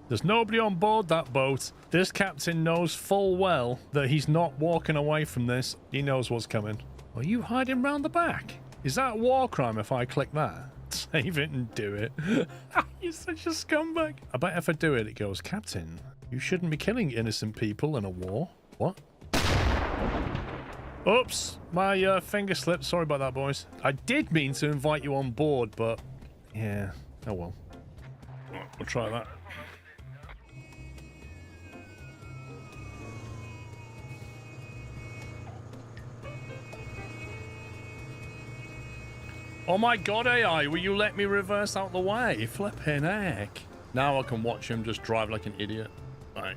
There's nobody on board that boat. This captain knows full well that he's not walking away from this. He knows what's coming. Are you hiding round the back? Is that a war crime if I click that? Save it and do it. You're such a scumbag. I bet if I do it, it goes, Captain, you shouldn't be killing innocent people in a war. What? Oops, my finger slipped. Sorry about that, boys. I did mean to invite you on board, but yeah, oh well. We'll try that. Oh my god, AI, will you let me reverse out the way? Flipping heck. Now I can watch him just drive like an idiot. Right.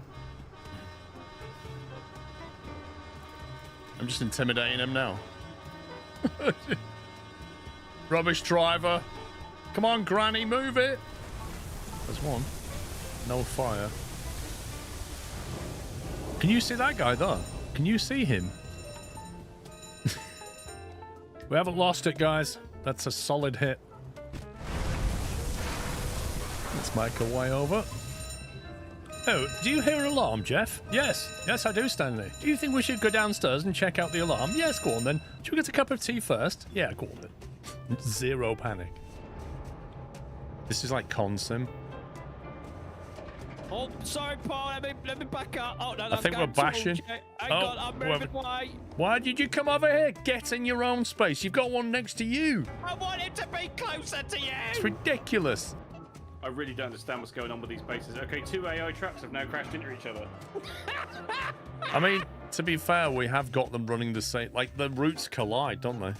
I'm just intimidating him now. Rubbish driver. Come on, Granny, move it. There's one. No fire. Can you see that guy though? Can you see him? We haven't lost it, guys. That's a solid hit. Let's make our way over. Oh, do you hear an alarm, Jeff? Yes. Yes, I do, Stanley. Do you think we should go downstairs and check out the alarm? Yes, go on then. Should we get a cup of tea first? Yeah, go on then. Zero panic. This is like Consim. Oh, sorry, Paul. Let me back up. Oh, no, I think we're bashing. Hang on, I'm moving away. Why did you come over here? Get in your own space. You've got one next to you. I want him to be closer to you. It's ridiculous. I really don't understand what's going on with these bases. Okay, 2 AI trucks have now crashed into each other. I mean, to be fair, we have got them running the same. Like, the routes collide, don't they?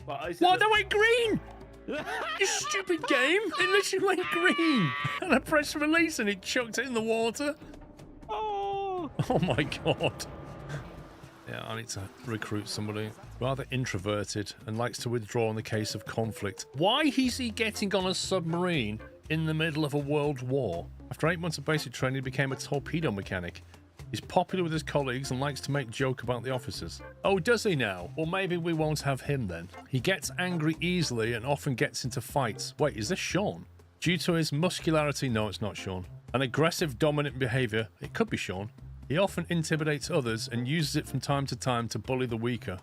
Well, What? They went green! You stupid game! It literally went green! And I pressed release and it chucked it in the water. Oh! Oh my god. Yeah, I need to recruit somebody. Rather introverted and likes to withdraw in the case of conflict. Why is he getting on a submarine in the middle of a world war? After 8 months of basic training, he became a torpedo mechanic. He's popular with his colleagues and likes to make joke about the officers. Oh, does he now? Well, maybe we won't have him then. He gets angry easily and often gets into fights. Wait, is this Sean? Due to his muscularity, no, it's not Sean. An aggressive, dominant behavior, it could be Sean. He often intimidates others and uses it from time to time to bully the weaker.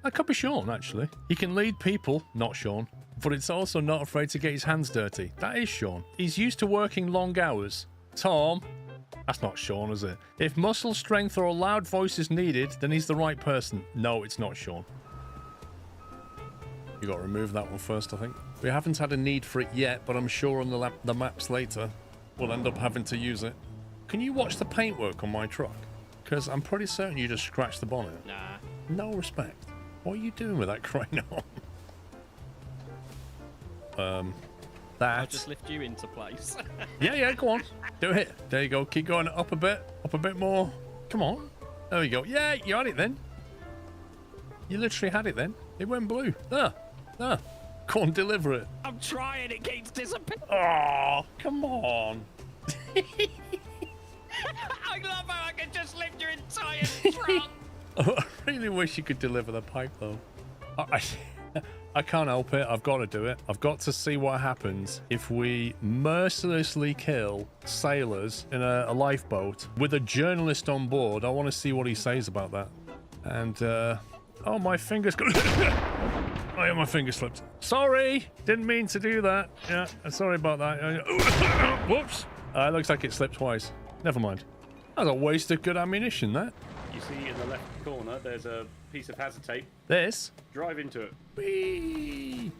That could be Sean, actually. He can lead people, not Sean, but it's also not afraid to get his hands dirty. That is Sean. He's used to working long hours. Tom. That's not Sean, is it? If muscle strength or a loud voice is needed, then he's the right person. No, it's not Sean. You got to remove that one first, I think. We haven't had a need for it yet, but I'm sure on the maps later, we'll end up having to use it. Can you watch the paintwork on my truck? Because I'm pretty certain you just scratched the bonnet. Nah. No respect. What are you doing with that crane on? I'll just lift you into place. Yeah, go on. Do it. There you go. Keep going up a bit more. Come on. There we go. Yeah, you had it then. You literally had it then. It went blue. There. Go on, deliver it. I'm trying. It keeps disappearing. Oh, come on. I love how I can just lift your entire truck. I really wish you could deliver the pipe, though. I can't help it. I've got to do it. I've got to see what happens if we mercilessly kill sailors in a lifeboat with a journalist on board. I want to see what he says about that. And, oh, my finger's got... Oh, yeah, my finger slipped. Sorry. Didn't mean to do that. Yeah, sorry about that. Whoops. It looks like it slipped twice. Never mind. That's a waste of good ammunition, that. You see in the left corner, there's a piece of hazard tape. This? Drive into it. Whee!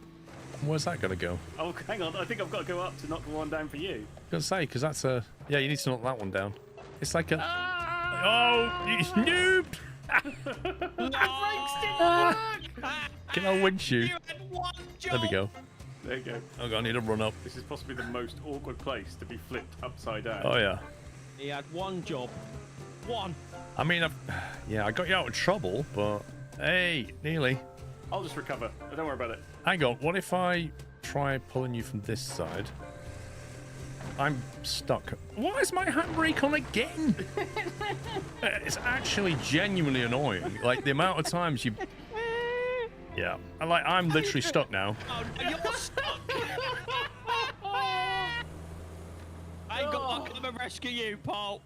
Where's that going to go? Oh, hang on. I think I've got to go up to knock the one down for you. I was going to say, because that's a... Yeah, you need to knock that one down. It's like a... Ah! Oh, you noob! Can I winch you? You had one job. There we go. There you go. Oh, I need to run up. This is possibly the most awkward place to be flipped upside down. Oh, yeah. He had one job. One. I mean, yeah, I got you out of trouble, but... Hey, nearly. I'll just recover. Don't worry about it. Hang on, what if I try pulling you from this side? I'm stuck. Why is my handbrake on again? It's actually genuinely annoying. Like, the amount of times you... Yeah. I'm literally stuck now. Oh, no, you're stuck. rescue you, Paul.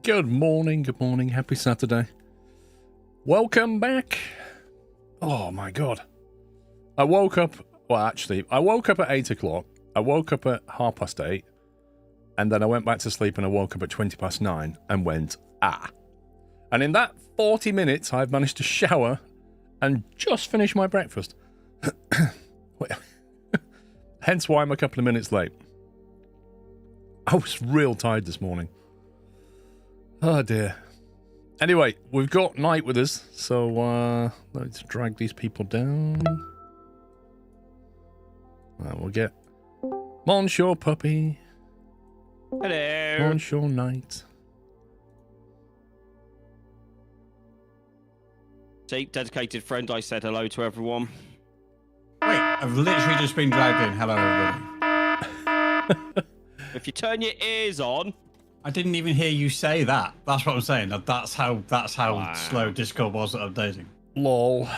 Good morning, happy Saturday. Welcome back. Oh my god. I woke up at 8 o'clock, I woke up at 8:30, and then I went back to sleep and I woke up at 9:20 and went, And in that 40 minutes, I've managed to shower and just finish my breakfast. Hence why I'm a couple of minutes late. I was real tired this morning. Oh dear. Anyway, we've got Knight with us, so let's drag these people down. We'll get Monsieur Puppy. Hello. Monsieur Knight. See, dedicated friend, I said hello to everyone. Wait, I've literally just been dragged in. Hello, everybody. If you turn your ears on. I didn't even hear you say that. That's what I'm saying. That's how Wow. slow Discord was at updating. Lol.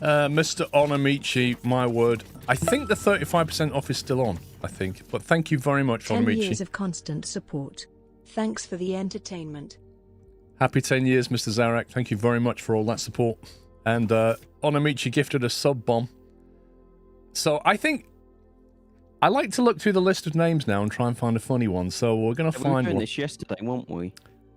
Mr. Onamichi, my word. I think the 35% off is still on, I think. But thank you very much, 10 Onamichi. years of constant support. Thanks for the entertainment. Happy 10 years, Mr. Zarak. Thank you very much for all that support. And Onamichi gifted a sub bomb. So I think I like to look through the list of names now and try and find a funny one. So we're going to We were find doing one. this yesterday, weren't we?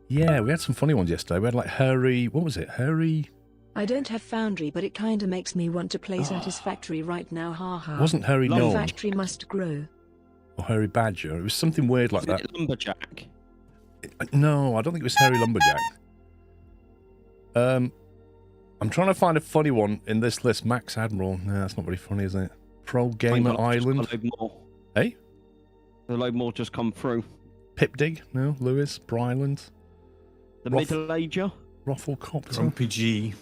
Yeah, we had some funny ones yesterday. We had like Harry. What was it? Harry. I don't have Foundry, but it kinda makes me want to play Satisfactory right now, haha. Wasn't Harry Long Gnome Factory must grow. or Harry Badger? It was something weird like Isn't that. it Lumberjack? No, I don't think it was Harry Lumberjack. I'm trying to find a funny one in this list. Max Admiral. No, that's not very funny, is it? Pro Gamer Thank God, just Island. got a load more. Hey? A load more just come through. Pipdig? No. Lewis? Bryland? The Rough- Middle Ager? Rufflecopter? Grumpy G.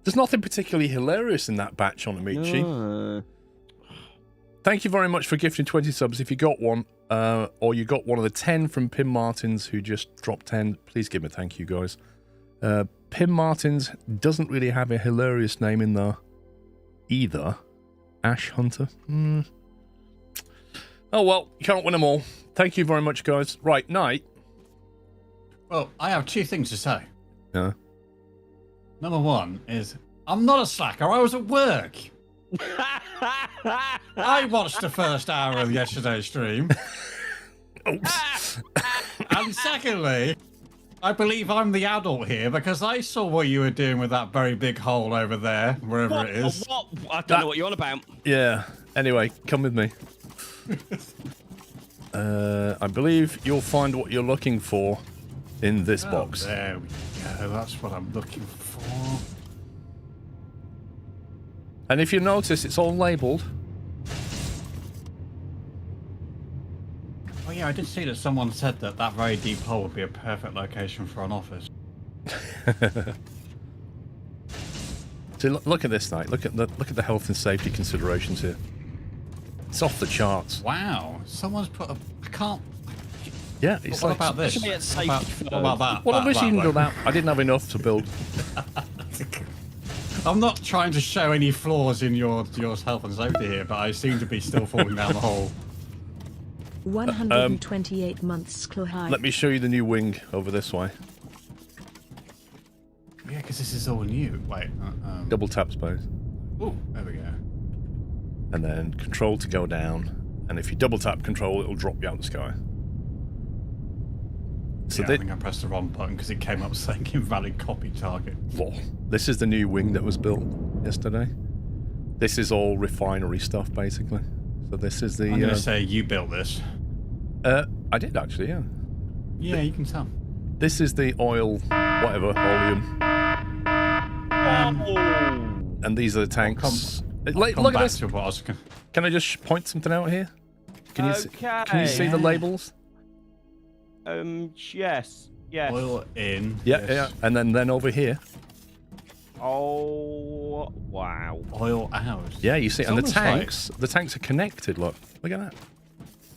There's nothing particularly hilarious in that batch on Amici. No. Thank you very much for gifting 20 subs. If you got one, or you got one of the 10 from Pim Martins who just dropped 10, please give him a thank you, guys. Pim Martins doesn't really have a hilarious name in there either. Ash Hunter. Oh well, you can't win them all. Thank you very much, guys. Right, Knight. Well, I have two things to say. Yeah. Number one is, I'm not a slacker. I was at work. I watched the first hour of yesterday's stream. Oops. And secondly, I believe I'm the adult here because I saw what you were doing with that very big hole over there, wherever What? it is. What? I don't know what you're on about. Yeah. Anyway, come with me. I believe you'll find what you're looking for in this box. There we go. That's what I'm looking for. And if you notice, it's all labelled. Oh yeah, I did see that someone said that that very deep hole would be a perfect location for an office. See, look at this, Knight. Look at the health and safety considerations here. It's off the charts. Wow, someone's put a. I can't. Yeah, it's What like. about this? Should be at safety What about that? Well, I that, wish that you didn't way? do that. I didn't have enough to build. I'm not trying to show any flaws in your health and safety here, but I seem to be still falling down the hole. 128 months high. Let me show you the new wing over this way. Yeah, because this is all new. Wait. Double tap space. Oh, there we go. And then control to go down. And if you double tap control, it'll drop you out of the sky. So Yeah, I think I pressed the wrong button because it came up saying invalid copy target. this is the new wing that was built yesterday. This is all refinery stuff, basically. So this is the... I'm going to say you built this. I did, actually, yeah. Yeah, you can tell. This is the oil, whatever, oleum. And these are the tanks. Come Look at back this. to what I was going Can I just point something out here? Can you can you see the Okay. labels? Yes. Yes. Oil in. Yeah, this. yeah. And then over here. Oh, wow. Oil out. Yeah, you see, It's and the almost like- tanks are connected. Look at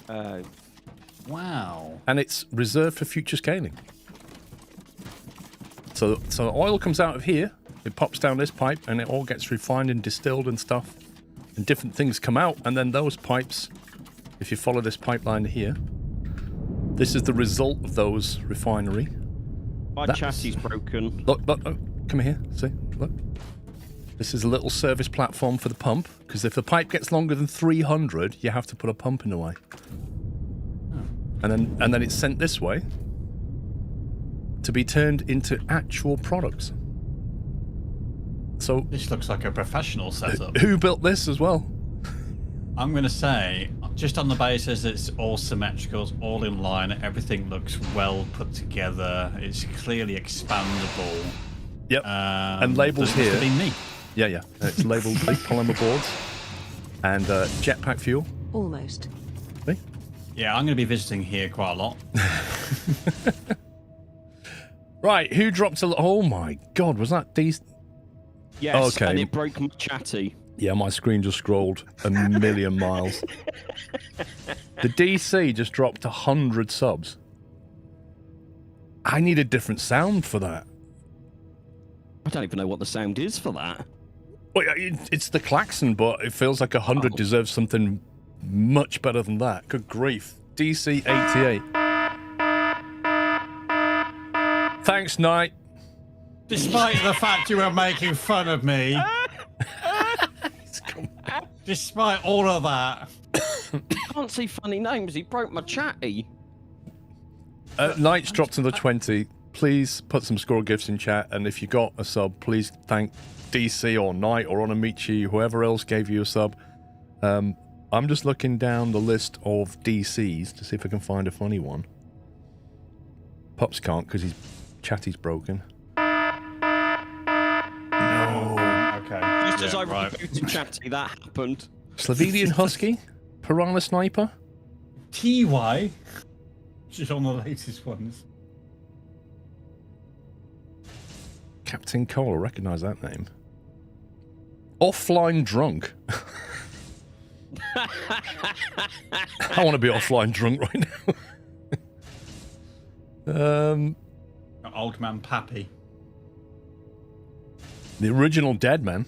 that. Wow. And it's reserved for future scaling. So oil comes out of here, it pops down this pipe, and it all gets refined and distilled and stuff. And different things come out, and then those pipes, if you follow this pipeline here, this is the result of those refinery. My chassis broken. Look, oh, come here, see, look. This is a little service platform for the pump, because if the pipe gets longer than 300, you have to put a pump in the way. And then it's sent this way to be turned into actual products. So This looks like a professional setup. who built this as well? I'm going to say, just on the basis it's all symmetrical, it's all in line, everything looks well put together, it's clearly expandable. Yep. And labels does it here. Be me. Yeah. It's labeled big polymer boards and jetpack fuel. Almost. See? Yeah, I'm going to be visiting here quite a lot. Right, who dropped a... Oh my god, was that these... Yes, Okay. and it broke my chatty. Yeah, my screen just scrolled a million miles. The DC just dropped 100 subs. I need a different sound for that. I don't even know what the sound is for that. Well, it's the klaxon, but it feels like 100 deserves something much better than that. Good grief. DC 88. Thanks, Knight. Despite the fact you were making fun of me. Despite all of that. I can't see funny names. He broke my chatty. Knight's dropped another 20. Please put some score gifts in chat, and if you got a sub, please thank DC or Knight or Onamichi, whoever else gave you a sub. I'm just looking down the list of DCs to see if I can find a funny one. Pops can't because his chatty's broken. Okay. Just as I rebooted chatty, that happened. Slovenian Husky? Piranha Sniper? TY? Which is on the latest ones. Captain Cole, I recognise that name. Offline Drunk. I want to be offline drunk right now. Old Man Pappy. The original Dead Man.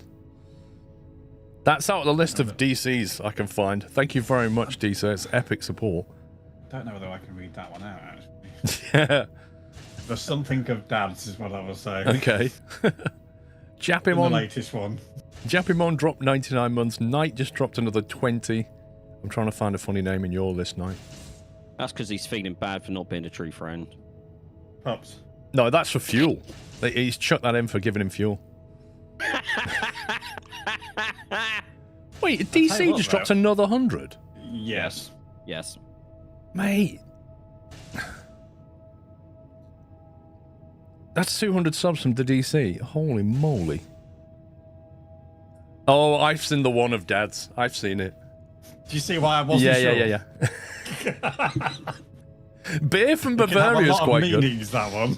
That's out of the list of DCs I can find. Thank you very much, DC. It's epic support. I don't know whether I can read that one out, actually. Yeah. There's something of dads, is what I will say. Okay. The Japimon. latest one. Japimon dropped 99 months. Knight just dropped another 20. I'm trying to find a funny name in your list, Knight. That's because he's feeling bad for not being a true friend. Pups. No, that's for fuel. He's chucked that in for giving him fuel. Wait, DC just dropped another 100? Yes. Yes. Mate. That's 200 subs from the DC. Holy moly. Oh, I've seen the one of Dad's. I've seen it. Do you see why I wasn't sure? Yeah. Beer from It can have Bavaria a is lot quite of good. meanings, that one.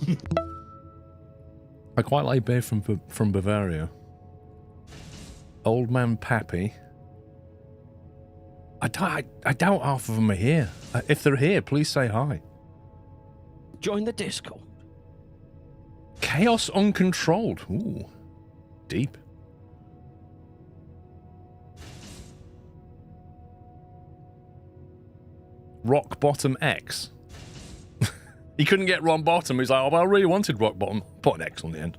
I quite like beer from Bavaria. Old Man Pappy. I doubt half of them are here. If they're here, please say hi. Join the Discord. Chaos Uncontrolled. Ooh, deep. Rock Bottom X. He couldn't get Ron Bottom. He's like, oh, but I really wanted Rock Bottom. Put an X on the end.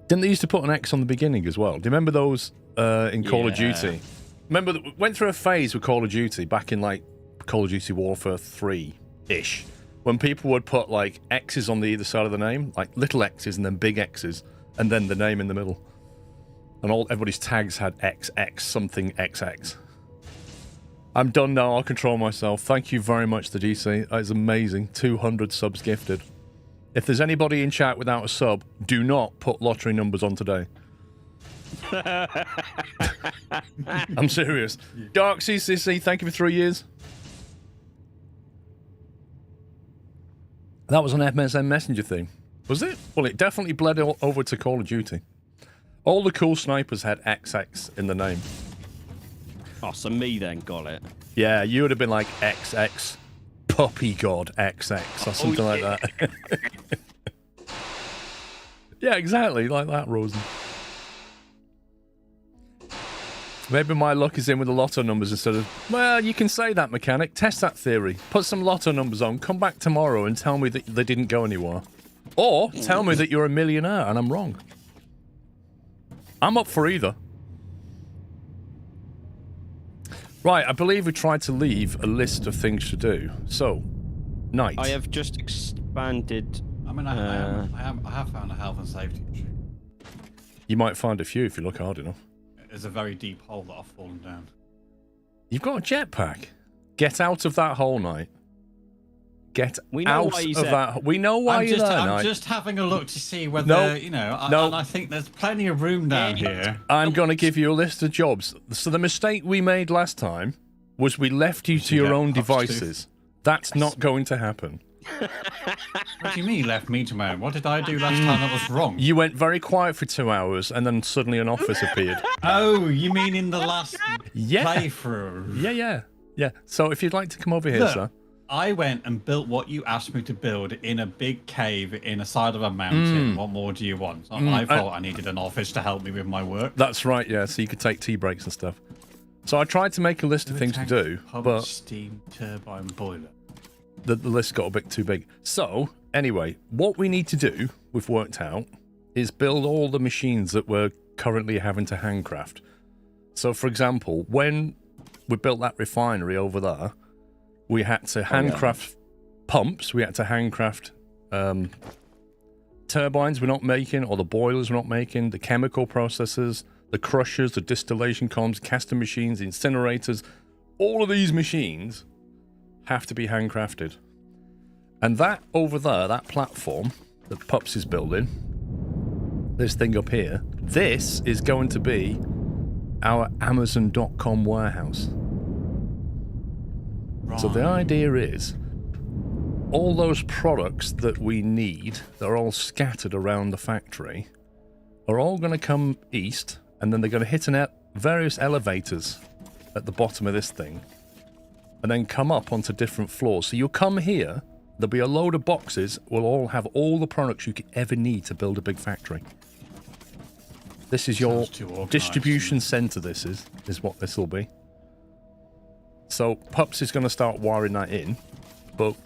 Didn't they used to put an X on the beginning as well? Do you remember those in Call of Duty? Remember, went through a phase with Call of Duty back in like Call of Duty Warfare 3-ish, when people would put like X's on the either side of the name, like little X's and then big X's, and then the name in the middle. And everybody's tags had XX, something XX. I'm done now. I'll control myself. Thank you very much, the DC. That is amazing. 200 subs gifted. If there's anybody in chat without a sub, do not put lottery numbers on today. I'm serious. Dark CCC, thank you for 3 years. That was an MSN Messenger thing. Was it? Well, it definitely bled over to Call of Duty. All the cool snipers had XX in the name. Oh, so me then got it. Yeah, you would have been like XX, puppy god XX or something like that. Yeah, exactly, like that, Rosen. Maybe my luck is in with the lotto numbers instead of... Well, you can say that, mechanic. Test that theory. Put some lotto numbers on. Come back tomorrow and tell me that they didn't go anywhere. Or tell me that you're a millionaire and I'm wrong. I'm up for either. Right, I believe we tried to leave a list of things to do. So, night. I have just expanded. I mean, I have found a health and safety issue. You might find a few if you look hard enough. There's a very deep hole that I've fallen down. You've got a jetpack. Get out of that hole, Knight. Get out of that. We know why you're there, Knight. I'm just having a look to see whether, and I think there's plenty of room down here. I'm going to give you a list of jobs. So the mistake we made last time was we left you to your own devices. That's not going to happen. What do you mean left me to my own? What did I do last time that was wrong? You went very quiet for 2 hours and then suddenly an office appeared. Oh, you mean in the last playthrough? Yeah. So if you'd like to come over here, sir. I went and built what you asked me to build in a big cave in a side of a mountain. What more do you want? It's not my fault I needed an office to help me with my work. That's right, yeah. So you could take tea breaks and stuff. So I tried to make a list of things to do, but steam turbine boiler. The list got a bit too big. So anyway, what we need to do, we've worked out, is build all the machines that we're currently having to handcraft. So for example, when we built that refinery over there, we had to handcraft pumps, we had to handcraft turbines we're not making, or the boilers we're not making, the chemical processes, the crushers, the distillation columns, caster machines, incinerators. All of these machines have to be handcrafted. And that over there, that platform that Pups is building, this thing up here, this is going to be our Amazon.com warehouse. Right. So the idea is, all those products that we need, they're all scattered around the factory, are all going to come east, and then they're going to hit various elevators at the bottom of this thing, and then come up onto different floors. So you'll come here, there'll be a load of boxes, we'll all have all the products you could ever need to build a big factory. This is your distribution center, this is what this will be. So Pups is going to start wiring that in, but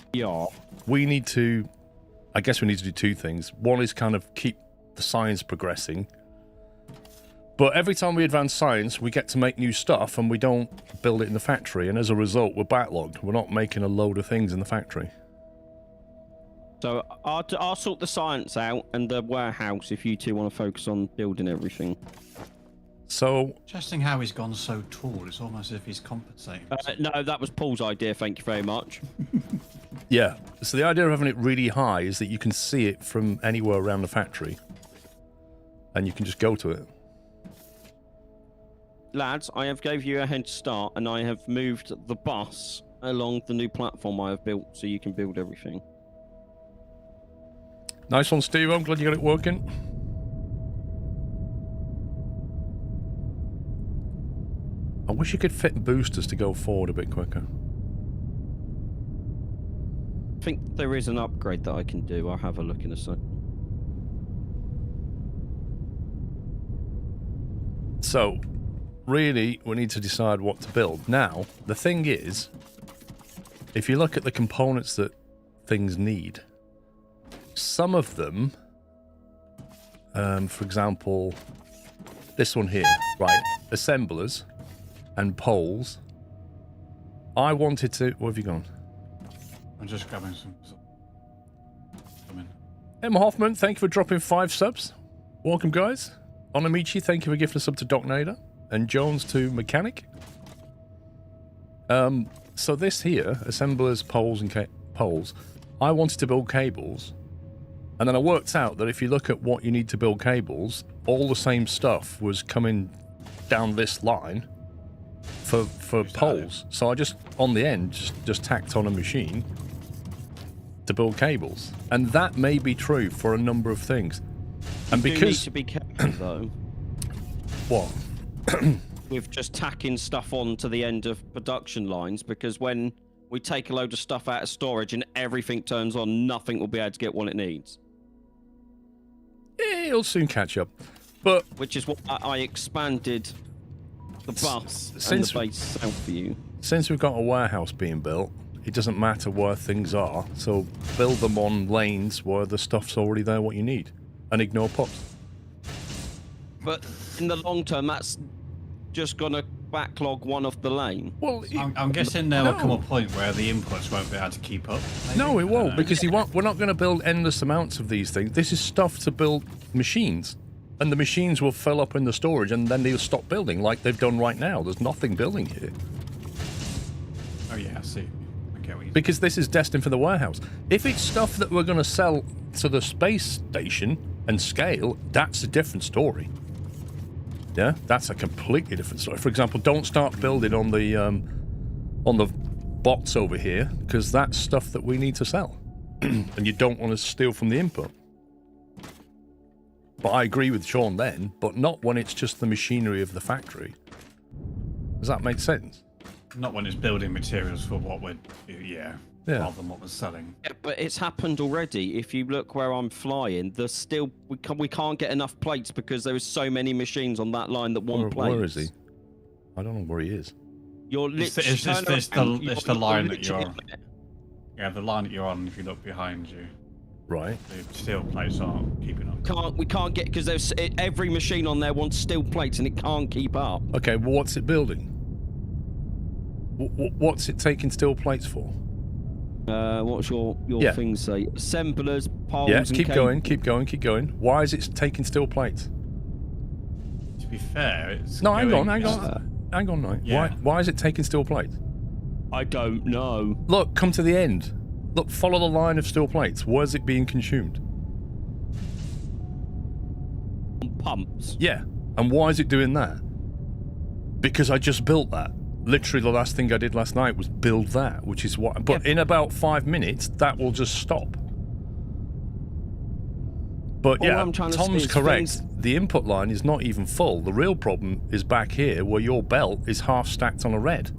we need to, I guess we need to do two things. One is kind of keep the science progressing, but every time we advance science, we get to make new stuff and we don't build it in the factory, and as a result, we're backlogged. We're not making a load of things in the factory. So I'll sort the science out and the warehouse if you two want to focus on building everything. So... Interesting how he's gone so tall. It's almost as if he's compensating. No, that was Paul's idea. Thank you very much. Yeah. So the idea of having it really high is that you can see it from anywhere around the factory. And you can just go to it. Lads, I have gave you a head start and I have moved the bus along the new platform I have built so you can build everything. Nice one, Steve. I'm glad you got it working. I wish you could fit boosters to go forward a bit quicker. I think there is an upgrade that I can do. I'll have a look in a sec. So, really, we need to decide what to build. Now, the thing is, if you look at the components that things need, some of them, for example, this one here, right, assemblers and poles. I wanted to... Where have you gone? I'm just grabbing some... Come in. Emma Hoffman, thank you for dropping 5 subs. Welcome, guys. Onamichi, thank you for gifting a sub to Doc Nader. And Jones to Mechanic. So this here, assemblers, poles, and poles, I wanted to build cables. And then I worked out that if you look at what you need to build cables, all the same stuff was coming down this line for poles. So I just, on the end, just tacked on a machine to build cables. And that may be true for a number of things. And because... You need to be careful, though. What? with just tacking stuff on to the end of production lines, because when we take a load of stuff out of storage and everything turns on, nothing will be able to get what it needs. Yeah, it'll soon catch up. But which is what I expanded the bus and since- the base out for you. since we've got a warehouse being built, it doesn't matter where things are, so build them on lanes where the stuff's already there what you need, and ignore pops. But in the long term, that's just gonna backlog one off the lane. Well, I'm guessing there will come a point where the inputs won't be able to keep up. Maybe? no, it I won't, don't know. because we're not going to build endless amounts of these things. This is stuff to build machines, and the machines will fill up in the storage, and then they'll stop building like they've done right now. There's nothing building here. Oh yeah, I see. Okay, what you Because this is destined for the warehouse. If it's stuff that we're going to sell to the space station and scale, that's a different story. Yeah, that's a completely different story. For example, don't start building on the bots over here, because that's stuff that we need to sell, and you don't want to steal from the input. But I agree with Sean then, but not when it's just the machinery of the factory. Does that make sense? Not when it's building materials for what we're, yeah, rather than what we're selling. Yeah, but it's happened already. If you look where I'm flying, there's still we can't get enough plates because there is so many machines on that line that want plates. Where is he? I don't know where he is. You're literally It's the line that you're on. literally- Yeah, the line that you're on, if you look behind you, Right. the steel plates aren't keeping up. We can't get, because there's every machine on there wants steel plates and it can't keep up. Okay, well, what's it building? What's it taking steel plates for? What's your Yeah. thing say? Assemblers, poles, Yeah, and keep cables. going, keep going, keep going. Why is it taking steel plates? To be fair, it's No, hang going- on, no. Yeah. Why is it taking steel plates? I don't know. Look, come to the end. Look, follow the line of steel plates. Where's it being consumed? Pumps. Yeah, and why is it doing that? Because I just built that. Literally, the last thing I did last night was build that, which is what. But in about 5 minutes, that will just stop. But All yeah, I'm trying to Tom's say is correct. things- The input line is not even full. The real problem is back here, where your belt is half stacked on a red.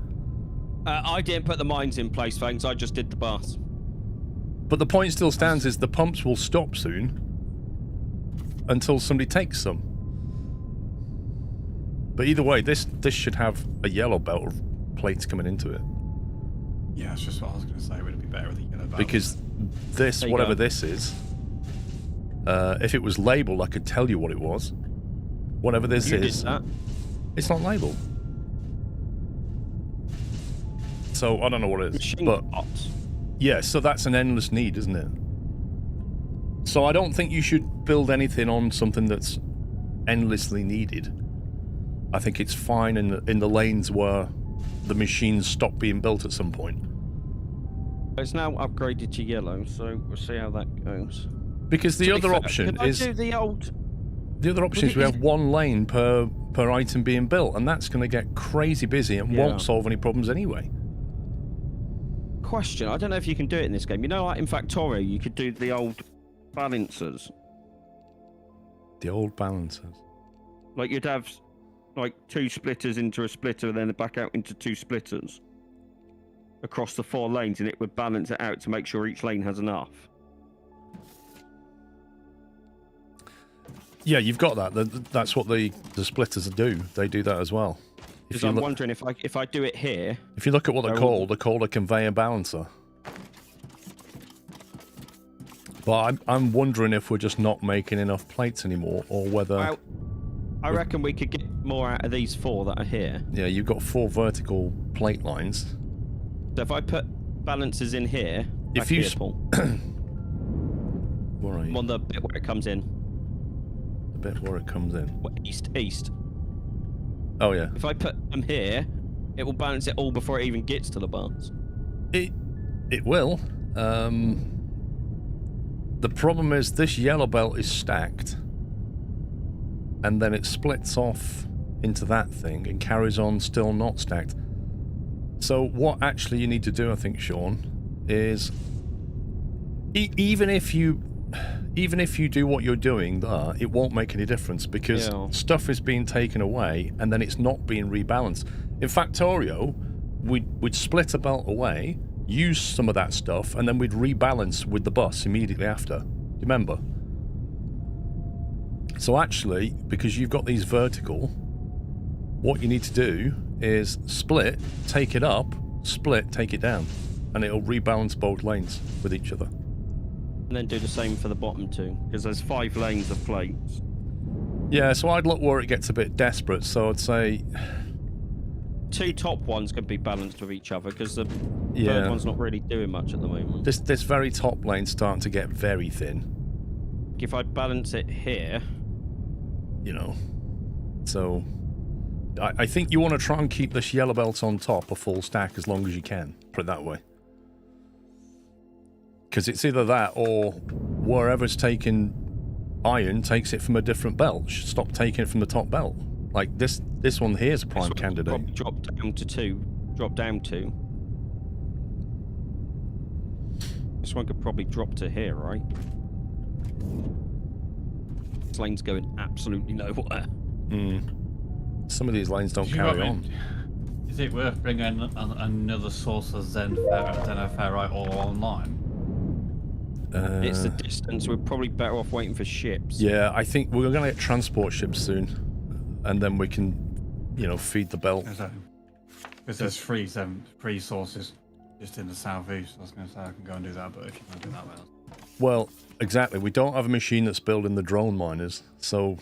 I didn't put the mines in place, thanks. I just did the bus. But the point still stands: is the pumps will stop soon until somebody takes some. But either way, this should have a yellow belt of plates coming into it. Yeah, that's just what I was going to say. Would it be better with a yellow belt? Because this, There you whatever go. this is, if it was labelled, I could tell you what it was. Whatever this You did is, that. it's not labelled. So I don't know what it is. Machine But pots. yeah, so that's an endless need, isn't it? So I don't think you should build anything on something that's endlessly needed. I think it's fine in the lanes where the machines stop being built at some point. It's now upgraded to yellow, so we'll see how that goes. Because the To be other fair, option could is I do the old. we have one lane per item being built, and that's going to get crazy busy and Yeah. won't solve any problems anyway. Question, I don't know if you can do it in this game. You know, like in Factorio, you could do the old balancers. The old balancers. Like you'd have like 2 splitters into a splitter and then back out into 2 splitters across the 4 lanes, and it would balance it out to make sure each lane has enough. Yeah, you've got that. That's what the splitters do. They do that as well. Because I'm wondering if I do it here. If you look at what they're I called, they're called a conveyor balancer. But I'm wondering if we're just not making enough plates anymore, or whether... I reckon we could get more out of these 4 that are here. Yeah, you've got 4 vertical plate lines. So if I put balancers in here, If back you here, s- Paul, Where are you? on the bit where it comes in, The bit where it comes in. east. Oh, yeah. If I put them here, it will balance it all before it even gets to the bars. It will. The problem is this yellow belt is stacked, and then it splits off into that thing and carries on still not stacked. So what actually you need to do, I think, Sean, is even if you even if you do what you're doing there, it won't make any difference because stuff is being taken away and then it's not being rebalanced. In Factorio, we'd split a belt away, use some of that stuff, and then we'd rebalance with the bus immediately after. Do you remember? So actually, because you've got these vertical, what you need to do is split, take it up, split, take it down, and it'll rebalance both lanes with each other. And then do the same for the bottom two, because there's 5 lanes of plates. Yeah, so I'd look where it gets a bit desperate, so I'd say... 2 top ones can be balanced with each other, because the third one's not really doing much at the moment. This very top lane's starting to get very thin. If I balance it here... You know, so... I think you want to try and keep this yellow belt on top a full stack as long as you can, put it that way. Because it's either that or wherever's taking iron takes it from a different belt. Stop taking it from the top belt. Like this one here is a prime candidate. Drop down to 2. Drop down 2. This one could probably drop to here, right? This lane's going absolutely nowhere. Some of these lanes don't carry on. Is it worth bringing another source of Xenoferrite all online? It's the distance. We're probably better off waiting for ships. Yeah, I think we're going to get transport ships soon, and then we can, you know, feed the belt. Because there's free sources just in the southeast. I was going to say I can go and do that, but if you want to do that, well, exactly. We don't have a machine that's building the drone miners, so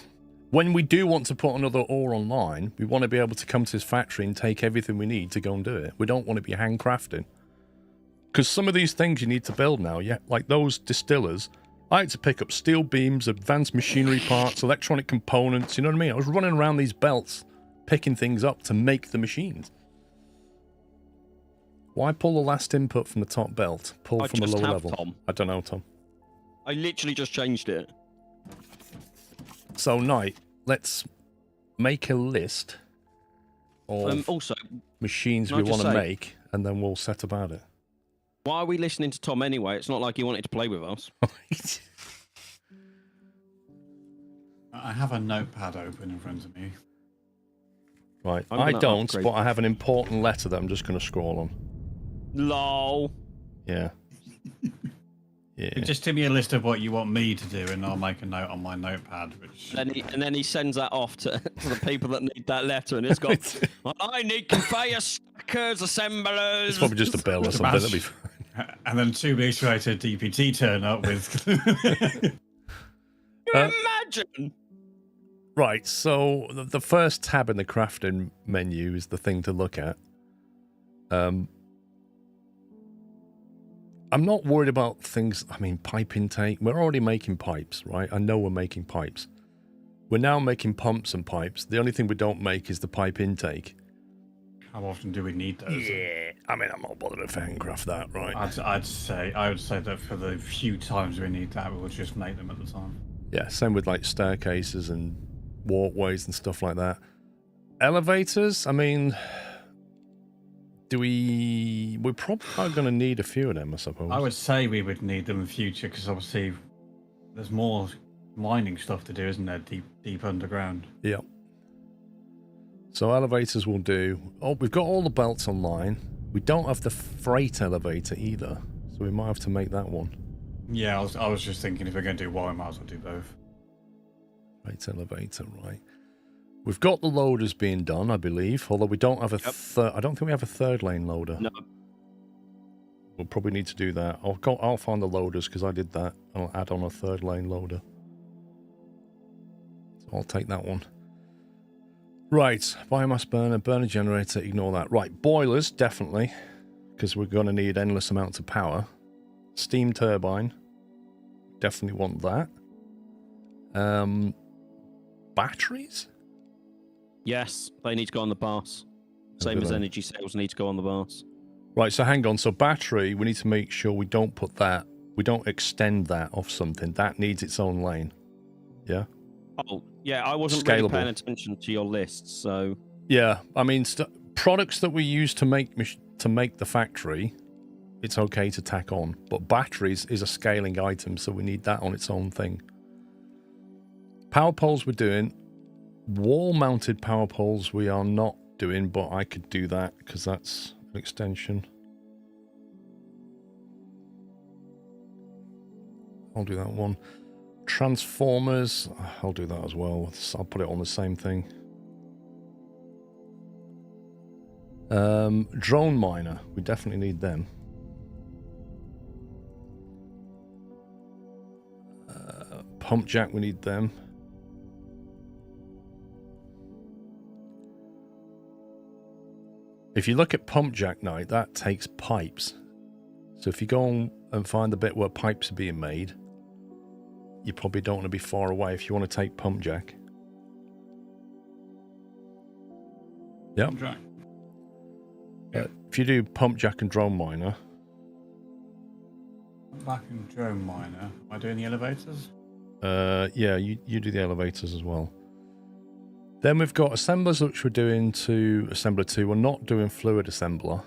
when we do want to put another ore online, we want to be able to come to this factory and take everything we need to go and do it. We don't want to be handcrafting. Because some of these things you need to build now, like those distillers, I had to pick up steel beams, advanced machinery parts, electronic components, you know what I mean? I was running around these belts, picking things up to make the machines. Why pull the last input from the top belt? Pull from the lower level. Tom. I don't know, Tom. I literally just changed it. So, Knight, let's make a list of also, machines we want to make, and then we'll set about it. Why are we listening to Tom anyway? It's not like he wanted to play with us. I have a notepad open in front of me. Right, I don't, but I have an important letter that I'm just going to scroll on. Lol. Yeah. Yeah. Just give me a list of what you want me to do, and I'll make a note on my notepad. And then he sends that off to the people that need that letter, and it's got, I need conveyor stackers, assemblers. It's probably just a bell or something. That'd be fine. And then 2 weeks later, DPT turn up with... Imagine! Right, so the first tab in the crafting menu is the thing to look at. I'm not worried about things, I mean, pipe intake. We're already making pipes, right? I know we're making pipes. We're now making pumps and pipes. The only thing we don't make is the pipe intake. How often do we need those? Yeah, I mean, I'm not bothered if I handcraft that, right? I would say that for the few times we need that, we'll just make them at the time. Yeah, same with like staircases and walkways and stuff like that. Elevators, I mean, we're probably going to need a few of them, I suppose. I would say we would need them in the future because obviously there's more mining stuff to do, isn't there? Deep underground. Yep. So elevators will do. Oh, we've got all the belts online. We don't have the freight elevator either, so we might have to make that one. Yeah, I was just thinking if we're going to do one, we might as well do both. Freight elevator, right. We've got the loaders being done, I believe, although we don't have a third. I don't think we have a third lane loader. No. We'll probably need to do that. I'll find the loaders because I did that. I'll add on a third lane loader. So I'll take that one. Right, biomass burner generator, ignore that. Right, boilers, definitely, because we're going to need endless amounts of power. Steam turbine, definitely want that. Batteries? Yes, they need to go on the bus. Same as energy cells need to go on the bus. Right, so hang on. So battery, we need to make sure we don't put that, we don't extend that off something. That needs its own lane. Yeah? Oh, yeah, I wasn't really paying attention to your lists, so... Yeah, I mean, products that we use to make the factory, it's okay to tack on. But batteries is a scaling item, so we need that on its own thing. Power poles we're doing. Wall-mounted power poles we are not doing, but I could do that because that's an extension. I'll do that one. Transformers, I'll do that as well. I'll put it on the same thing. Drone miner, we definitely need them. Pump jack, we need them. If you look at pump jack now, that takes pipes. So if you go on and find the bit where pipes are being made, you probably don't want to be far away if you want to take pump jack. Yep. Pump jack. If you do pump jack and drone miner. Back in drone miner. Am I doing the elevators? Yeah, you do the elevators as well. Then we've got assemblers, which we're doing to assembler 2. We're not doing fluid assembler,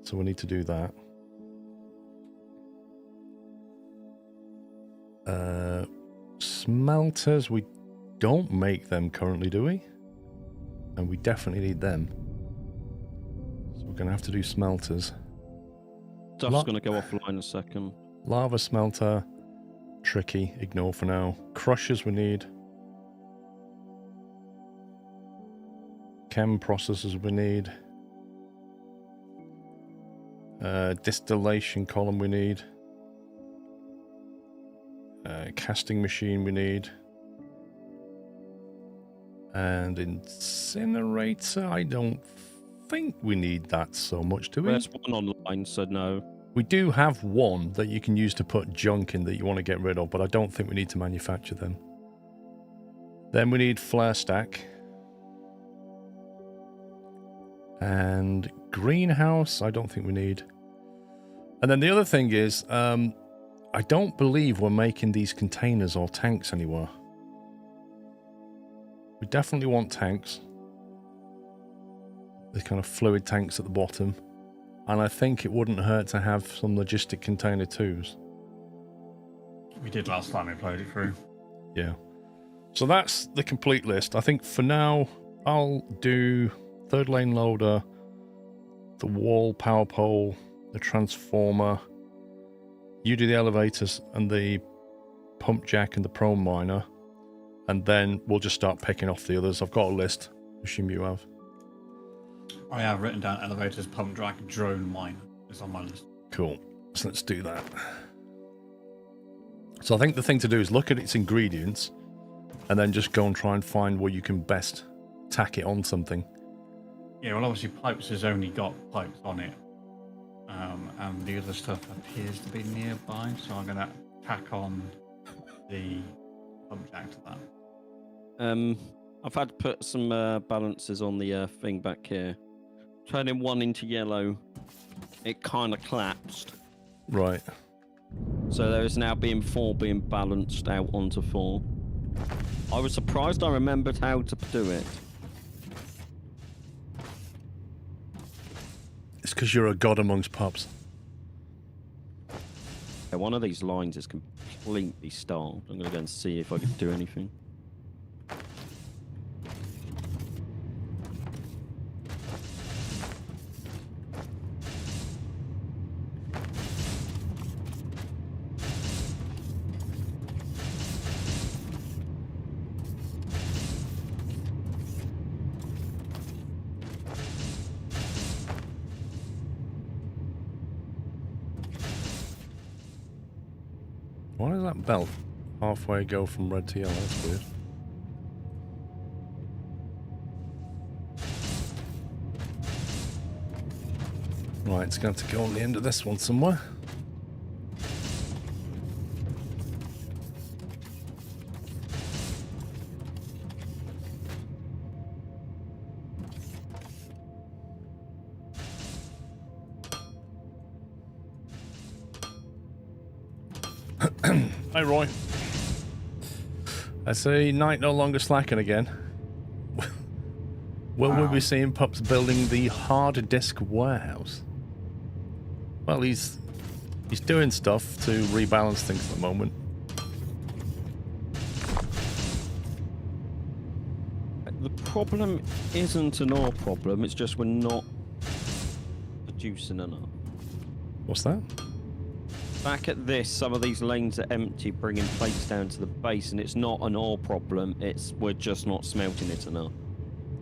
so we need to do that. Smelters, we don't make them currently, do we? And we definitely need them. So we're going to have to do smelters. Stuff's going to go offline in a second. Lava smelter, tricky, ignore for now. Crushers we need. Chem processors we need. Distillation column we need. Casting machine we need. And incinerator, I don't think we need that so much, do we? There's one online, so no. We do have one that you can use to put junk in that you want to get rid of, but I don't think we need to manufacture them. Then we need flare stack. And greenhouse, I don't think we need. And then the other thing is, I don't believe we're making these containers or tanks anywhere. We definitely want tanks. The kind of fluid tanks at the bottom. And I think it wouldn't hurt to have some logistic container 2s. We did last time we played it through. Yeah. So that's the complete list. I think for now, I'll do third lane loader, the wall power pole, the transformer. You do the elevators and the pump jack and the prone miner. And then we'll just start picking off the others. I've got a list. Assume you have. I have written down elevators, pump jack, drone miner. It's on my list. Cool. So let's do that. So I think the thing to do is look at its ingredients and then just go and try and find where you can best tack it on something. Yeah, well, obviously pipes has only got pipes on it. And the other stuff appears to be nearby, so I'm going to tack on the pump jack to that. I've had to put some balances on the thing back here. Turning one into yellow, it kind of collapsed. Right. So there is now four being balanced out onto 4. I was surprised I remembered how to do it. It's because you're a god amongst pups. Yeah, one of these lines is completely stalled. I'm going to go and see if I can do anything. Why does that belt halfway go from red to yellow? That's weird. Right, it's going to have to go on the end of this one somewhere. Hi, Roy. I see night no longer slacking again. Will we be seeing pups building the hard disk warehouse? Well, he's He's doing stuff to rebalance things at the moment. The problem isn't an ore problem, it's just we're not producing enough. What's that? Back at this, some of these lanes are empty, bringing plates down to the base, and it's not an ore problem, it's we're just not smelting it enough.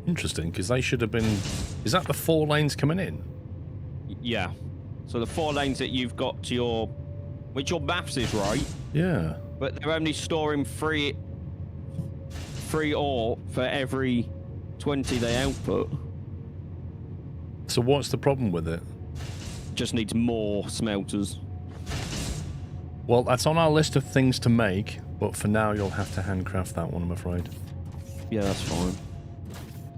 Interesting, because they should have been... Is that the 4 lanes coming in? Yeah. So the 4 lanes that you've got to your... Which your maths is right, Yeah. but they're only storing 3 ore for every 20 they output. So what's the problem with it? Just needs more smelters. Well, that's on our list of things to make, but for now you'll have to handcraft that one, I'm afraid. Yeah, that's fine.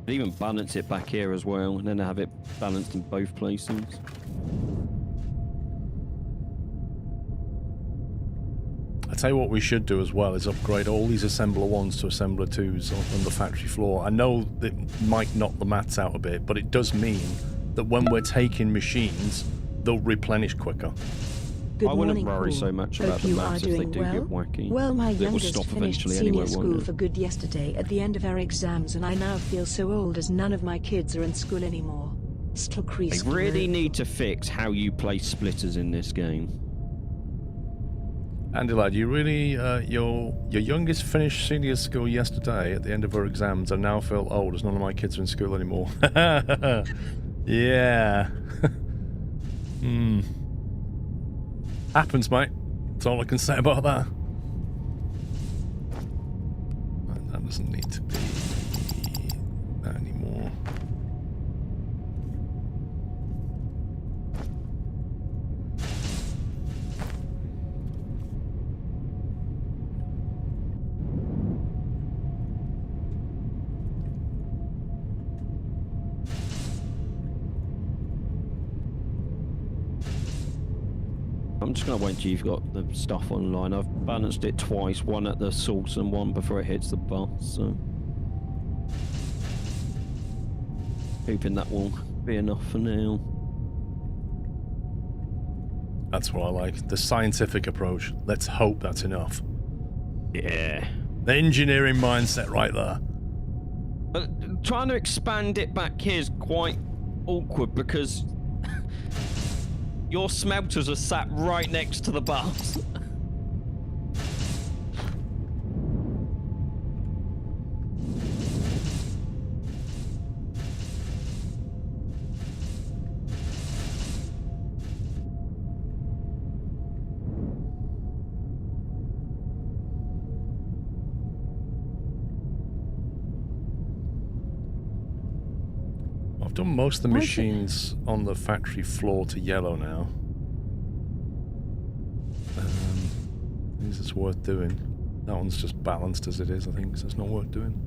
I'd even balance it back here as well, and then have it balanced in both places. I tell you what we should do as well is upgrade all these assembler 1s to assembler 2s on the factory floor. I know that might knock the maths out a bit, but it does mean that when we're taking machines, they'll replenish quicker. Good I wouldn't morning, worry Paul. so much Hope about the you maths are if they doing do well. get wacky. Well, my It will youngest stop finished eventually senior anyway, won't school it? for good yesterday at the end of our exams, and I now feel so old as none of my kids are in school anymore. Still They creased. really need to fix how you place splitters in this game. Andy lad, you really, your youngest finished senior school yesterday at the end of her exams and now feel old as none of my kids are in school anymore. Yeah. Happens, mate. That's all I can say about that. Right, that doesn't need to be that anymore. I'm just going to wait till you've got the stuff online. I've balanced it twice, one at the source and one before it hits the bus, so... hoping that will be enough for now. That's what I like. The scientific approach. Let's hope that's enough. Yeah. The engineering mindset right there. But trying to expand it back here is quite awkward because your smelters are sat right next to the bus. I've done most of the machines on the factory floor to yellow now. Things it's worth doing. That one's just balanced as it is, I think, so it's not worth doing.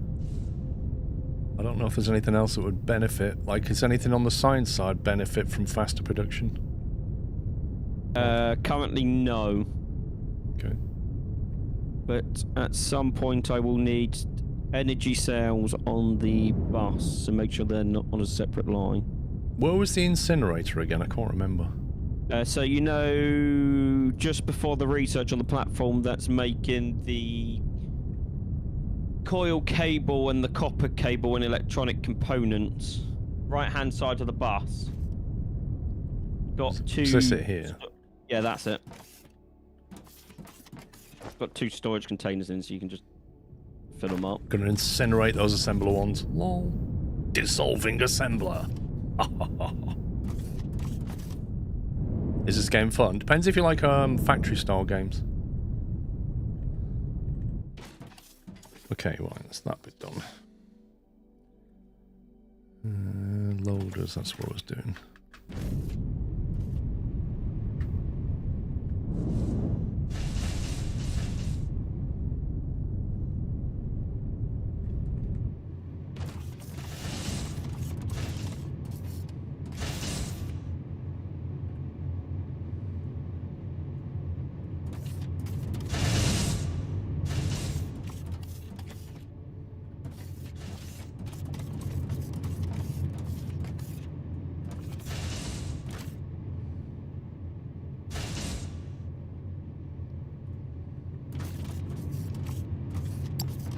I don't know if there's anything else that would benefit. Like, is anything on the science side benefit from faster production? Currently, no. Okay. But at some point, I will need energy cells on the bus to make sure they're not on a separate line. Where was the incinerator again? I can't remember. So you know, just before the research on the platform that's making the coil cable and the copper cable and electronic components, right-hand side of the bus. Got two... Is this it here? Yeah, that's it. Got 2 storage containers in, so you can just fill them up. Gonna incinerate those assembler ones. Lol. Dissolving assembler. Is this game fun? Depends if you like factory style games. Okay, right, that's that bit done. Loaders, that's what I was doing.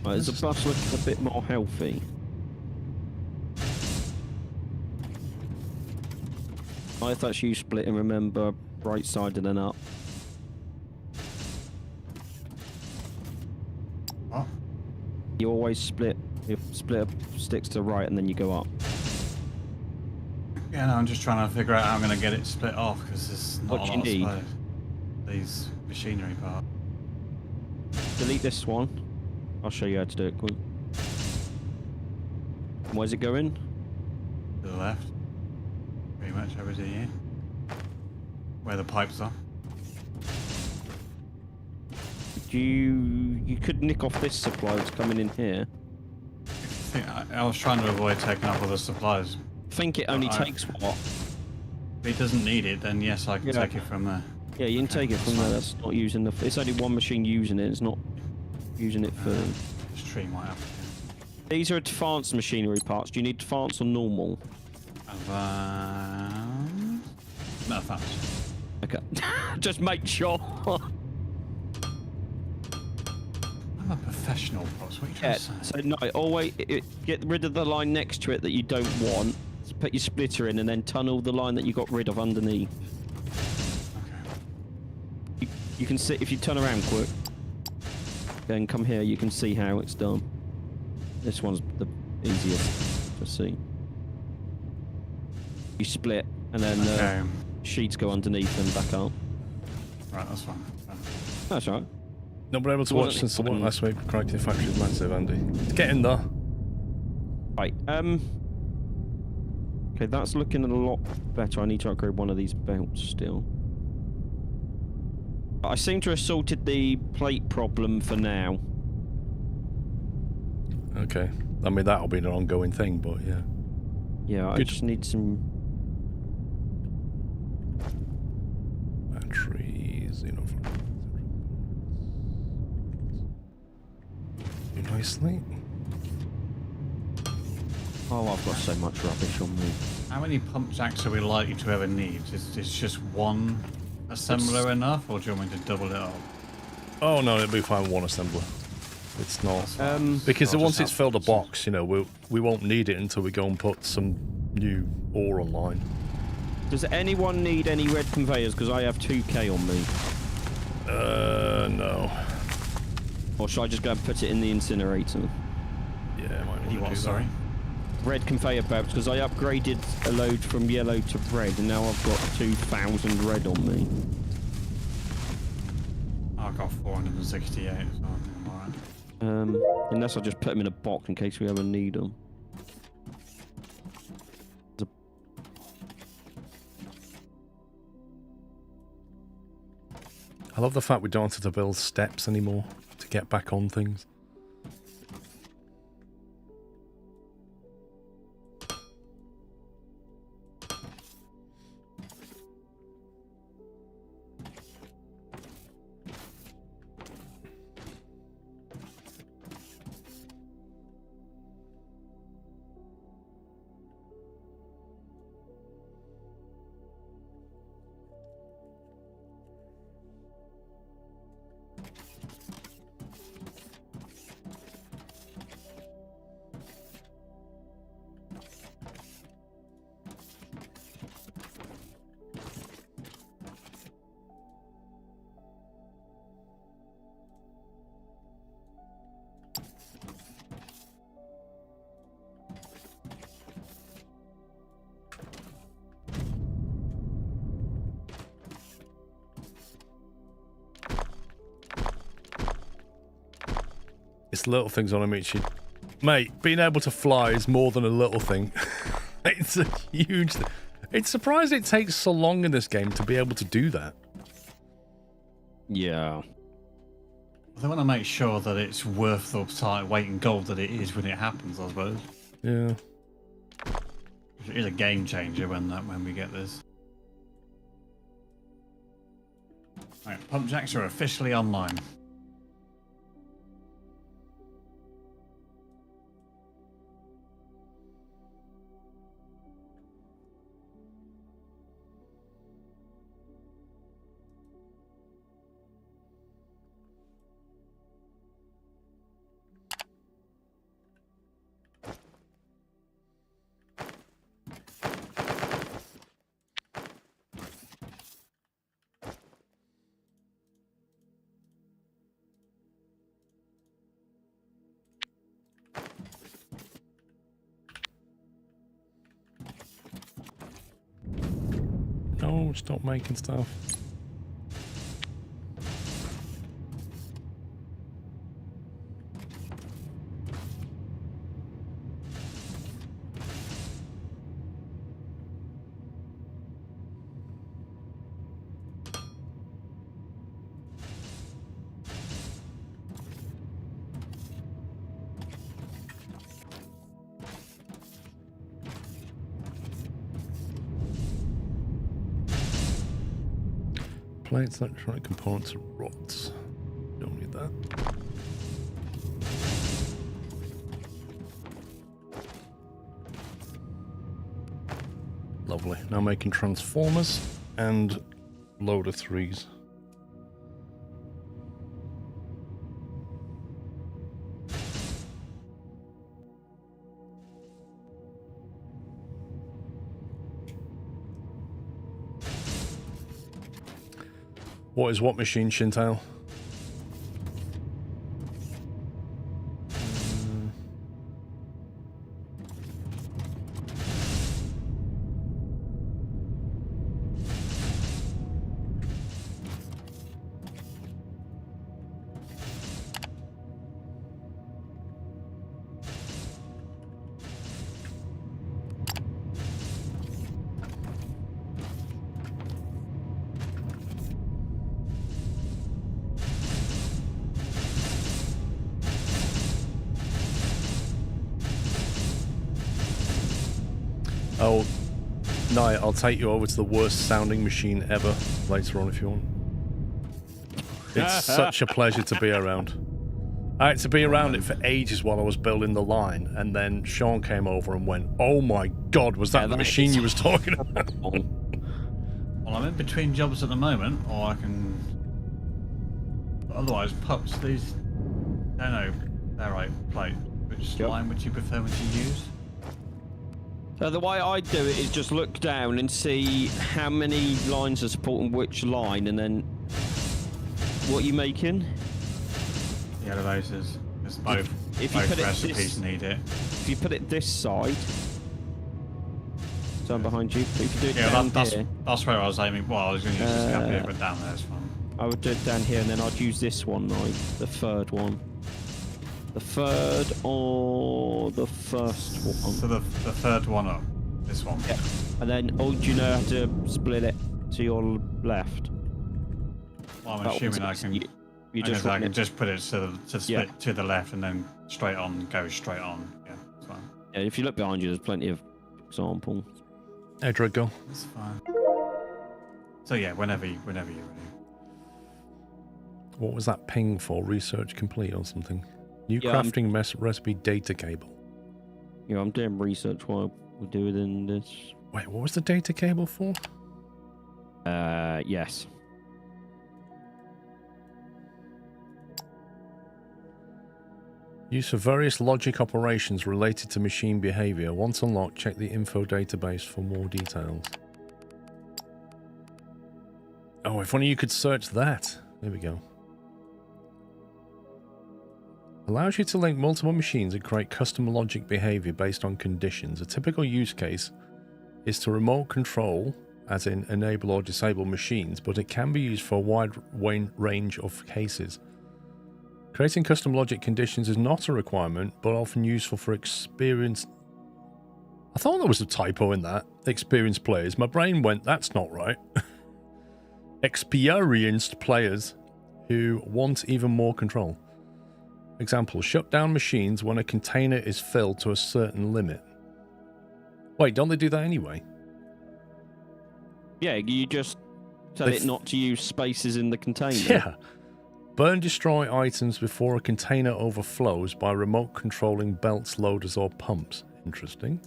Right, is the bus looking a bit more healthy? If that's you splitting, remember, right side and then up. What? You always split. You split sticks to the right and then you go up. Yeah, no, I'm just trying to figure out how I'm going to get it split off because there's not What a do lot you of need? space. These machinery parts. Delete this one. I'll show you how to do it quick. Where's it going? To the left. Pretty much over to here. Where the pipes are. You could nick off this supply that's coming in here. I was trying to avoid taking off all the supplies. I think it only takes what? If he doesn't need it, then yes, I can Yeah. take it from there. Yeah, you can Okay, take it from that's there. fine. That's not using the. It's only one machine using it. It's not using it for. This tree might have These are advanced machinery parts. Do you need advanced or normal? no thanks. Okay. Just make sure. I'm a professional, boss. What are you trying Yeah, to say? so no, always get rid of the line next to it that you don't want. Put your splitter in and then tunnel the line that you got rid of underneath. Okay. You can see if you turn around quick. Then come here. You can see how it's done. This one's the easiest to see. You split and then Okay. sheets go underneath and back up. Right, that's fine. That's all right. Not been able to watch since the one last week. Crikey, the factory was massive, Andy. It's getting there. Right. Okay, that's looking a lot better. I need to upgrade one of these belts still. But I seem to have sorted the plate problem for now. Okay. I mean, that'll be an ongoing thing, but yeah. Yeah, I Good. just need some. Batteries, you know. Do nicely. Oh, I've got so much rubbish on me. How many pump jacks are we likely to ever need? Is just one assembler enough, or do you want me to double it up? Oh no, it'll be fine with one assembler. It's not. Because I'll once just it's have filled a some. box, you know, we won't need it until we go and put some new ore online. Does anyone need any red conveyors? Because I have 2k on me. No. Or should I just go and put it in the incinerator? Yeah, I might You want what, to do sorry? Red conveyor belts, because I upgraded a load from yellow to red, and now I've got 2,000 red on me. I've got 468, so I'm alright. Unless I just put them in a box in case we ever need them. I love the fact we don't have to build steps anymore to get back on things. It's little things on Amici. Mate, being able to fly is more than a little thing. It's a huge thing. It's surprising it takes so long in this game to be able to do that. Yeah. They want to make sure that it's worth the weight in gold that it is when it happens, I suppose. Yeah. It is a game changer when we get this. Right, pump jacks are officially online. stop making stuff. Plates, electronic components, and rods. Don't need that. Lovely. Now making transformers and loader 3s. What is what machine, Shintail? Oh, no, I'll take you over to the worst sounding machine ever later on if you want. It's such a pleasure to be around. I had to be around it for ages while I was building the line, and then Sean came over and went, "Oh my God, was that the machine you was talking about?" Well, I'm in between jobs at the moment, or I can... Otherwise, pups, these... No, they're right, plate. Which line would you prefer me to use? So the way I do it is just look down and see how many lines are supporting which line, and then what are you making? The elevators. Because both If you put it recipes this- need it. If you put it this side, so I'm behind you. But if you do it Yeah, down that's here, where I was aiming. Well, I was going to use this cap here, but down there's fine. I would do it down here, and then I'd use this one, like the third one. The third or the first one. So the third one up. This one. Yeah. And then, oh, do you know how to split it to your left? Well, I'm That assuming I one's- can... You just I can run it. just put it to split Yeah. to the left and then straight on, go straight on. Yeah, that's fine. Yeah, if you look behind you, there's plenty of examples. Hey, Drago. That's fine. So yeah, whenever you're ready. What was that ping for? Research complete or something? New Yeah, crafting recipe data cable. Yeah, I'm doing research while we're doing this. Wait, what was the data cable for? Yes. Use for various logic operations related to machine behavior. Once unlocked, check the info database for more details. Oh, if only you could search that. There we go. Allows you to link multiple machines and create custom logic behavior based on conditions. A typical use case is to remote control, as in enable or disable machines, but it can be used for a wide range of cases. Creating custom logic conditions is not a requirement, but often useful for experienced... I thought there was a typo in that. Experienced players. My brain went, that's not right. Experienced players who want even more control. Example, shut down machines when a container is filled to a certain limit. Wait, don't they do that anyway? Yeah, you just tell it not to use spaces in the container. Yeah. Burn destroy items before a container overflows by remote controlling belts, loaders, or pumps. Interesting.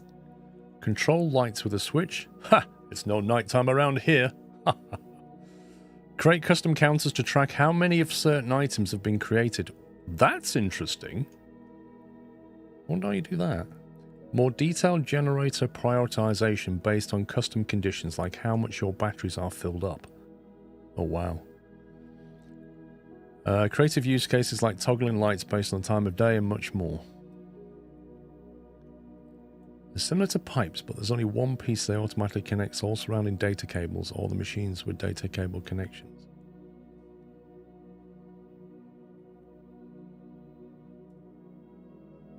Control lights with a switch. Ha! It's no nighttime around here. Create custom counters to track how many of certain items have been created. That's interesting. Wonder how you do that. More detailed generator prioritization based on custom conditions like how much your batteries are filled up. Oh, wow. Creative use cases like toggling lights based on time of day and much more. They're similar to pipes, but there's only one piece that automatically connects all surrounding data cables or the machines with data cable connections.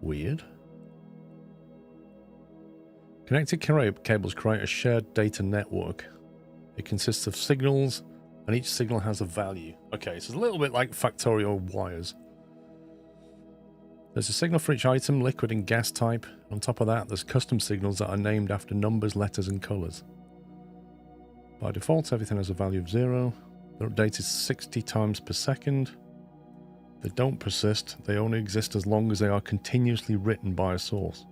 Weird. Connected cables create a shared data network. It consists of signals, and each signal has a value. Okay, so it's a little bit like factorial wires. There's a signal for each item, liquid and gas type. On top of that, there's custom signals that are named after numbers, letters, and colors. By default, everything has a value of 0. They're updated 60 times per second. They don't persist. They only exist as long as they are continuously written by a source.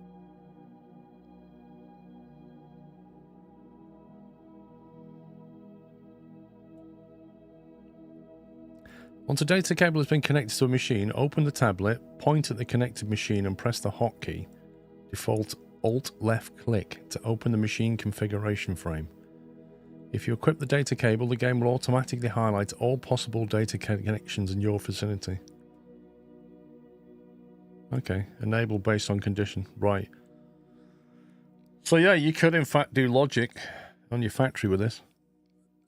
Once a data cable has been connected to a machine, open the tablet, point at the connected machine and press the hotkey. Default Alt left click to open the machine configuration frame. If you equip the data cable, the game will automatically highlight all possible data connections in your vicinity. Okay, enable based on condition. Right. So yeah, you could in fact do logic on your factory with this.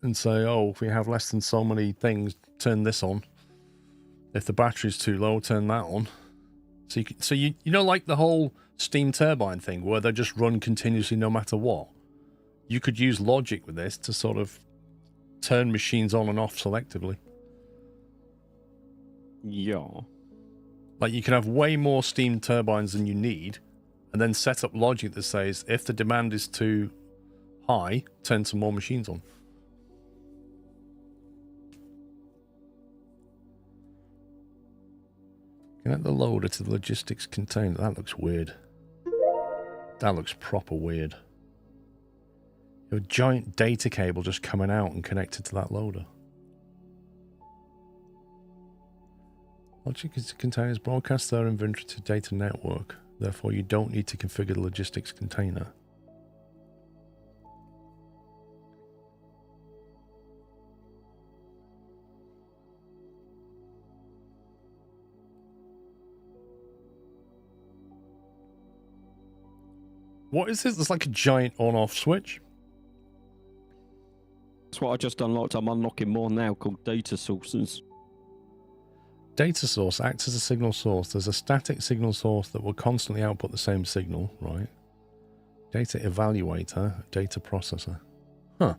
And say, oh, if we have less than so many things, turn this on. If the battery's too low, turn that on. So you know, like the whole steam turbine thing, where they just run continuously no matter what. You could use logic with this to sort of turn machines on and off selectively. Yeah. Like you can have way more steam turbines than you need, and then set up logic that says, if the demand is too high, turn some more machines on. Connect the loader to the logistics container. That looks weird. That looks proper weird. You have a giant data cable just coming out and connected to that loader. Logic containers broadcast their inventory to data network. Therefore, you don't need to configure the logistics container. What is this? It's like a giant on-off switch. That's what I just unlocked. I'm unlocking more now called data sources. Data source acts as a signal source. There's a static signal source that will constantly output the same signal, right? Data evaluator, data processor. Huh.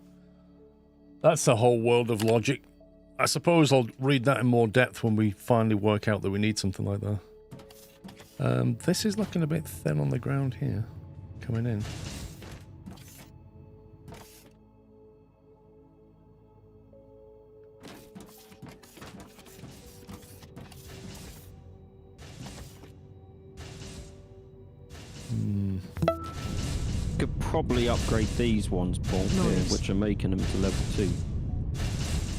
That's the whole world of logic. I suppose I'll read that in more depth when we finally work out that we need something like that. This is looking a bit thin on the ground here. Coming in. Could probably upgrade these ones, Paul, here, which are making them to level 2.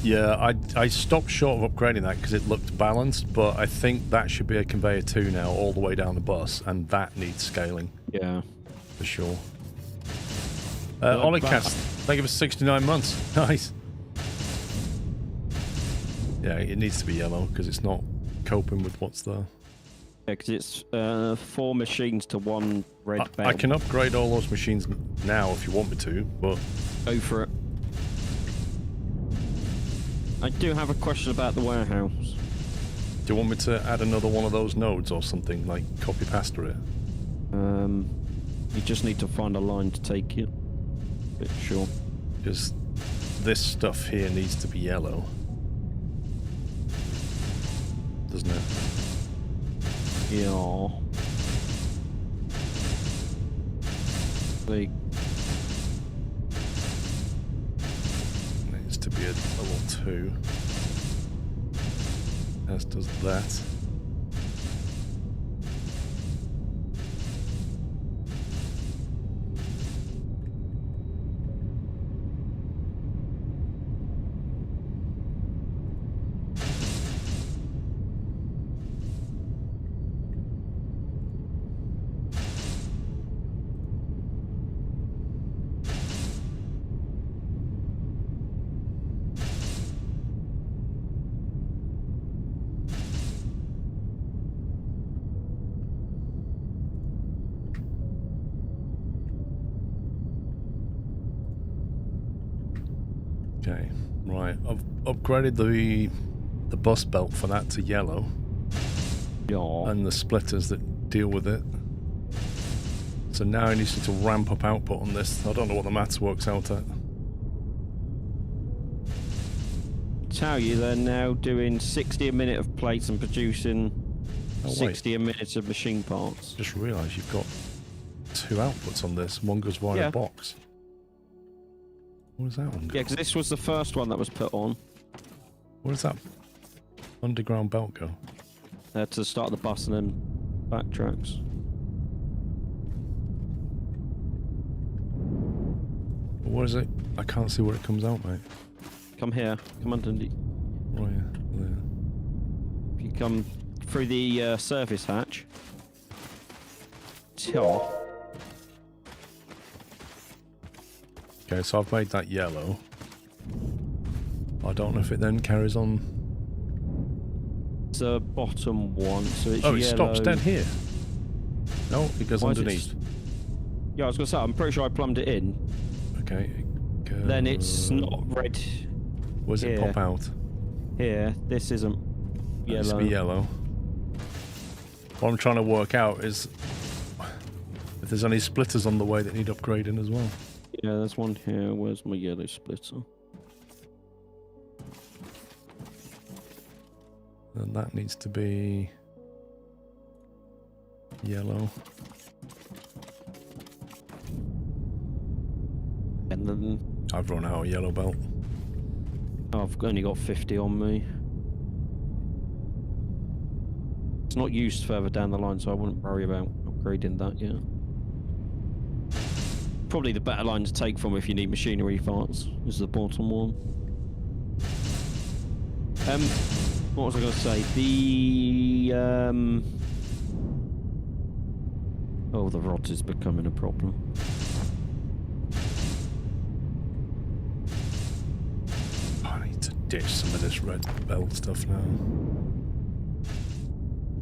Yeah, I stopped short of upgrading that because it looked balanced, but I think that should be a conveyor 2 now, all the way down the bus, and that needs scaling. Yeah. For sure. Olicast, thank you for 69 months. Nice. Yeah, it needs to be yellow because it's not coping with what's there. Yeah, because it's 4 machines to 1 red bell. I can upgrade all those machines now if you want me to, but... Go for it. I do have a question about the warehouse. Do you want me to add another one of those nodes or something, like copy pasta it? You just need to find a line to take it. Bit sure. Because this stuff here needs to be yellow. Doesn't it? Yeah. Like, needs to be a level 2. As does that. Okay, right. I've upgraded the bus belt for that to yellow. Yeah. And the splitters that deal with it. So now I need to ramp up output on this. I don't know what the maths works out at. Tell you they're now doing 60 a minute of plates and producing 60 a minute of machine parts. Just realised you've got 2 outputs on this. One goes via a box. What is that one? Yeah, because this was the first one that was put on. Where does that underground belt go? To start the bus and then backtracks. What is it? I can't see where it comes out, mate. Come here. Come underneath. Oh yeah, there. If you come through the service hatch. Top. Okay, so I've made that yellow. I don't know if it then carries on. It's the bottom one, so it's Oh, yellow. it stops dead here. No, it goes Why is it underneath. Yeah, I was gonna say, I'm pretty sure I plumbed it in. Okay. Then it's not red. Where's it pop out? Here, this isn't It needs to yellow. be yellow. What I'm trying to work out is if there's any splitters on the way that need upgrading as well. Yeah, there's one here. Where's my yellow splitter? And that needs to be yellow. And then I've run out of yellow belt. I've only got 50 on me. It's not used further down the line, so I wouldn't worry about upgrading that yet. Probably the better line to take from if you need machinery parts is the bottom one. What was I going to say? Oh, the rod is becoming a problem. I need to ditch some of this red belt stuff now.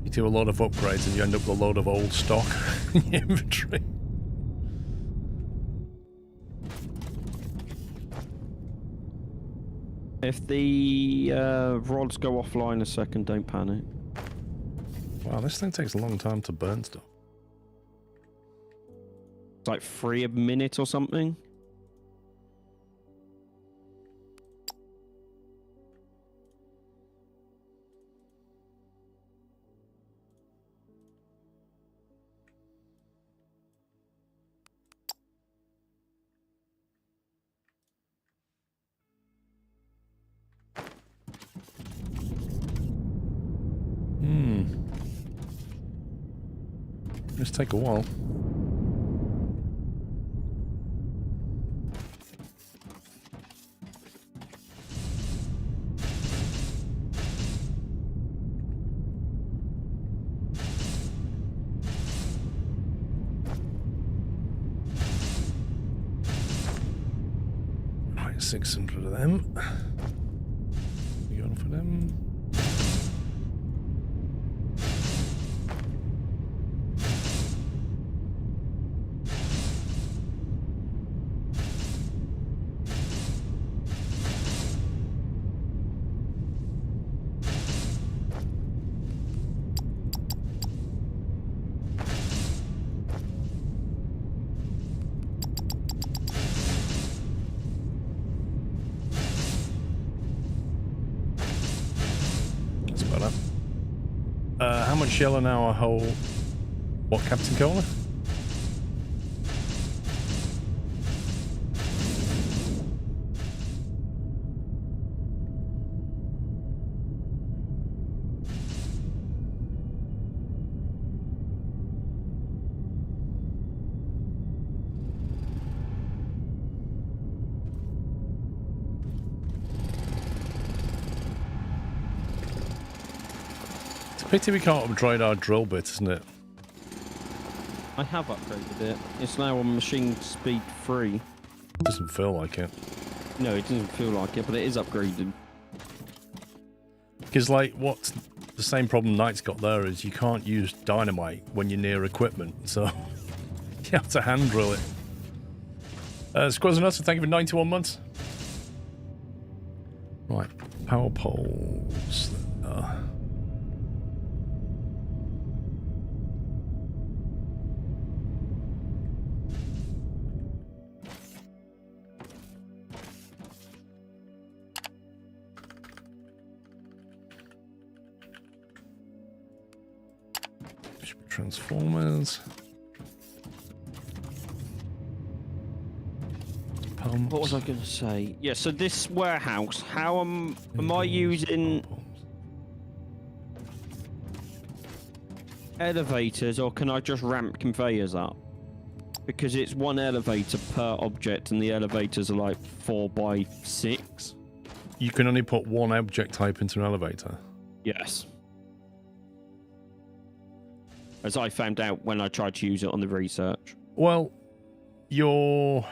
You do a lot of upgrades and you end up with a load of old stock in your inventory. If the rods go offline a second, don't panic. Wow, this thing takes a long time to burn stuff. It's like 3 a minute or something. Just take a while. Right, 600 of them. We going for them. How much yellow now? A whole... What, Captain Cola? Pity we can't upgrade our drill bit, isn't it? I have upgraded it. It's now on machine speed 3. Doesn't feel like it. No, it doesn't feel like it, but it is upgraded. Because, like, what's the same problem Knight's got there is you can't use dynamite when you're near equipment, so you have to hand drill it. Squads and Nuts, thank you for 91 months. Right, power poles. Transformers. Pumps. What was I going to say? Yeah, so this warehouse, how am I using elevators, or can I just ramp conveyors up? Because it's one elevator per object, and the elevators are like 4 by 6. You can only put one object type into an elevator. Yes. As I found out when I tried to use it on the research. Well, your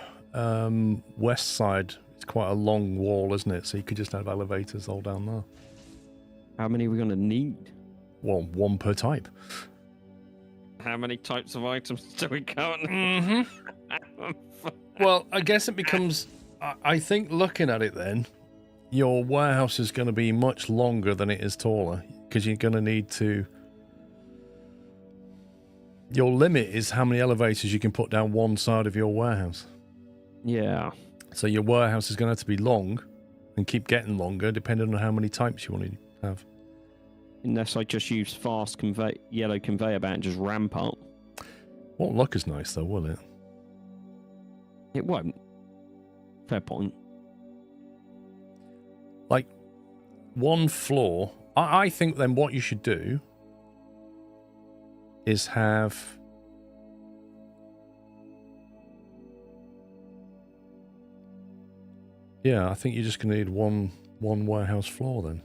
west side is quite a long wall, isn't it? So you could just have elevators all down there. How many are we going to need? Well, one per type. How many types of items do we currently? Mm-hmm. Well, I guess it becomes... I think looking at it then, your warehouse is going to be much longer than it is taller, because you're going to need to... Your limit is how many elevators you can put down one side of your warehouse. Yeah. So your warehouse is going to have to be long and keep getting longer depending on how many types you want to have. Unless I just use fast yellow conveyor belt and just ramp up. Won't look as nice though, will it? It won't. Fair point. Like, one floor... I think then what you should do is have... Yeah, I think you're just going to need one warehouse floor then.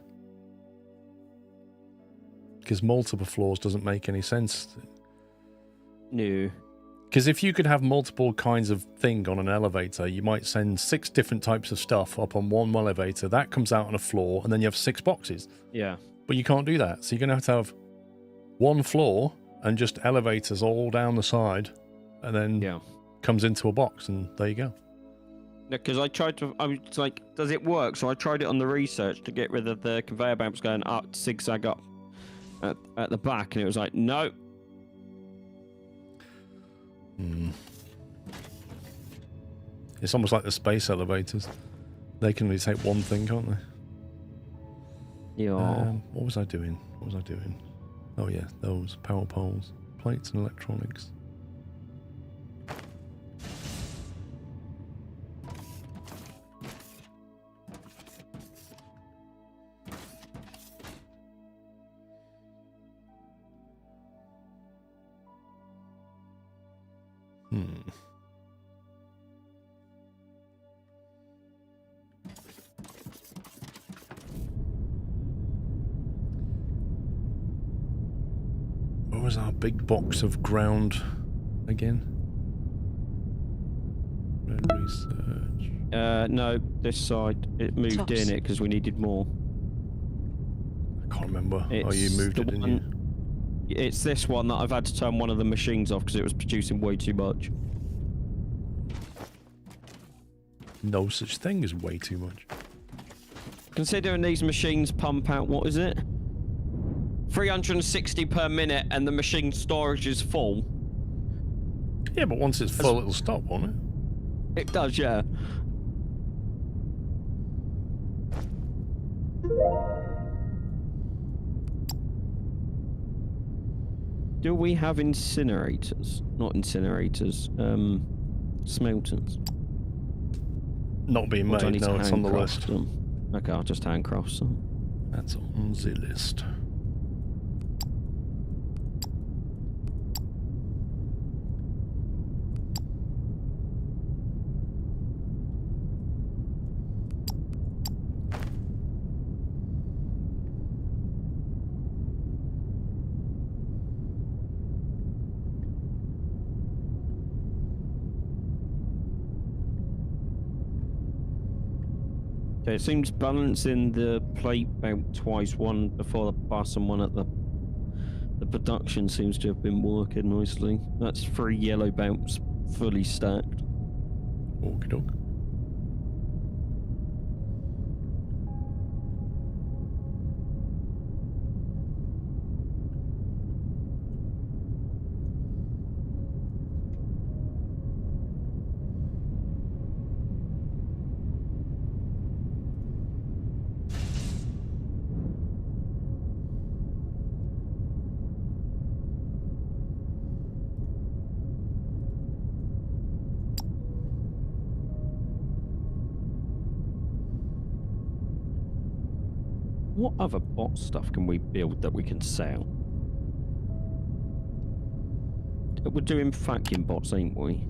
Because multiple floors doesn't make any sense. No. Because if you could have multiple kinds of thing on an elevator, you might send 6 different types of stuff up on one elevator. That comes out on a floor, and then you have 6 boxes. Yeah. But you can't do that. So you're going to have one floor and just elevators all down the side, and then comes into a box, and there you go. Because I was like, does it work? So I tried it on the research to get rid of the conveyor belts going up, zigzag up at the back, and it was like, no. It's almost like the space elevators. They can only take one thing, can't they? Yeah. What was I doing? Oh yeah, those power poles, plates and electronics. What was our big box of ground again? Research. No, this side. It moved Tops. in it because we needed more. I can't remember. Oh, you It's moved the it, didn't one- you? It's this one that I've had to turn one of the machines off because it was producing way too much. No such thing as way too much. Considering these machines pump out, what is it? 360 per minute, and the machine storage is full. Yeah, but once it's full, it'll stop, won't it? It does, yeah. Do we have incinerators? Not incinerators, smelters. Not being Or do I made, need no, to it's on the handcraft list. them? Okay, I'll just handcraft some. That's on the list. Okay, it seems balancing the plate belt twice, one before the bus and one at the production seems to have been working nicely. That's 3 yellow belts fully stacked. Okie doke. What other bot stuff can we build that we can sell? We're doing vacuum bots, ain't we?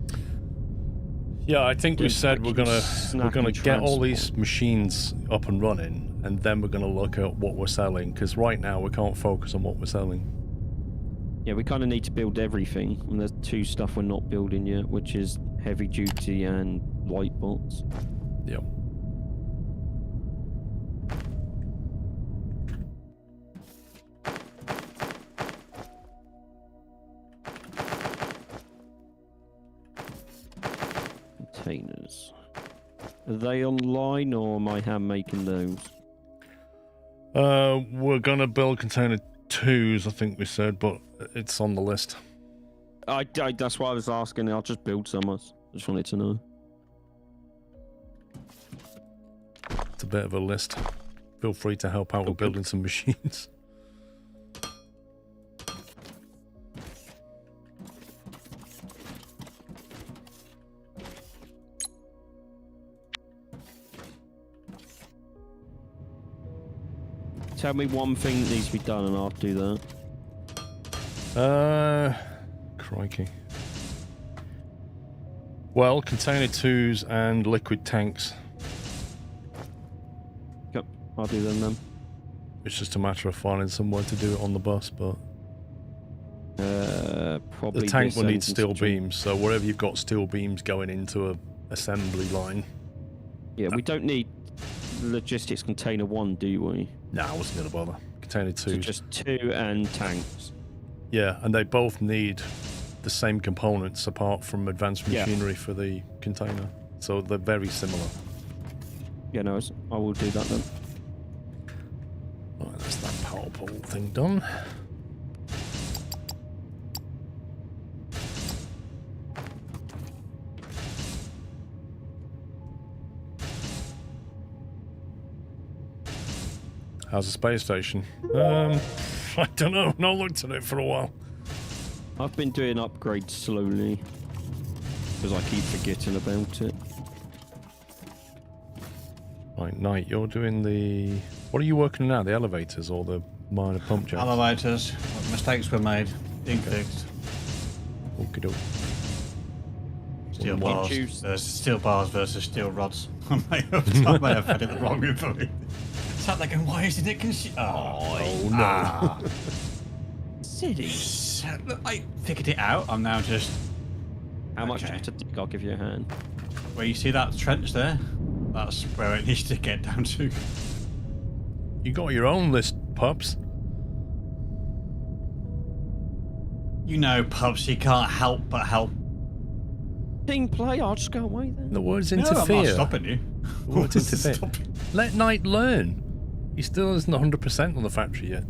Yeah, I think we Doing said we're gonna vacuum get all transport. these machines up and running, and then we're gonna look at what we're selling. Because right now we can't focus on what we're selling. Yeah, we kind of need to build everything, and there's 2 stuff we're not building yet, which is heavy duty and light bots. Yep. Containers. Are they online, or am I hand making those? We're gonna build container 2s, I think we said, but it's on the list. That's why I was asking. I'll just build some. I just wanted to know. It's a bit of a list. Feel free to help out with building some machines. Tell me one thing that needs to be done, and I'll do that. Crikey. Well, container 2s and liquid tanks. Yep, I'll do them then. It's just a matter of finding somewhere to do it on the bus, but Probably the tank will need this steel end. beams, so wherever you've got steel beams going into a assembly line. Yeah, we don't need logistics container 1, do we? Nah, I wasn't going to bother. Container So 2s. just 2 and tanks. Yeah, and they both need the same components apart from advanced Yeah. machinery for the container. So they're very similar. Yeah, no, I will do that then. Right, that's that power pole thing done. How's the space station? I don't know. Not looked at it for a while. I've been doing upgrades slowly because I keep forgetting about it. Right, Knight, you're doing the... What are you working on now? The elevators or the minor pump jacks? Elevators. Mistakes were made. Being fixed. Okie doke. Steel One bars. choose. There's steel bars versus steel rods. I may have had it the wrong info. Sat there going, why isn't it consumed? Oh, no. City. So, look, I figured it out. I'm now just... How much Okay. to dig? I'll give you a hand. Where you see that trench there? That's where it needs to get down to. You got your own list, pups. You know, pups, you can't help but help. Team play. I'll just go away then. The words No, I'm interfere. not stopping you. The words interfere. Stopping. Let Knight learn. He still isn't 100% on the factory yet.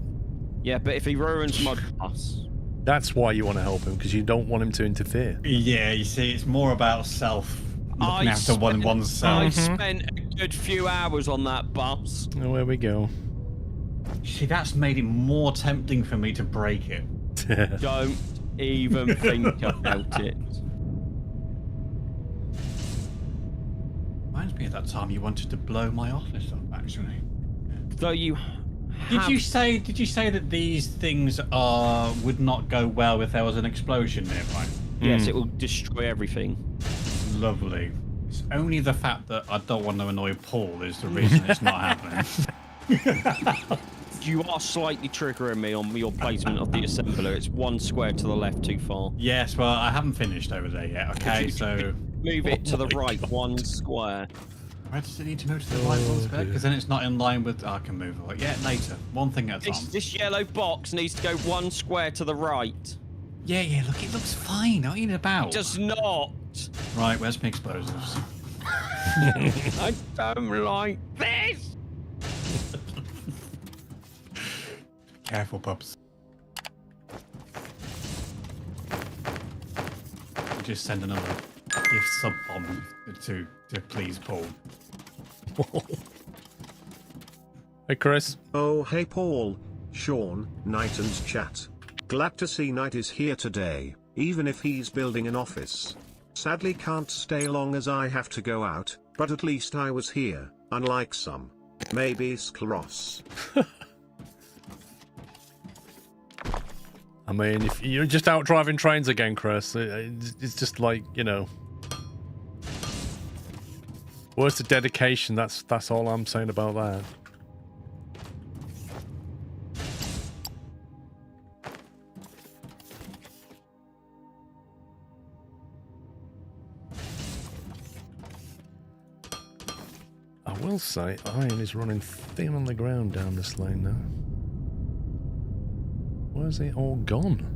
Yeah, but if he ruins my bus, That's why you want to help him, because you don't want him to interfere. Yeah, you see, it's more about self. Looking I after spent- oneself. I spent a good few hours on that bus. Oh, there we go. See, that's made it more tempting for me to break it. Don't even think about it. Reminds me of that time you wanted to blow my office up, actually. Though you Did you say that these things would not go well if there was an explosion nearby? Yes, it will destroy everything. Lovely. It's only the fact that I don't want to annoy Paul is the reason it's not happening. You are slightly triggering me on your placement of the assembler. It's 1 square to the left too far. Yes, well, I haven't finished over there yet, okay? So, Move it to the right 1 square. where does it need to move to the right one square? Because then it's not in line with... I can move it. Yeah, later. One thing at a time. This yellow box needs to go 1 square to the right. Yeah, look, it looks fine. What are you about? Does not. Right, where's my explosives? I don't like this. Careful, pups. Just send another gift sub bomb to please Paul. Hey, Chris. Oh hey Paul, Sean, Knight and chat. Glad to see Knight is here today, even if he's building an office. Sadly can't stay long as I have to go out, but at least I was here, unlike some. Maybe Skleros. I mean, if you're just out driving trains again, Chris, it's just like, you know. Where's the dedication? That's all I'm saying about that. I will say, iron is running thin on the ground down this lane now. Where's it all gone?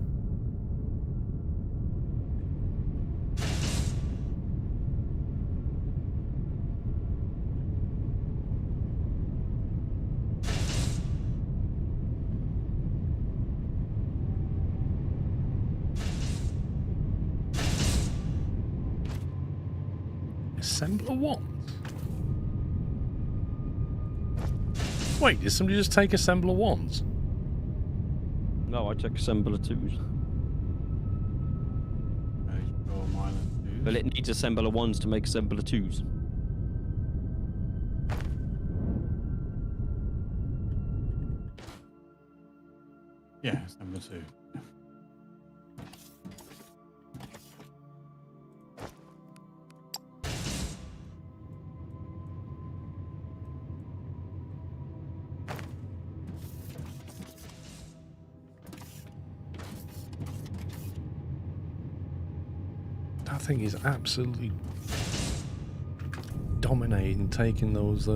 Assembler what? Wait, did somebody just take assembler ones? No, I took assembler 2s. But it needs assembler 1s to make assembler 2s. Yeah, assembler 2. That thing is absolutely dominating, taking those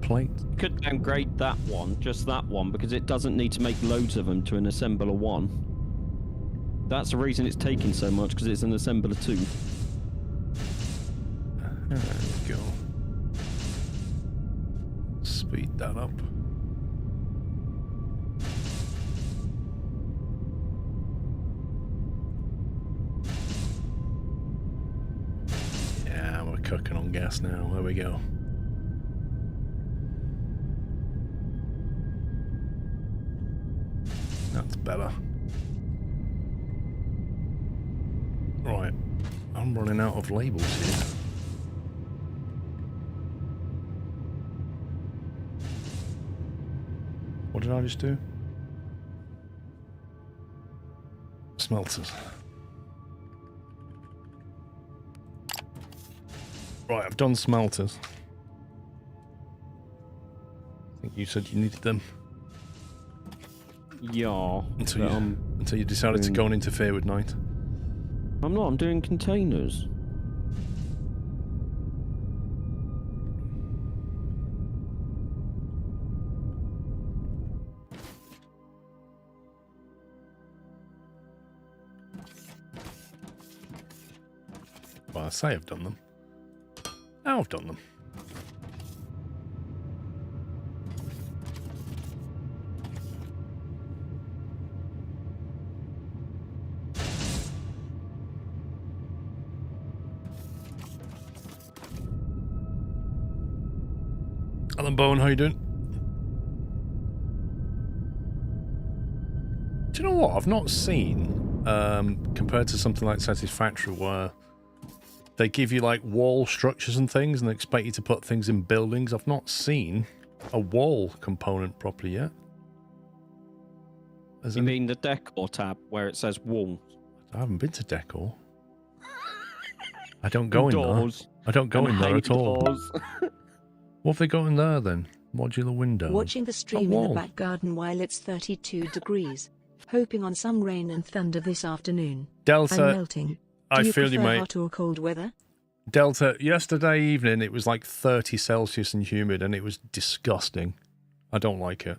plates. Could downgrade that one, just that one, because it doesn't need to make loads of them to an assembler 1. That's the reason it's taking so much, because it's an assembler 2. There we go. Speed that up. Yeah, we're cooking on gas now. There we go. That's better. Right. I'm running out of labels here. What did I just do? Smelters. Right, I've done smelters. I think you said you needed them. Yeah. Until you decided to go and interfere with Knight. I'm not, I'm doing containers. Well, I say I've done them. Now I've done them. Alan Bowen, how you doing? Do you know what? I've not seen, compared to something like Satisfactory, where they give you like wall structures and things and they expect you to put things in buildings. I've not seen a wall component properly yet. You mean the decor tab where it says wall? I haven't been to decor. I don't go in Doors. there. I don't go in there at all. Doors. What have they got in there then? Modular window. Watching the stream in the back garden while it's 32 degrees. Hoping on some rain and thunder this afternoon. Delta, I'm melting. I Do you feel you, prefer mate. hot or cold weather? Delta, yesterday evening it was like 30 Celsius and humid and it was disgusting. I don't like it.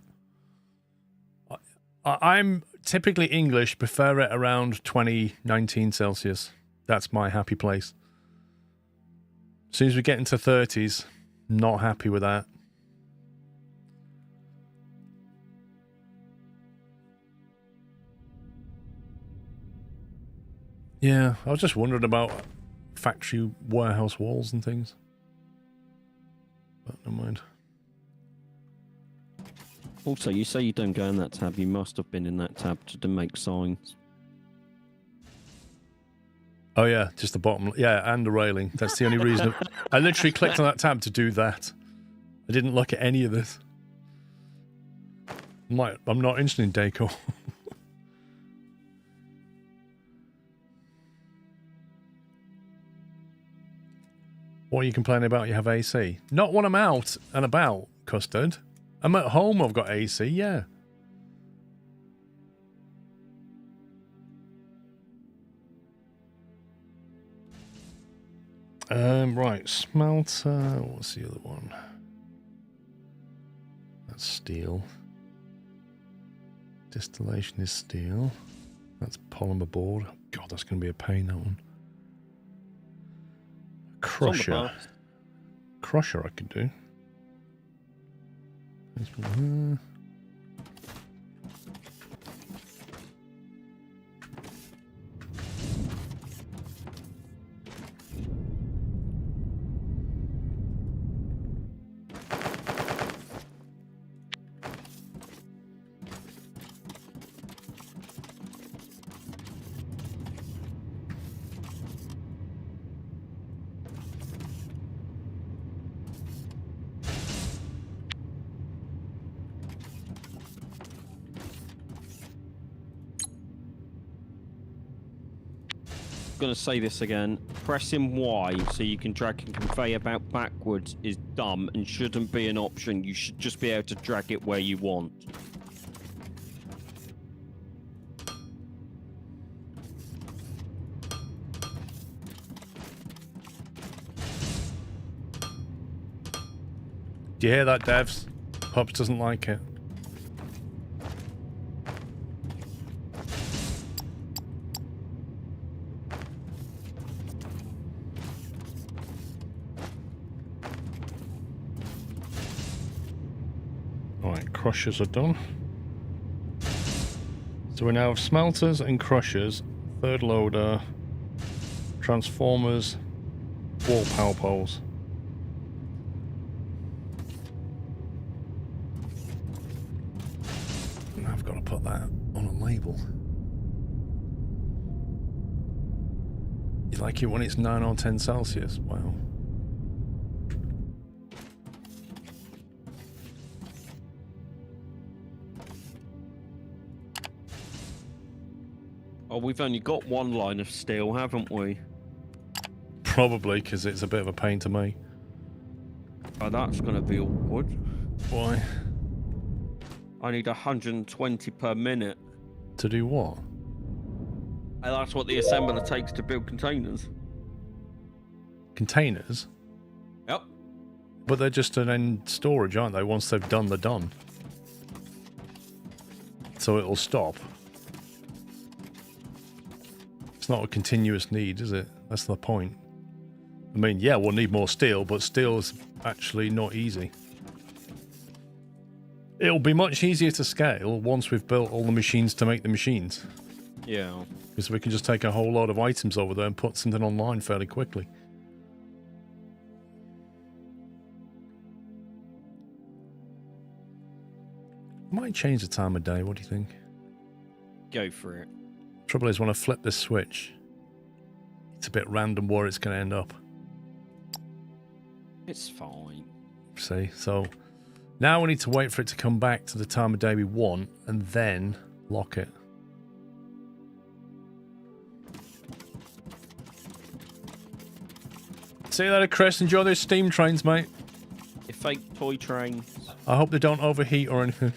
I'm typically English, prefer it around 20, 19 Celsius. That's my happy place. As soon as we get into 30s, not happy with that. Yeah, I was just wondering about factory warehouse walls and things. But never mind. Also, you say you don't go in that tab. You must have been in that tab to make signs. Oh yeah, just the bottom. Yeah, and the railing. That's the only reason. I literally clicked on that tab to do that. I didn't look at any of this. I'm not interested in decor. What are you complaining about? You have AC? Not when I'm out and about, Custard. I'm at home, I've got AC, yeah. Right, smelter. What's the other one? That's steel. Distillation is steel. That's polymer board. God, that's going to be a pain, that one. Crusher. Crusher I could do. This one here. Going to say this again. Pressing Y so you can drag a conveyor belt backwards is dumb and shouldn't be an option. You should just be able to drag it where you want. Do you hear that, devs? Pups doesn't like it. Crushers are done. So we now have smelters and crushers, third loader, transformers, wall power poles. And I've got to put that on a label. You like it when it's 9 or 10 Celsius? Wow. Oh, we've only got one line of steel, haven't we? Probably, because it's a bit of a pain to me. Oh, that's going to be awkward. Why? I need 120 per minute. To do what? And that's what the assembler takes to build containers. Containers? Yep. But they're just an end storage, aren't they? Once they've done, they're done. So it'll stop. It's not a continuous need, is it? That's the point. I mean, yeah, we'll need more steel, but steel is actually not easy. It'll be much easier to scale once we've built all the machines to make the machines. Yeah. Because we can just take a whole lot of items over there and put something online fairly quickly. Might change the time of day, what do you think? Go for it. Trouble is, when I flip this switch, it's a bit random where it's going to end up. It's fine. See, so now we need to wait for it to come back to the time of day we want and then lock it. See you later, Chris. Enjoy those steam trains, mate. Your fake toy trains. I hope they don't overheat or anything.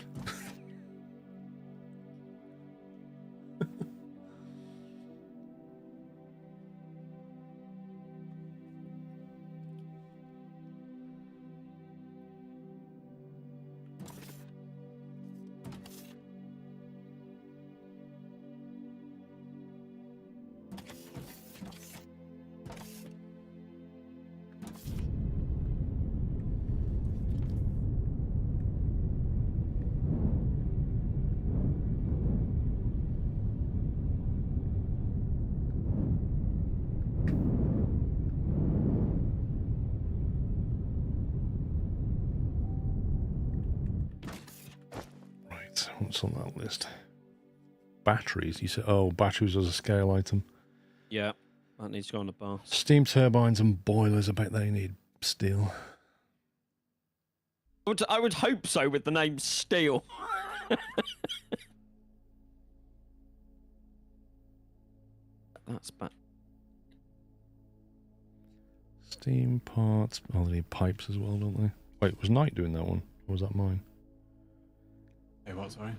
What's on that list? Batteries. You said, oh, batteries as a scale item. Yeah, that needs to go on the bar. Steam turbines and boilers. I bet they need steel. I would hope so with the name Steel. Steam parts. Oh, they need pipes as well, don't they? Wait, was Knight doing that one? Or was that mine? Hey, what, sorry?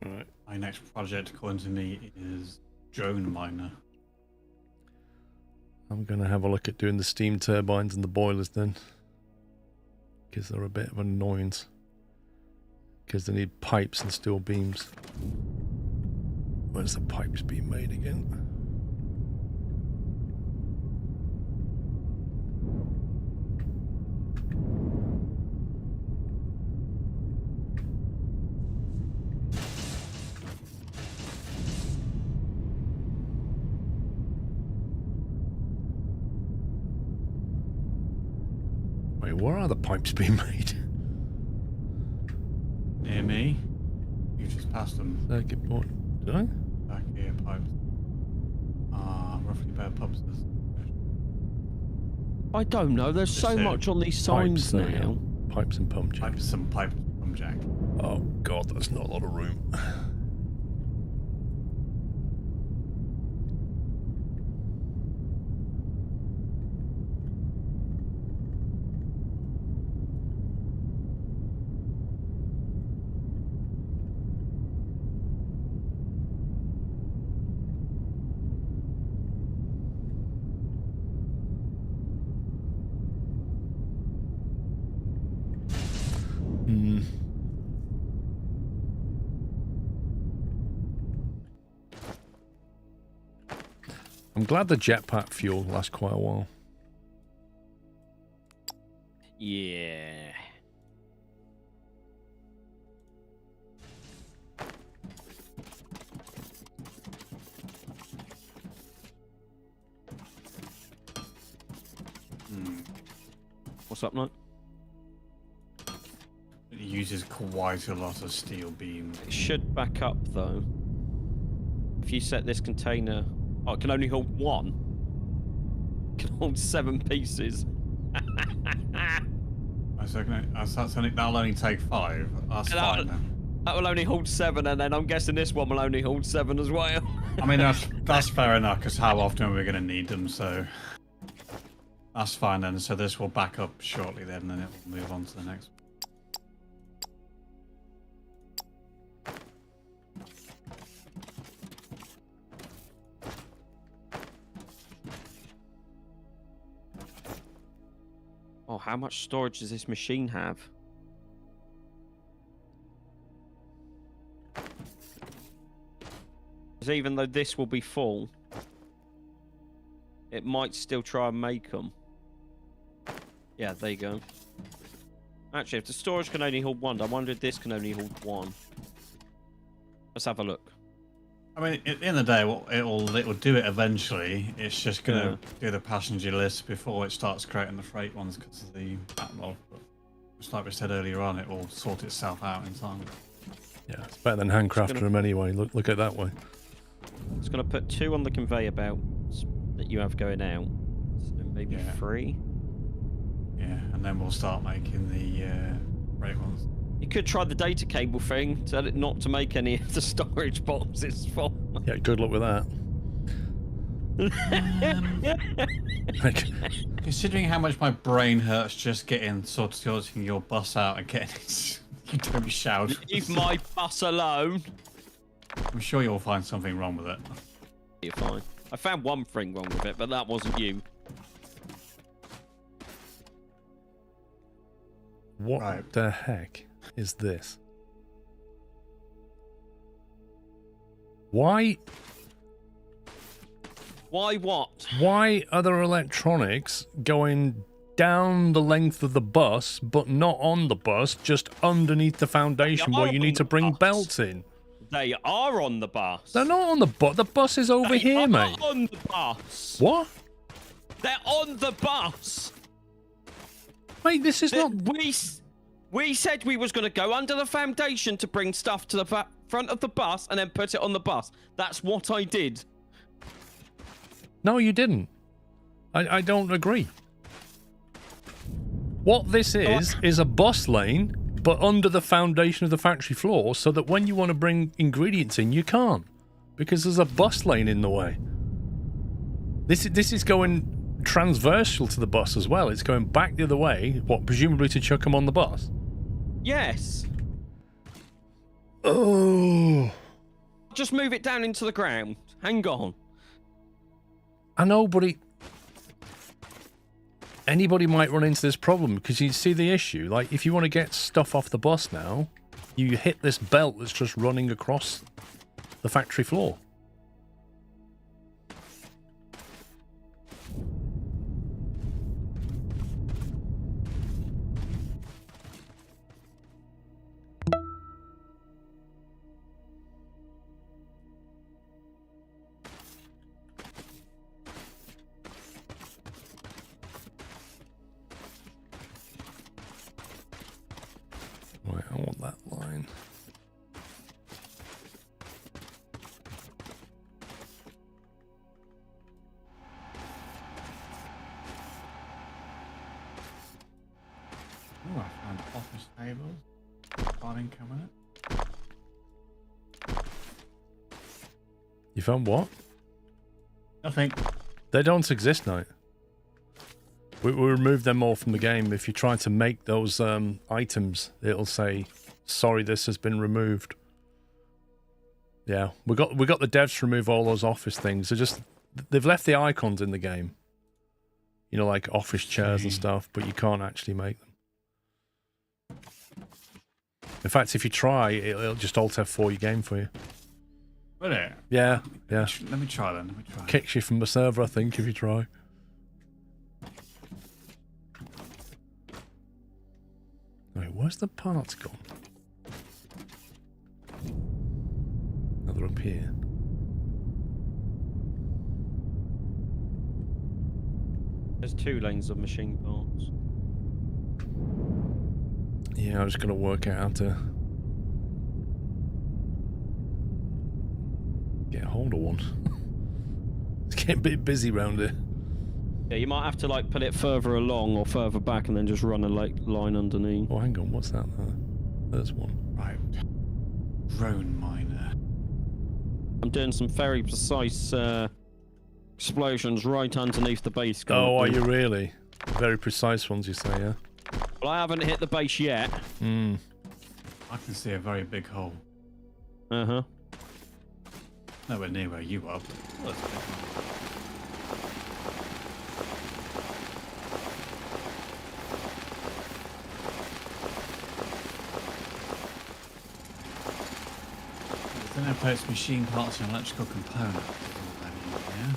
Alright. My next project, according to me, is drone miner. I'm going to have a look at doing the steam turbines and the boilers then. Because they're a bit of an annoyance. Because they need pipes and steel beams. Where's the pipes being made again? Wait, where are the pipes being made? Near me. You just passed them. Circuit board. Did I? Back here, pipes. Roughly about pubs. I don't know. There's so Just much on these signs there we now. go. Pipes and pump jack. Pipes and pipe from Jack. Oh god, that's not a lot of room. I'm glad the jetpack fuel lasts quite a while. Yeah. What's up, Knight? It uses quite a lot of steel beams. It should back up though. If you set this container, oh, it can only hold one. It can hold 7 pieces. That'll only take 5. That's fine then. That will only hold 7, and then I'm guessing this one will only hold 7 as well. I mean, that's fair enough, because how often are we going to need them, so... That's fine then, so this will back up shortly then, and then it will move on to the next one. Oh, how much storage does this machine have? Because even though this will be full, it might still try and make them. Yeah, there you go. Actually, if the storage can only hold 1, I wonder if this can only hold 1. Let's have a look. I mean, at the end of the day, it'll do it eventually. It's just going to do the passenger list before it starts creating the freight ones because of the backlog. But just like we said earlier on, it will sort itself out in time. Yeah, it's better than handcrafting them anyway. Look at it that way. It's going to put 2 on the conveyor belts that you have going out. So maybe 3. Yeah, and then we'll start making the freight ones. You could try the data cable thing, tell it not to make any of the storage boxes full. Yeah, good luck with that. Like, considering how much my brain hurts just sorting your bus out and getting it, you don't shout. Leave my bus alone. I'm sure you'll find something wrong with it. You're fine. I found one thing wrong with it, but that wasn't you. what the heck is this? Why? Why what? Why are there electronics going down the length of the bus, but not on the bus, just underneath the foundation where you need to bring belts in? They are on the bus. They're not on the bus. The bus is over here, mate. They're on the bus. What? They're on the bus. Mate, this is not... We said we was going to go under the foundation to bring stuff to the front of the bus and then put it on the bus. That's what I did. No, you didn't. I don't agree. What this is a bus lane, but under the foundation of the factory floor, so that when you want to bring ingredients in, you can't. Because there's a bus lane in the way. This is going transversal to the bus as well. It's going back the other way. What, presumably to chuck them on the bus? Yes. Oh. Just move it down into the ground. Hang on. I know, but anybody might run into this problem because you see the issue. Like, if you want to get stuff off the bus now, you hit this belt that's just running across the factory floor. Right, I want that line. Oh, I found office tables. Filing cabinet. You found what? Nothing. They don't exist now. We removed them all from the game. If you try to make those items, it'll say, "Sorry, this has been removed." Yeah, we got the devs to remove all those office things. They've left the icons in the game. You know, like office chairs and stuff, but you can't actually make them. In fact, if you try, it'll just Alt F4 your game for you. Will it? Yeah, yeah. Let me try then. Let me try. Kicks you from the server, I think, if you try. Wait, where's the parts gone? Oh, they're up here. There's 2 lanes of machine parts. Yeah, I was going to work out how to get a hold of one. It's getting a bit busy round here. Yeah, you might have to like put it further along or further back and then just run a line underneath. Oh, hang on, what's that there? There's one. Right. Drone miner. I'm doing some very precise explosions right underneath the base. Oh, are you really? Very precise ones, you say, yeah? Well, I haven't hit the base yet. Hmm. I can see a very big hole. Uh-huh. Nowhere near where you are. But that's a big one. Then I place machine parts and electrical components. Yeah.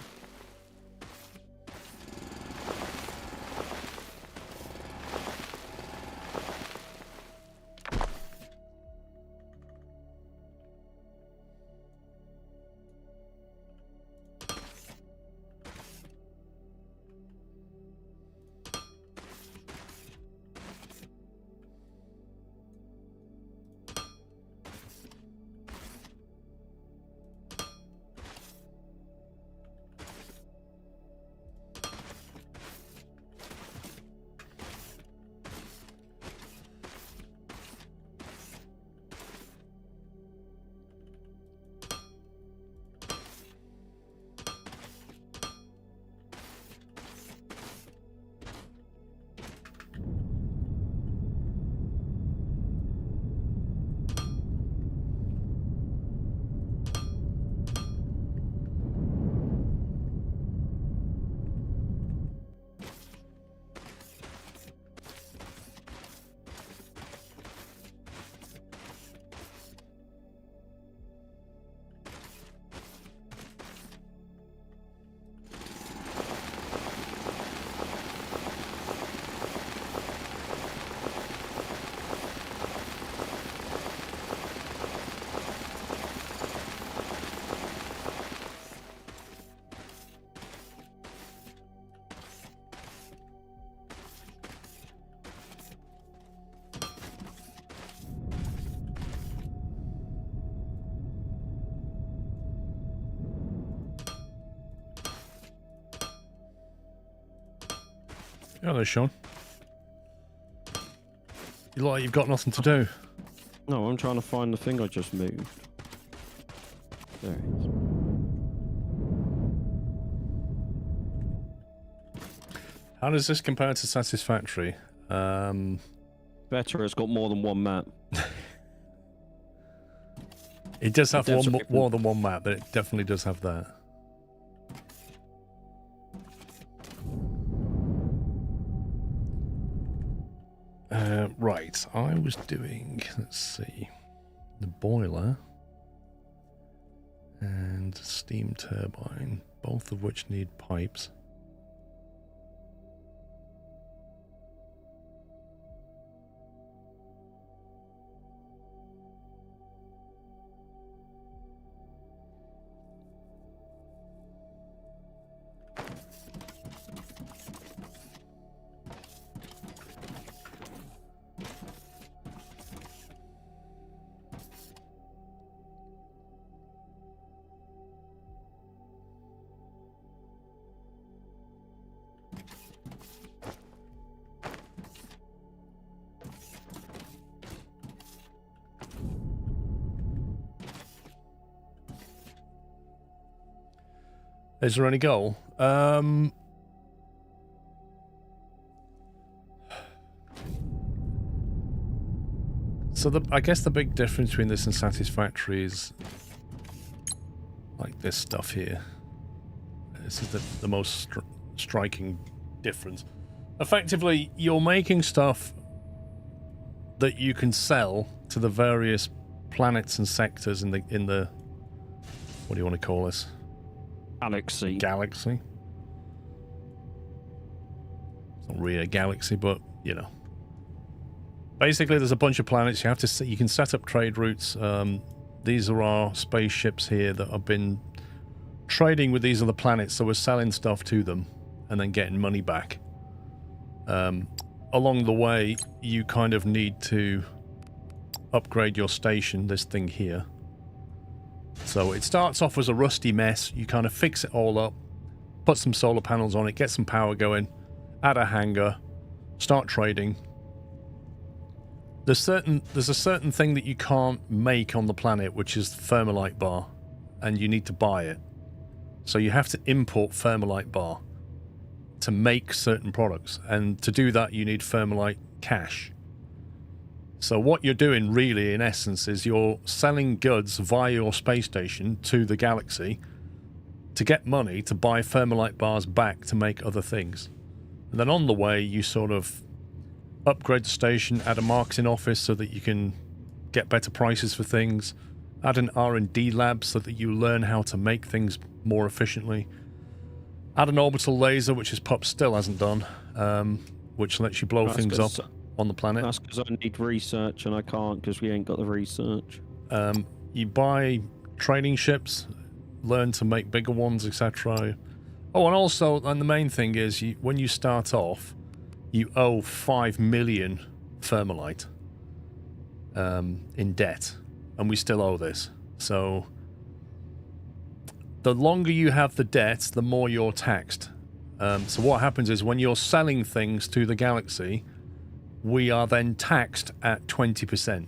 Hello, Sean. You look like you've got nothing to do. No, I'm trying to find the thing I just moved. There it is. How does this compare to Satisfactory? Better has got more than one map. It does have That's one right. more than one map, but it definitely does have that. Right, I was doing, let's see, the boiler and steam turbine, both of which need pipes. Is there any goal? So I guess the big difference between this and Satisfactory is like this stuff here. This is the most striking difference. Effectively, you're making stuff that you can sell to the various planets and sectors in the what do you want to call this? Galaxy. Galaxy. It's not really a galaxy, but you know. Basically, there's a bunch of planets. You can set up trade routes. These are our spaceships here that have been trading with these other planets, so we're selling stuff to them and then getting money back. Along the way, you kind of need to upgrade your station, this thing here. So it starts off as a rusty mess. You kind of fix it all up, put some solar panels on it, get some power going, add a hangar, start trading. There's a certain thing that you can't make on the planet, which is the thermalite bar, and you need to buy it. So you have to import thermalite bar to make certain products, and to do that you need thermalite cash. So what you're doing really in essence is you're selling goods via your space station to the galaxy to get money to buy thermalite bars back to make other things. And then on the way you sort of upgrade the station, add a marketing office so that you can get better prices for things, add an R&D lab so that you learn how to make things more efficiently, add an orbital laser, which is Pup still hasn't done, which lets you blow things up on the planet. That's because I need research and I can't because we ain't got the research. You buy trading ships, learn to make bigger ones, etc. Oh, and also, and the main thing is, when you start off, you owe 5 million thermalite in debt, and we still owe this. So the longer you have the debt, the more you're taxed. So what happens is when you're selling things to the galaxy, we are then taxed at 20%.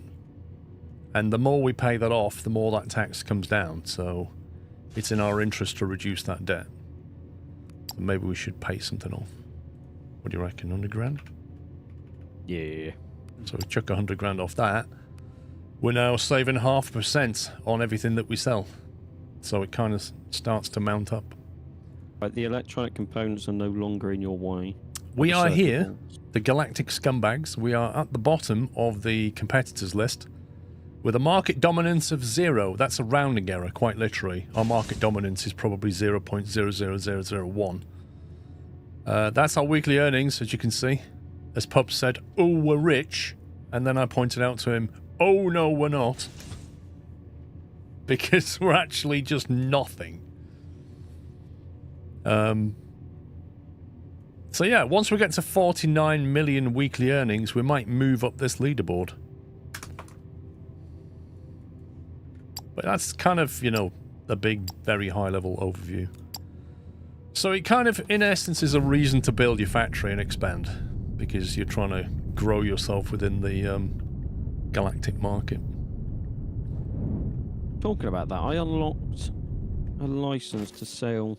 And the more we pay that off, the more that tax comes down. So it's in our interest to reduce that debt. Maybe we should pay something off. What do you reckon, 100 grand? Yeah. So we chuck 100 grand off that. We're now saving 0.5% on everything that we sell. So it kind of starts to mount up. Right, the electronic components are no longer in your way. We are here, the Galactic Scumbags. We are at the bottom of the competitors list with a market dominance of 0. That's a rounding error, quite literally. Our market dominance is probably 0.00001. That's our weekly earnings, as you can see. As Pup said, oh, we're rich. And then I pointed out to him, oh, no, we're not. Because we're actually just nothing. So yeah, once we get to 49 million weekly earnings, we might move up this leaderboard. But that's kind of, you know, a big, very high-level overview. So it kind of, in essence, is a reason to build your factory and expand, because you're trying to grow yourself within the galactic market. Talking about that, I unlocked a license to sell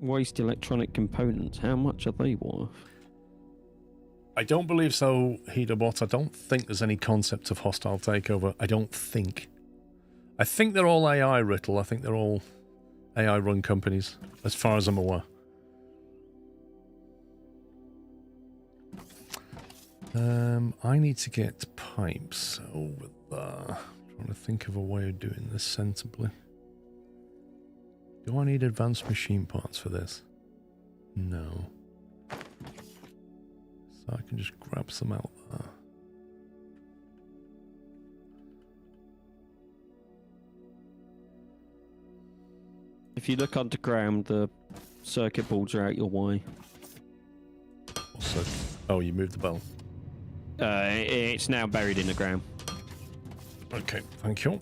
Waste electronic components. How much are they worth? I don't believe so, Hedobot. I don't think there's any concept of hostile takeover. I don't think. I think they're all AI, Riddle. I think they're all AI-run companies, as far as I'm aware. I need to get pipes over there. Trying to think of a way of doing this sensibly. Do I need advanced machine parts for this? No. So I can just grab some out there. If you look underground, the circuit boards are out your way. Also, oh, you moved the bell. It's now buried in the ground. Okay, thank you.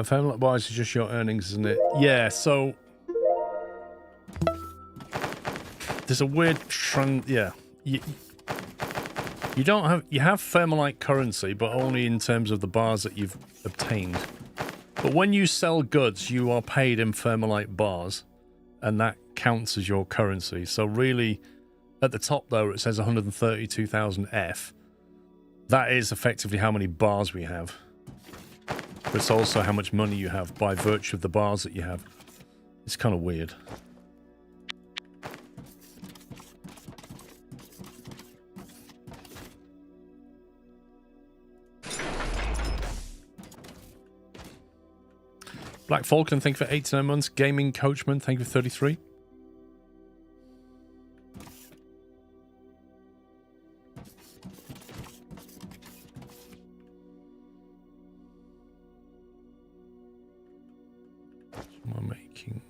Family-wise is just your earnings, isn't it? Yeah, so there's a weird yeah. You don't have, you have Thermalite currency, but only in terms of the bars that you've obtained. But when you sell goods, you are paid in Thermalite bars, and that counts as your currency. So really, at the top though, it says 132,000 F. That is effectively how many bars we have. But it's also how much money you have by virtue of the bars that you have. It's kind of weird. Black Falcon, thank you for 89 months. Gaming Coachman, thank you for 33. What am I making?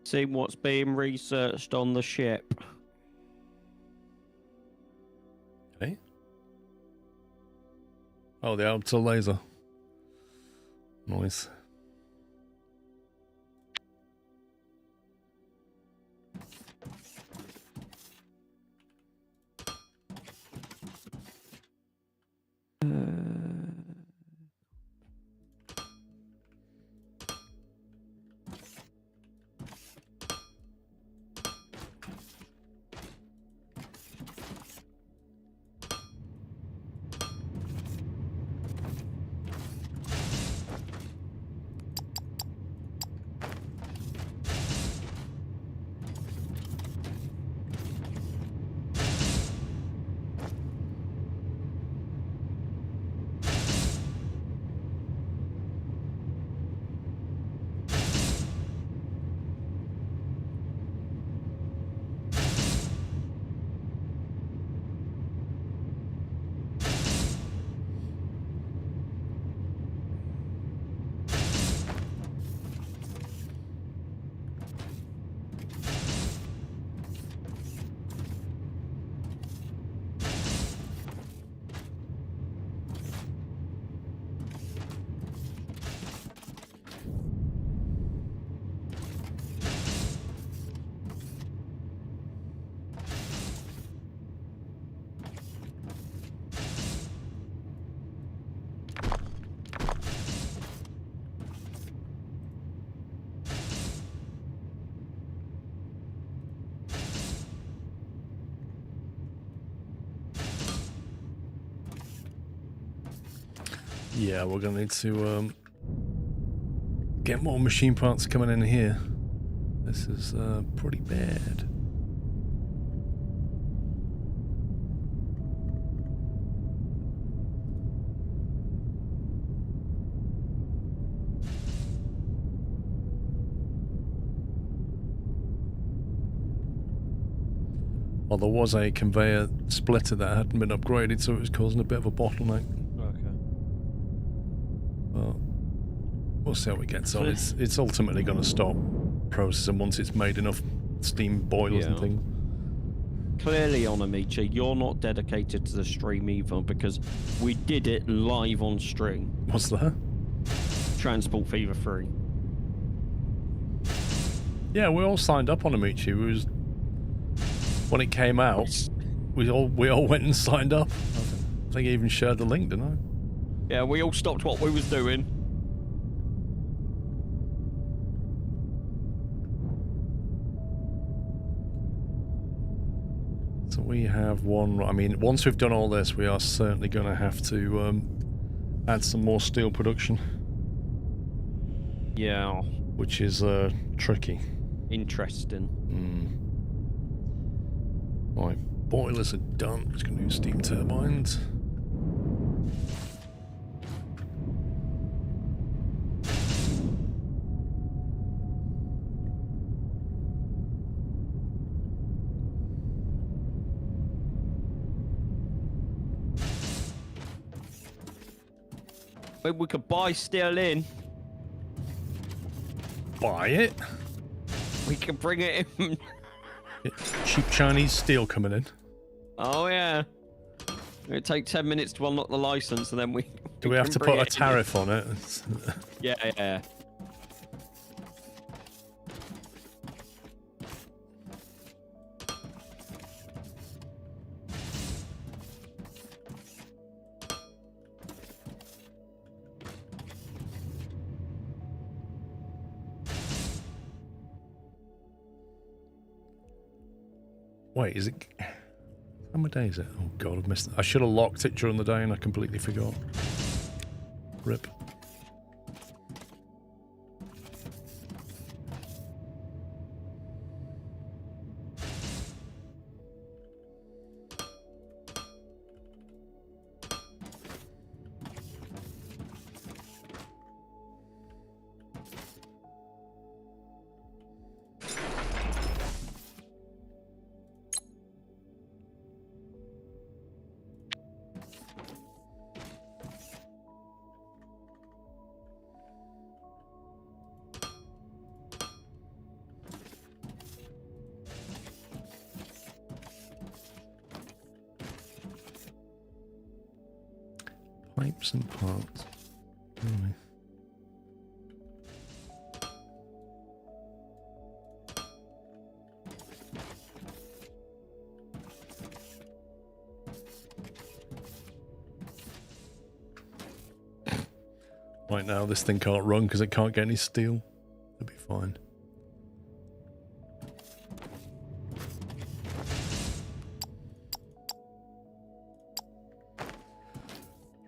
See what's being researched on the ship. Okay. Oh, the orbital laser. Nice. Yeah, we're going to need to get more machine parts coming in here. This is pretty bad. Well, there was a conveyor splitter that hadn't been upgraded, so it was causing a bit of a bottleneck. Okay. But we'll see how it gets on. It's ultimately going to stop processing once it's made enough steam boilers and things. Clearly, Onamichi, you're not dedicated to the stream either, because we did it live on stream. What's that? Transport Fever 3. Yeah, we all signed up on Amici. When it came out, we all went and signed up. I think I even shared the link, didn't I? Yeah, we all stopped what we was doing. So we have one. I mean, once we've done all this, we are certainly going to have to add some more steel production. Yeah. Which is tricky. Interesting. Right, boilers are done. Just going to use steam turbines. Maybe we could buy steel in. Buy it? We can bring it in. Cheap Chinese steel coming in. Oh yeah. It'd take 10 minutes to unlock the license, and then we. Do we have to put a tariff on it? Yeah, yeah. Wait, is it... How many days is it? Oh god, I've missed it. I should have locked it during the day and I completely forgot. Rip. Pipes and parts. Really? Right now, this thing can't run because it can't get any steel. It'll be fine.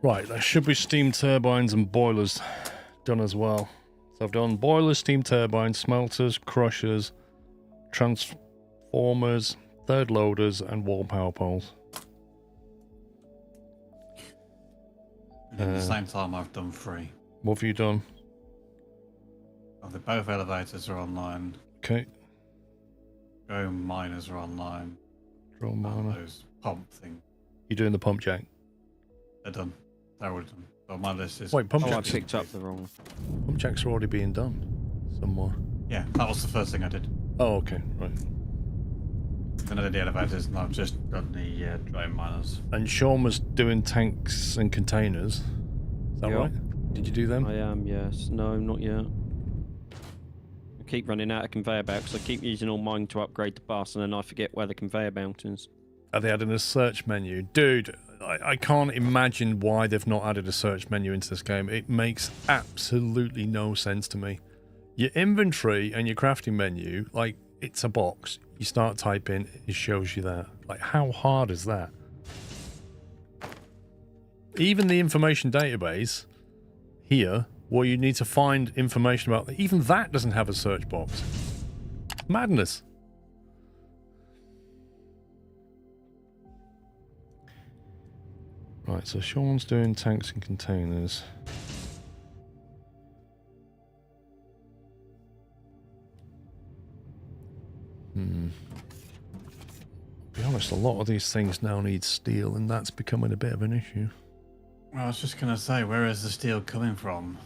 Right, there should be steam turbines and boilers done as well. So I've done boilers, steam turbines, smelters, crushers, transformers, third loaders, and wall power poles. At the same time, I've done 3. What have you done? Both elevators are online. Okay. Go miners are online. Drill miner. Those pump thing. You're doing the pump jack. They're done. They're already done. So my list is. Wait, pump Oh, I jacks. picked up the wrong. Pump jacks are already being done somewhere. Yeah, that was the first thing I did. Oh, okay, right. Then I did the elevators, and I've just done the drone miners. And Sean was doing tanks and containers. Is that Yeah. right? Did you do them? I am, yes. No, not yet. I keep running out of conveyor belts. I keep using all mine to upgrade the bus, and then I forget where the conveyor belt is. Are they adding a search menu? Dude, I can't imagine why they've not added a search menu into this game. It makes absolutely no sense to me. Your inventory and your crafting menu, like, it's a box. You start typing, it shows you that. Like, how hard is that? Even the information database, here where you need to find information about. Even that doesn't have a search box. Madness. Right, so Sean's doing tanks and containers. Be honest, a lot of these things now need steel, and that's becoming a bit of an issue. Well, I was just going to say, where is the steel coming from?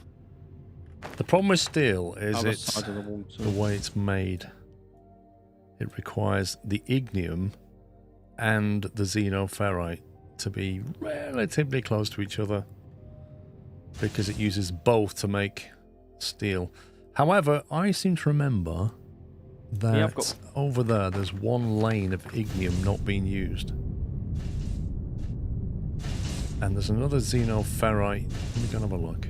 The problem with steel is Other it's side of the water. the way it's made. It requires the ignium and the xenoferrite to be relatively close to each other because it uses both to make steel. However, I seem to remember that Yeah, I've got- over there's one lane of ignium not being used. And there's another xenoferrite. Let me go and have a look.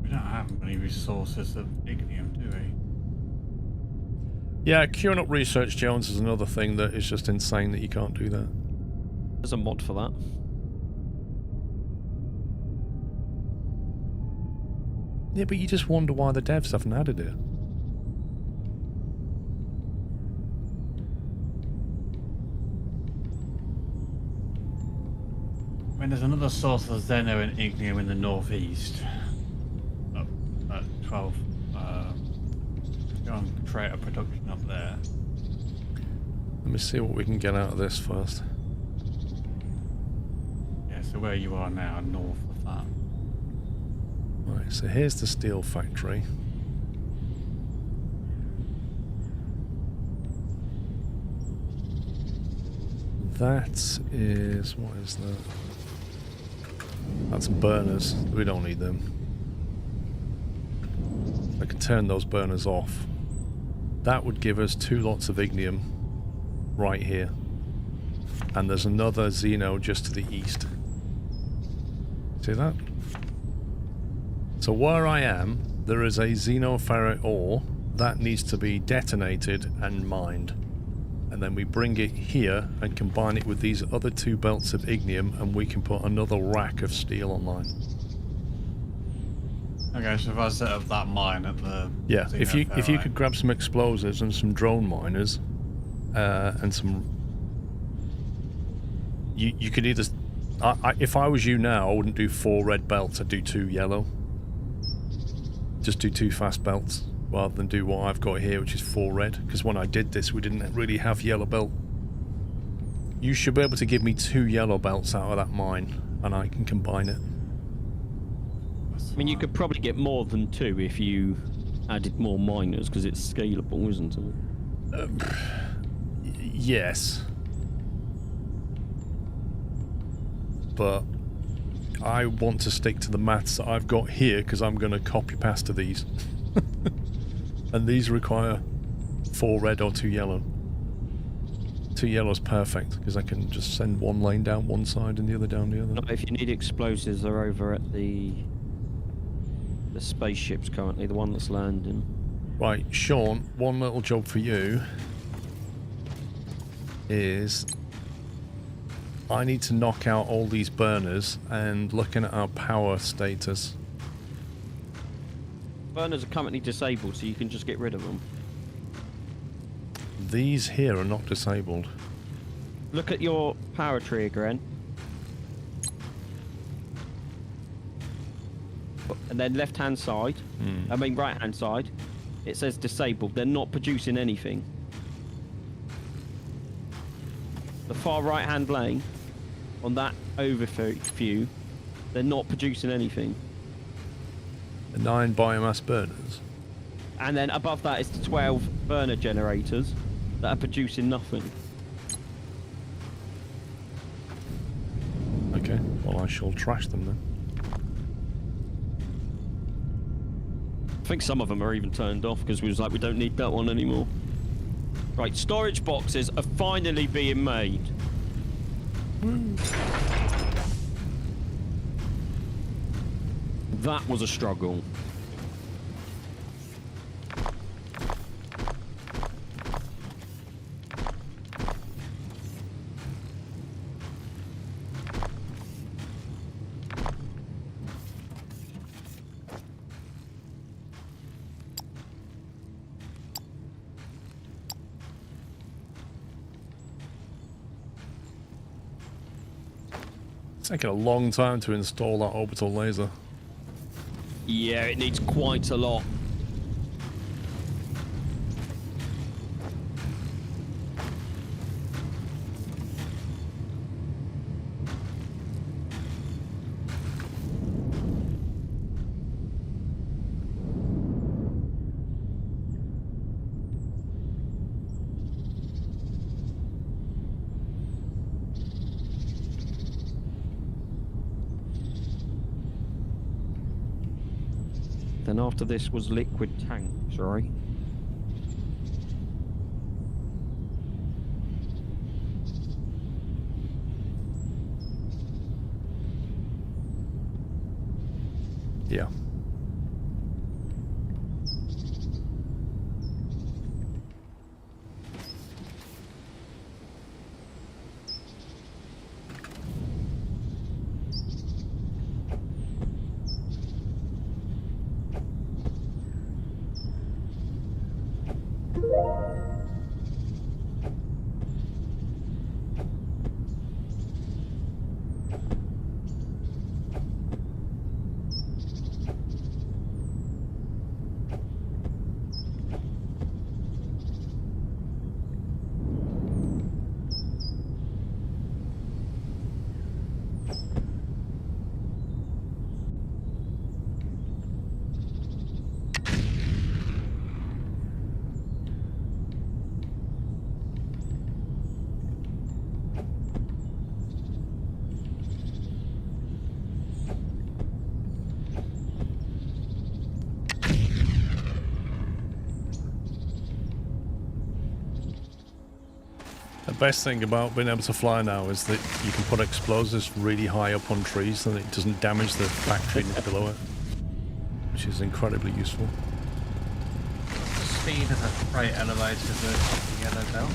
We don't have many resources of ignium, do we? Yeah, queuing up research, Jones, is another thing that is just insane that you can't do that. There's a mod for that. Yeah, but you just wonder why the devs haven't added it. I mean, there's another source of Xeno and ignium in the northeast. Up at 12. Go and create a production up there. Let me see what we can get out of this first. Yeah, so where you are now, north of that. Right, so here's the steel factory. That is... what is that? That's burners. We don't need them. I can turn those burners off. That would give us 2 lots of ignium right here. And there's another Xeno just to the east. See that? So where I am, there is a xenoferrite ore that needs to be detonated and mined. And then we bring it here and combine it with these other 2 belts of ignium, and we can put another rack of steel online. Okay, so if I set up that mine at the... Yeah, if you Xenoferrite. could grab some explosives and some drone miners, and some... You could either... if I was you now, I wouldn't do 4 red belts, I'd do 2 yellow. Just do 2 fast belts, rather than do what I've got here, which is 4 red. Because when I did this, we didn't really have yellow belt. You should be able to give me 2 yellow belts out of that mine, and I can combine it. I mean, you could probably get more than 2 if you added more miners, because it's scalable, isn't it? Yes. But I want to stick to the maths that I've got here because I'm going to copy pasta these. And these require 4 red or 2 yellow. 2 yellow is perfect because I can just send 1 lane down one side and the other down the other. No, if you need explosives, they're over at the spaceships currently, the one that's landing. Right, Sean, one little job for you is I need to knock out all these burners and looking at our power status. Burners are currently disabled, so you can just get rid of them. These here are not disabled. Look at your power tree again. And then left-hand side, I mean right-hand side, it says disabled. They're not producing anything. The far right-hand lane, on that overview, they're not producing anything. The 9 biomass burners. And then above that is the 12 burner generators that are producing nothing. Okay, well I shall trash them then. I think some of them are even turned off because we was like, we don't need that one anymore. Right, storage boxes are finally being made. That was a struggle. It's taking a long time to install that orbital laser. Yeah, it needs quite a lot. Then after this was liquid tanks, right? Yeah. The best thing about being able to fly now is that you can put explosives really high up on trees so that it doesn't damage the factory below it, which is incredibly useful. Speed of the freight elevator versus the yellow belt.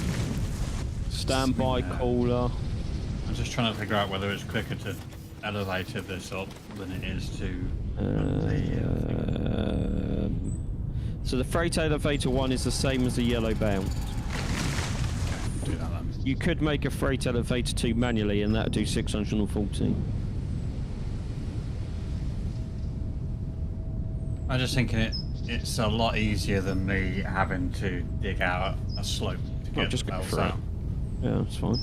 Standby caller. I'm just trying to figure out whether it's quicker to elevator this up than it is to So the freight elevator one is the same as the yellow belt. do that then. You could make a freight elevator 2 manually and that would do 640. I'm just thinking it's a lot easier than me having to dig out a slope to get just the go belts for it. out. Yeah, that's fine.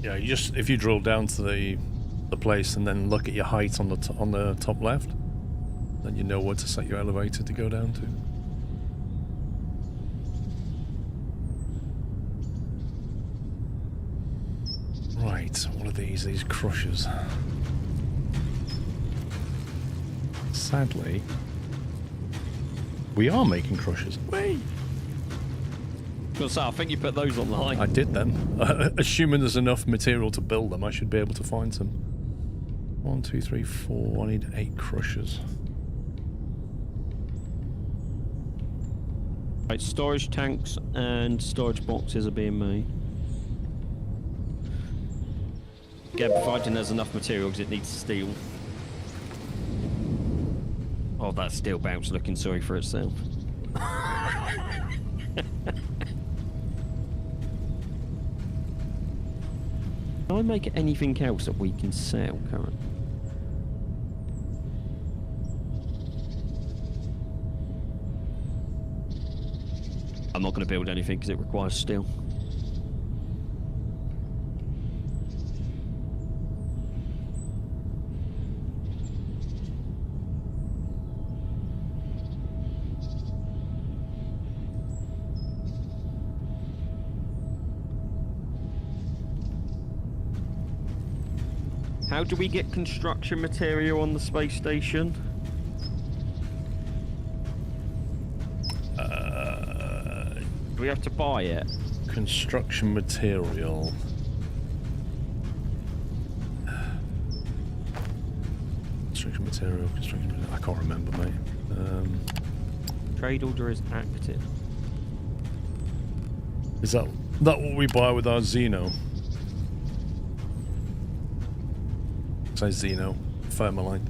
Yeah, you just if you drill down to the place and then look at your height on the top left, then you know where to set your elevator to go down to. Right, what are these crushers? Sadly, we are making crushers. Wait. So I think you put those on the line. I did then. Assuming there's enough material to build them, I should be able to find some. 1, 2, 3, 4. I need 8 crushers. Right, storage tanks and storage boxes are being made. Again, providing there's enough material because it needs steel. Oh, that steel bounce looking sorry for itself. Can I make anything else that we can sell currently? I'm not going to build anything because it requires steel. How do we get construction material on the space station? Do we have to buy it? Construction material. Construction material. I can't remember, mate. Trade order is active. Is that what we buy with our Xeno? Say Xeno, Thermalite.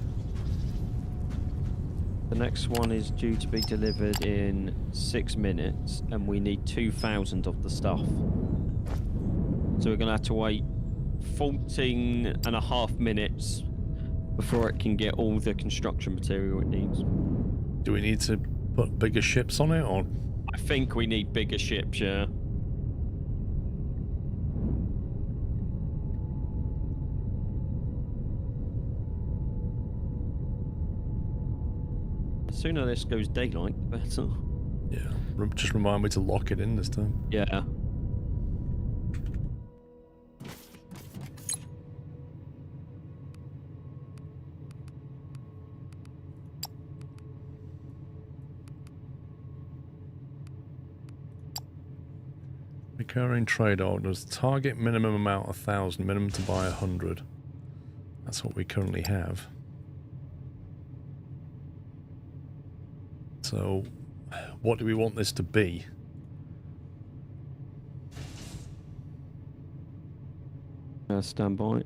The next one is due to be delivered in 6 minutes, and we need 2,000 of the stuff. So we're going to have to wait 14.5 minutes before it can get all the construction material it needs. Do we need to put bigger ships on it, or? I think we need bigger ships, yeah. The sooner this goes daylight, the better. Yeah, just remind me to lock it in this time. Yeah. Recurring trade orders. Target minimum amount 1,000. Minimum to buy 100. That's what we currently have. So, what do we want this to be? Stand by.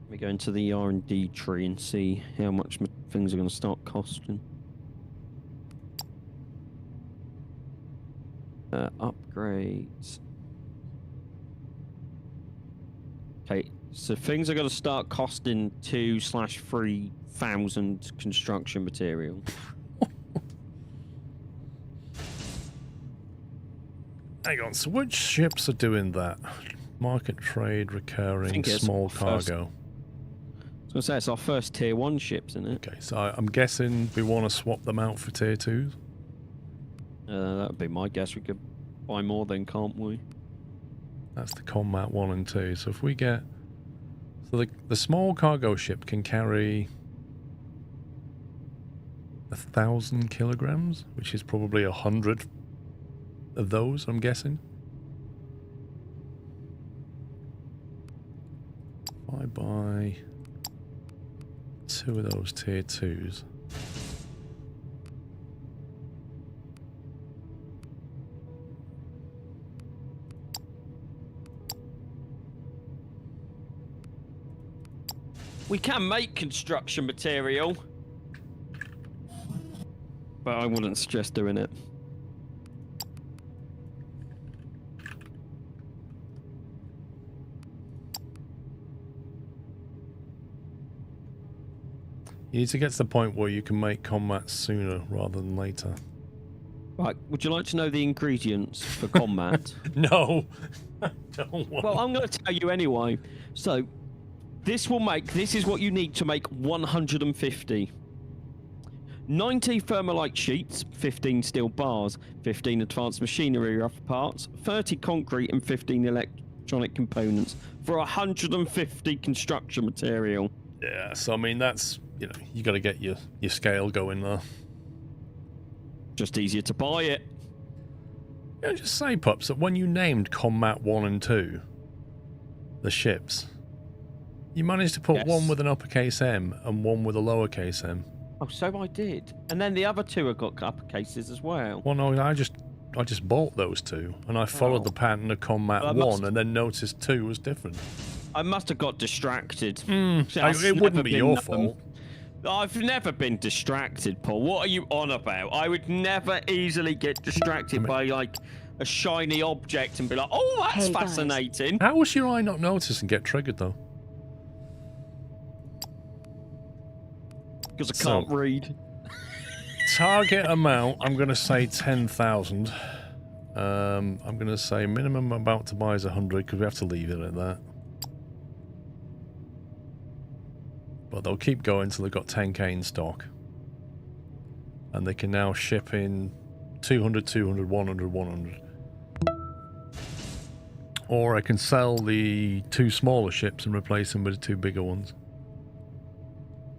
We go into the R&D tree and see how much things are going to start costing. Upgrades. Okay, so things are going to start costing 2,000/3,000 construction material. Hang on, so which ships are doing that? Market trade, recurring, small cargo. I was going to say, it's our first tier 1 ships, isn't it? Okay, so I'm guessing we want to swap them out for tier 2s? That would be my guess. We could buy more then, can't we? That's the Combat 1 and 2. So if we get... So the small cargo ship can carry 1,000 kilograms, which is probably 100 of those, I'm guessing. If I buy 2 of those tier 2s... We can make construction material, but I wouldn't suggest doing it. You need to get to the point where you can make combat sooner rather than later. Right, would you like to know the ingredients for combat? No! I don't want... Well, I'm going to tell you anyway. So, this is what you need to make 150. 90 thermalite sheets, 15 steel bars, 15 advanced machinery rough parts, 30 concrete and 15 electronic components for 150 construction material. Yeah, so I mean that's, you know, you got to get your scale going there. Just easier to buy it. Yeah, just say, Pups, that when you named Combat 1 and 2, the ships, you managed to put one with an uppercase M and one with a lowercase m. Oh, so I did. And then the other two have got uppercases as well. Well, no, I just bought those two, and I followed the pattern of Combat 1 and then noticed 2 was different. I must have got distracted. It wouldn't be your fault. I've never been distracted, Paul. What are you on about? I would never easily get distracted by, like, a shiny object and be like, oh, that's fascinating. How was your eye not notice and get triggered, though? Because I can't read. Target amount, I'm going to say 10,000. I'm going to say minimum I'm about to buy is 100 because we have to leave it at that. But they'll keep going until they've got 10k in stock. And they can now ship in 200, 200, 100, 100. Or I can sell the 2 smaller ships and replace them with the 2 bigger ones.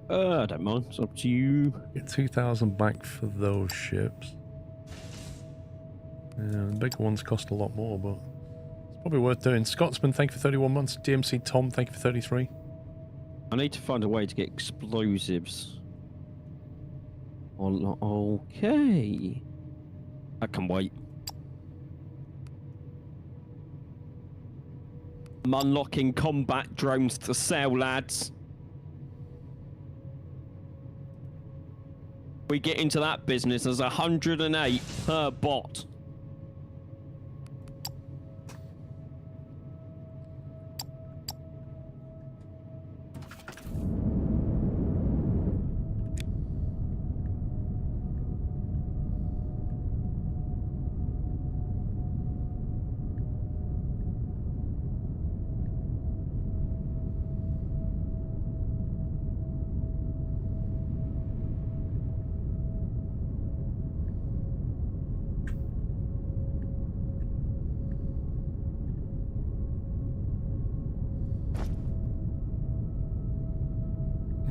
I don't mind. It's up to you. Get 2,000 back for those ships. Yeah, the bigger ones cost a lot more, but it's probably worth doing. Scotsman, thank you for 31 months. DMC Tom, thank you for 33. I need to find a way to get explosives. Okay. I can wait. I'm unlocking combat drones to sell, lads. we get into that business, there's 108 per bot.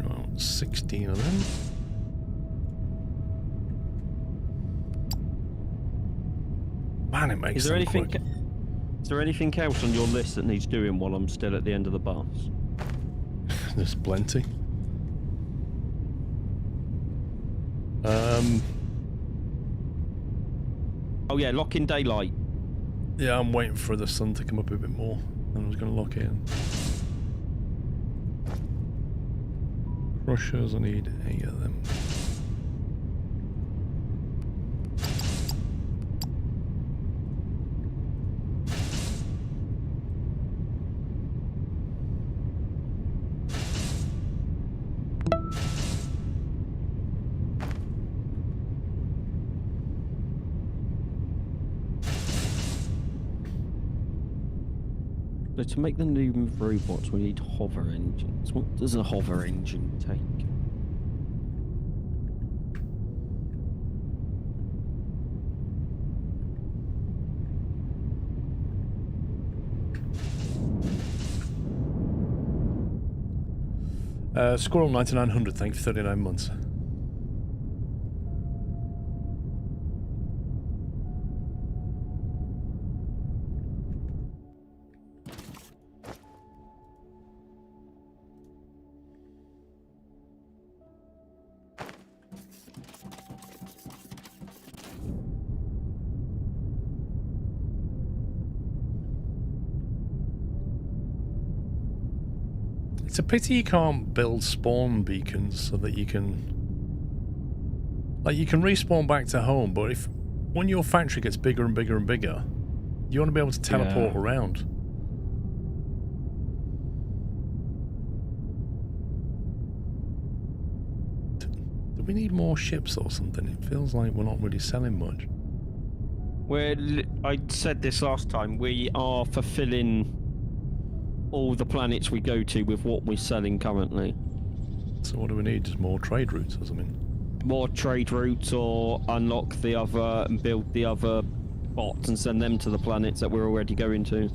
Well, 16 of them. Man, it makes Is there them anything? quick. Is there anything else on your list that needs doing while I'm still at the end of the bus? There's plenty. Oh yeah, lock in daylight. Yeah, I'm waiting for the sun to come up a bit more. And I was going to lock it in. Crushers, I need 8 of them. So to make the new robots, we need hover engines. What does a hover engine take? Squirrel 9900, thank you, 39 months. It's a pity you can't build spawn beacons so that you can... Like, you can respawn back to home, but if... When your factory gets bigger and bigger and bigger, you want to be able to teleport around. Do we need more ships or something? It feels like we're not really selling much. I said this last time, we are fulfilling all the planets we go to with what we're selling currently. So what do we need? Just more trade routes or something? More trade routes, or unlock the other and build the other bots and send them to the planets that we're already going to.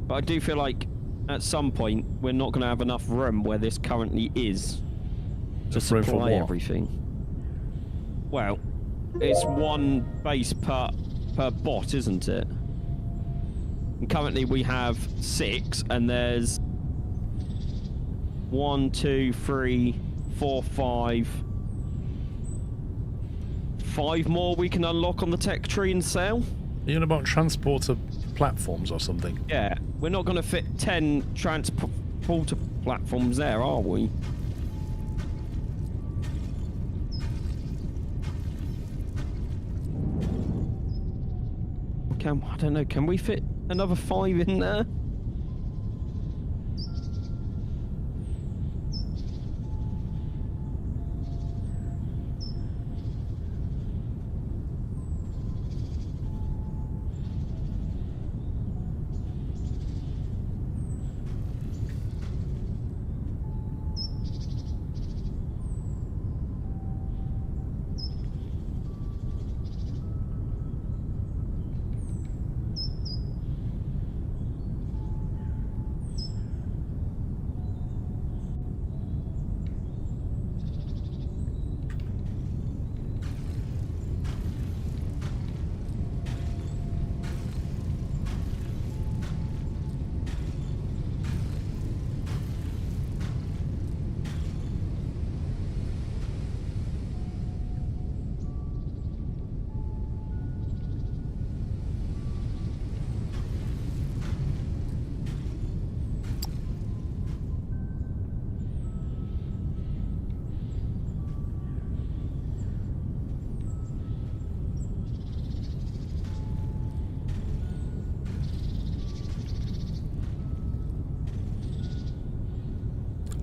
But I do feel like at some point we're not going to have enough room where this currently is to Room for supply what? everything. Well, it's one base per bot, isn't it? And currently we have 6, and there's 1, 2, 3, 4, 5 more we can unlock on the tech tree and sell. Are you on about transporter platforms or something? Yeah, we're not going to fit 10 transporter platforms there, are we? I don't know, can we fit another 5 in there?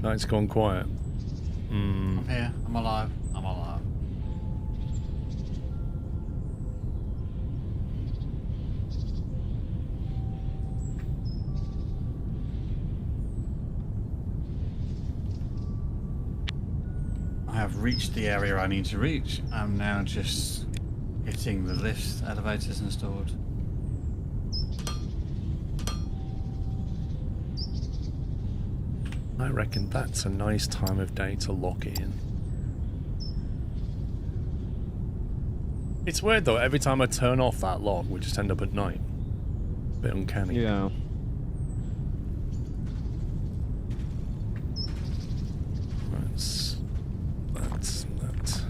Night's gone quiet. I'm here. I'm alive. I'm alive. I have reached the area I need to reach. I'm now just getting the lift elevators installed. I reckon that's a nice time of day to lock it in. It's weird though, every time I turn off that lock, we just end up at night. Bit uncanny. Yeah. That's that.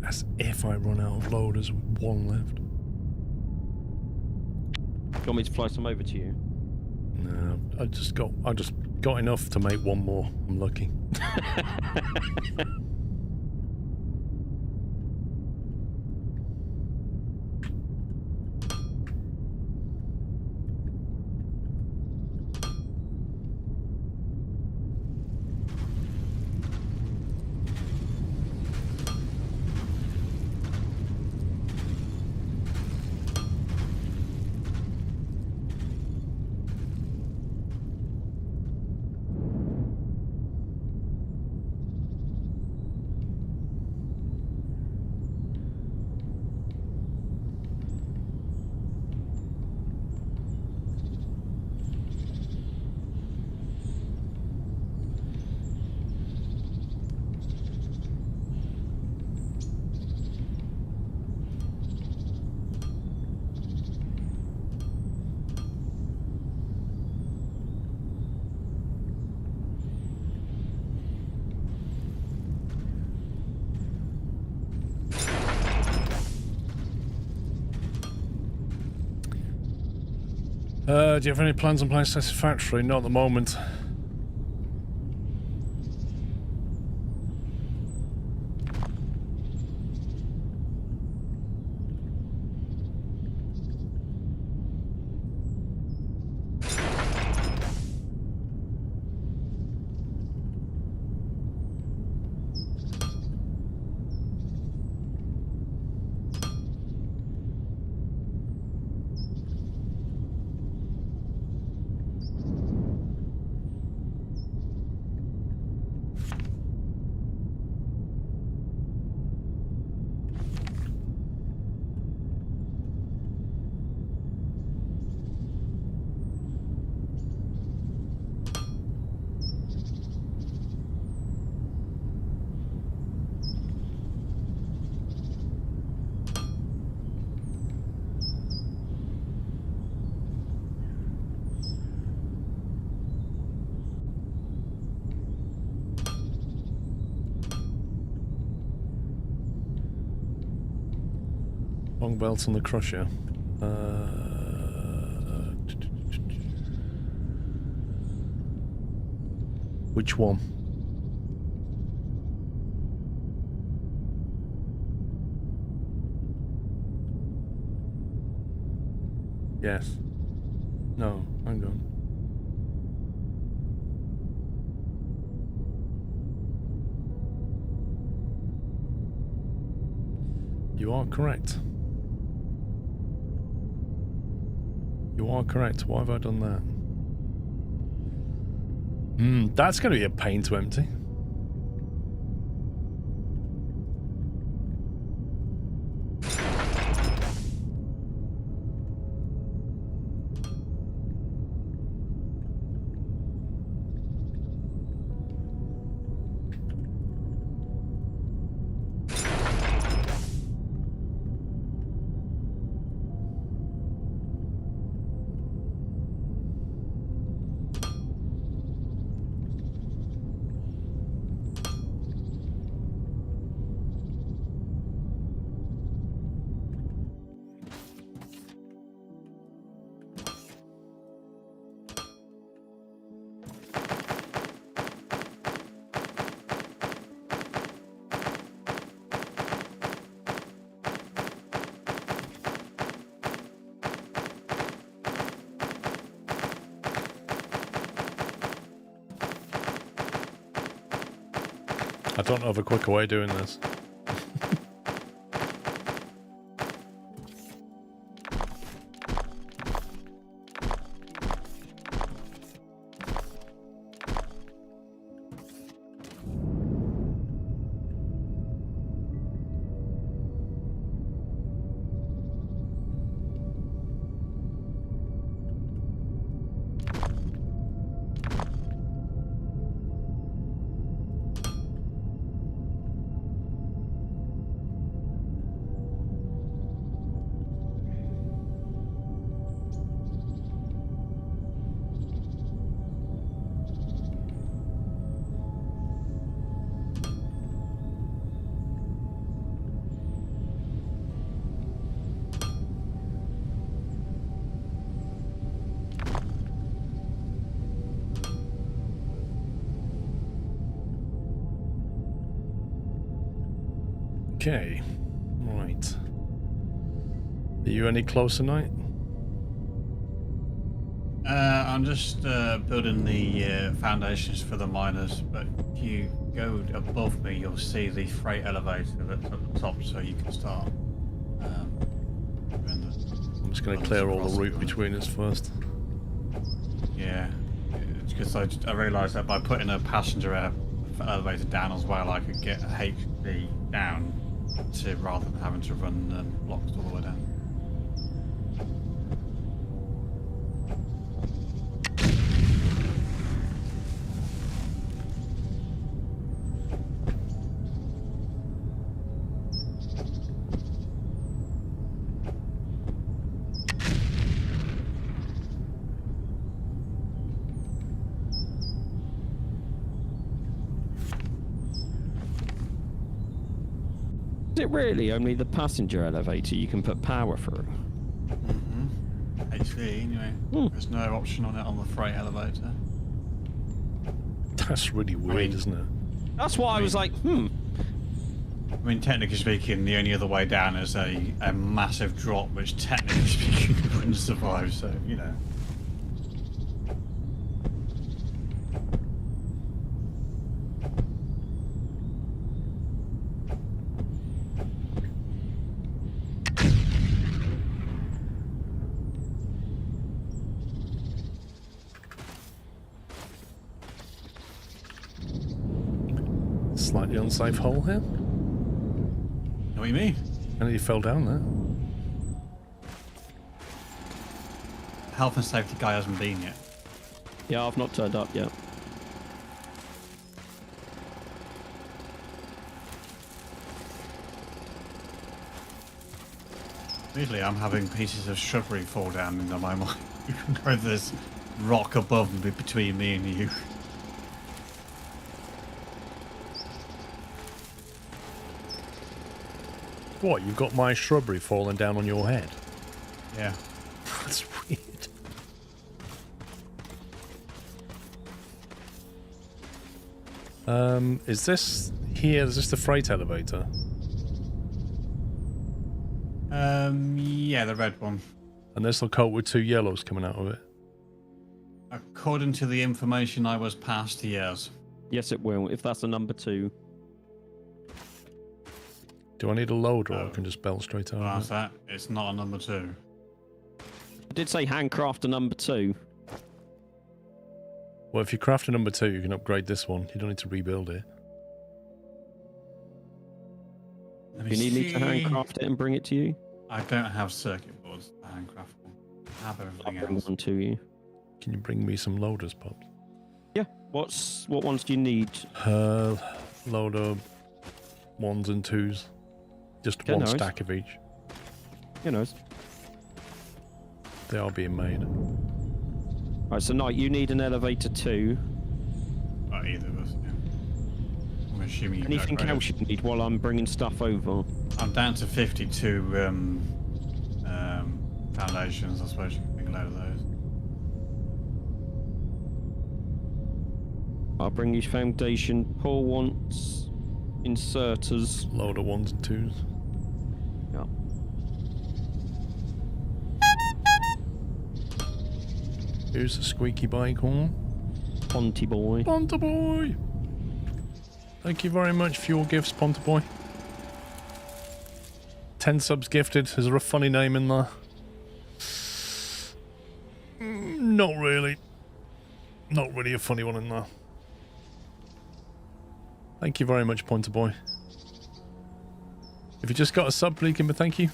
As if I run out of loaders with one left. Do you want me to fly some over to you? No, I just got enough to make one more. I'm lucky. Do you have any plans on playing Satisfactory? Not at the moment. Long belt on the crusher. Which one? Yes. No, hang on. You are correct. You are correct. Why have I done that? That's going to be a pain to empty. I don't know of a quicker way of doing this. Okay, right. Are you any closer, Knight? I'm just building the foundations for the miners, but if you go above me, you'll see the freight elevator that's at the top, so you can start. I'm just going to clear all the route between us first. Yeah, it's because I realised that by putting a passenger elevator down as well, I could get HP down to rather than having to run blocks all the way down. Is it really only the passenger elevator you can put power through? HV anyway. There's no option on it on the freight elevator. That's really weird, isn't it? That's why I was like, I mean, technically speaking, the only other way down is a massive drop, which technically speaking wouldn't survive, so, you know. Slightly unsafe hole here. Know what you mean? And you fell down there. Health and safety guy hasn't been yet. yeah, I've not turned up yet. Usually I'm having pieces of shrubbery fall down into my mind. There's rock above me, between me and you. What, you've got my shrubbery falling down on your head? Yeah. That's weird. Is this here? Is this the freight elevator? Yeah, the red one. And this will coat with 2 yellows coming out of it. According to the information I was passed, yes. Yes, it will. If that's a number 2. Do I need a loader or I can just belt straight out Well, of that's it? that. It's not a number 2. I did say handcraft a number 2. Well, if you craft a number 2, you can upgrade this one. You don't need to rebuild it. Let You need me to see. handcraft it and bring it to you? I don't have circuit boards to handcraft one. I have I'll everything bring else. one to you. Can you bring me some loaders, Pops? Yeah. What ones do you need? Loader 1s and 2s. Just Yeah, one no worries. stack of each. You know. They are being made. Right, so Knight, you need an elevator 2. Well, either of us. Yeah. I'm assuming you Anything upgrade else it. you need while I'm bringing stuff over? I'm down to 52 foundations. I suppose you can bring a load of those. I'll bring you foundation. Paul wants inserters. Loader 1s and 2s. Yeah. Here's the squeaky bike horn. Ponty boy. Ponta boy! Thank you very much for your gifts, Ponta boy. 10 subs gifted. Is there a funny name in there? Not really. Not really a funny one in there. Thank you very much, Pointer Boy. If you just got a sub, please give me thank you.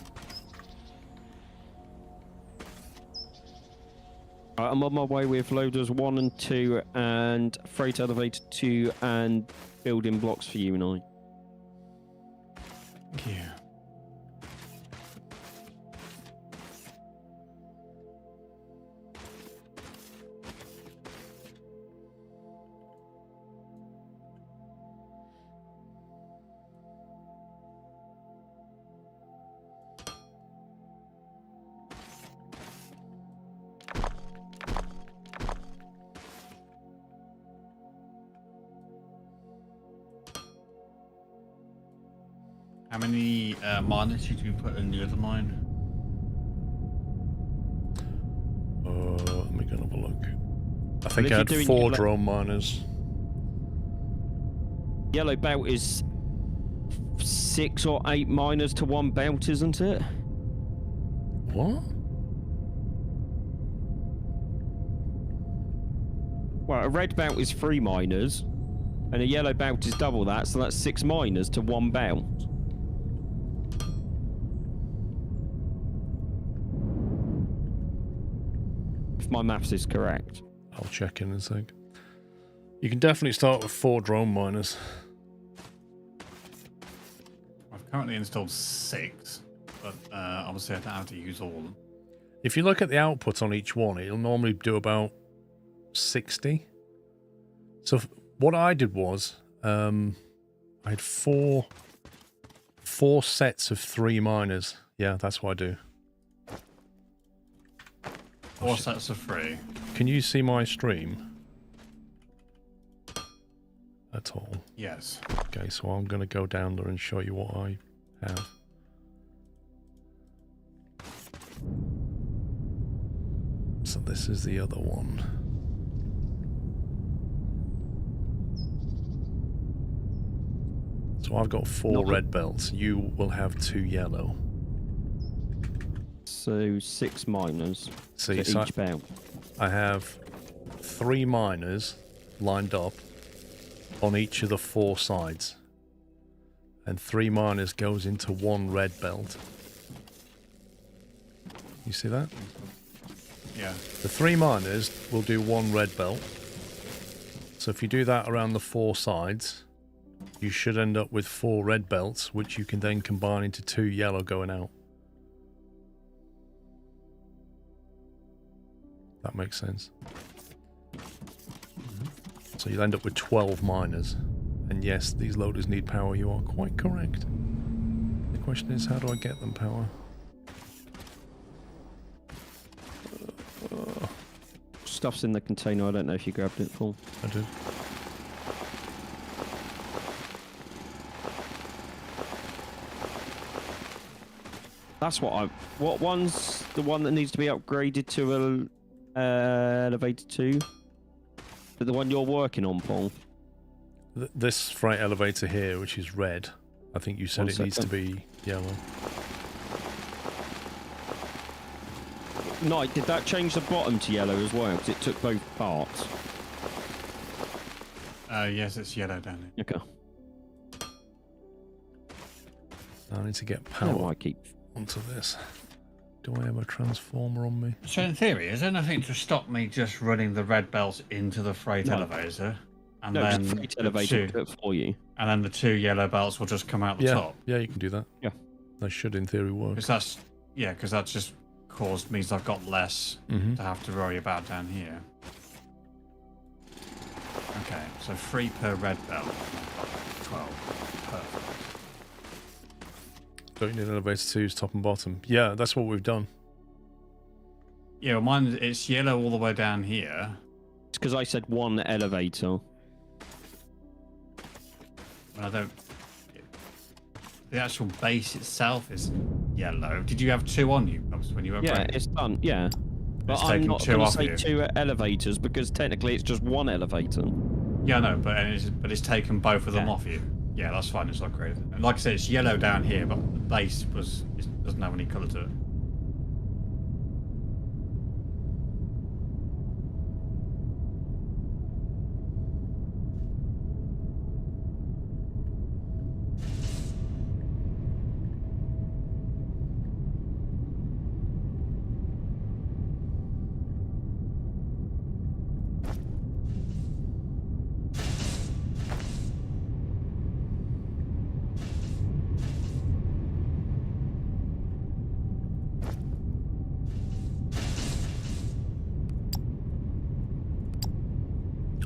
I'm on my way with loaders 1 and 2 and freight elevator 2 and building blocks for you and I. Yeah. How many miners did you put in the other mine? Let me go and have a look. I if think I you're had doing 4 your drone miners. Yellow belt is 6 or 8 miners to 1 belt, isn't it? What? Well, a red belt is 3 miners, and a yellow belt is double that, so that's 6 miners to 1 belt. If my maths is correct. I'll check in a sec. You can definitely start with 4 drone miners. I've currently installed 6, but obviously I don't have to use all of them. If you look at the output on each one, it'll normally do about 60. So what I did was, I had four sets of 3 miners. Yeah, that's what I do. 4 sets of 3. Can you see my stream? At all? Yes. Okay, so I'm going to go down there and show you what I have. So this is the other one. So I've got 4 red belts. You will have 2 yellow. So 6 miners See, to so each belt. I have 3 miners lined up on each of the 4 sides. And 3 miners goes into 1 red belt. You see that? Yeah. The 3 miners will do 1 red belt. So if you do that around the 4 sides, you should end up with 4 red belts, which you can then combine into 2 yellow going out. That makes sense. So you'll end up with 12 miners. And yes, these loaders need power. You are quite correct. They're question is, how do I get them power? Stuff's in the container. I don't know if you grabbed it, Paul. I did. That's what I. What one's the one that needs to be upgraded to a elevator 2? The one you're working on, Paul. This freight elevator here, which is red, I think you said One it needs to second. be yellow. No, did that change the bottom to yellow as well? Because it took both parts. Yes, it's yellow down there. Okay. I need to get How do power I keep? onto this. Do I have a transformer on me? So in theory, is there nothing to stop me just running the red belts into the freight No. elevator? And No, then just freight the elevator two- do it for you. and then the 2 yellow belts will just come out the Yeah, top. yeah, you can do that. Yeah. That should, in theory, work. Because that's just means I've got less Mm-hmm. to have to worry about down here. Okay, so 3 per red belt. 12. Perfect. Don't you need elevator 2's top and bottom? Yeah, that's what we've done. Yeah, well, mine, it's yellow all the way down here. It's because I said one elevator. And I don't... The actual base itself is yellow. Did you have 2 on you when you were Yeah, upgrading? it's done. Yeah. But It's I'm taken not 2 going to off say you. 2 elevators because technically it's just one elevator. Yeah, I know, but it's taken both of them Yeah. off you. Yeah, that's fine. It's upgraded. And like I said, it's yellow down here, but the base doesn't have any colour to it.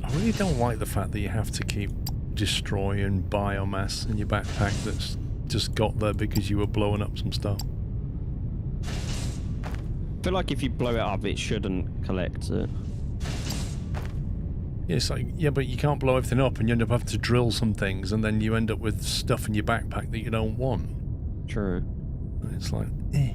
I really don't like the fact that you have to keep destroying biomass in your backpack that's just got there because you were blowing up some stuff. I feel like if you blow it up, it shouldn't collect it. Yeah, it's like, yeah, but you can't blow everything up and you end up having to drill some things and then you end up with stuff in your backpack that you don't want. True. And it's like, eh.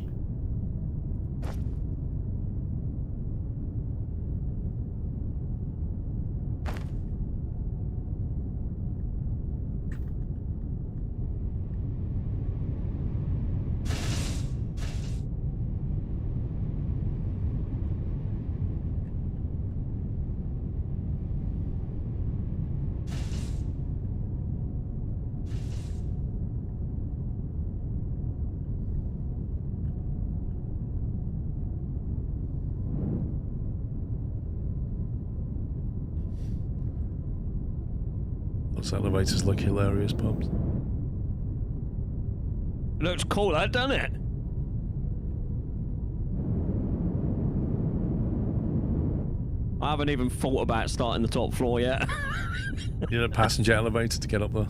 Those elevators look hilarious, Pubs. Looks cool, that doesn't it? I haven't even thought about starting the top floor yet. You need a passenger elevator to get up there.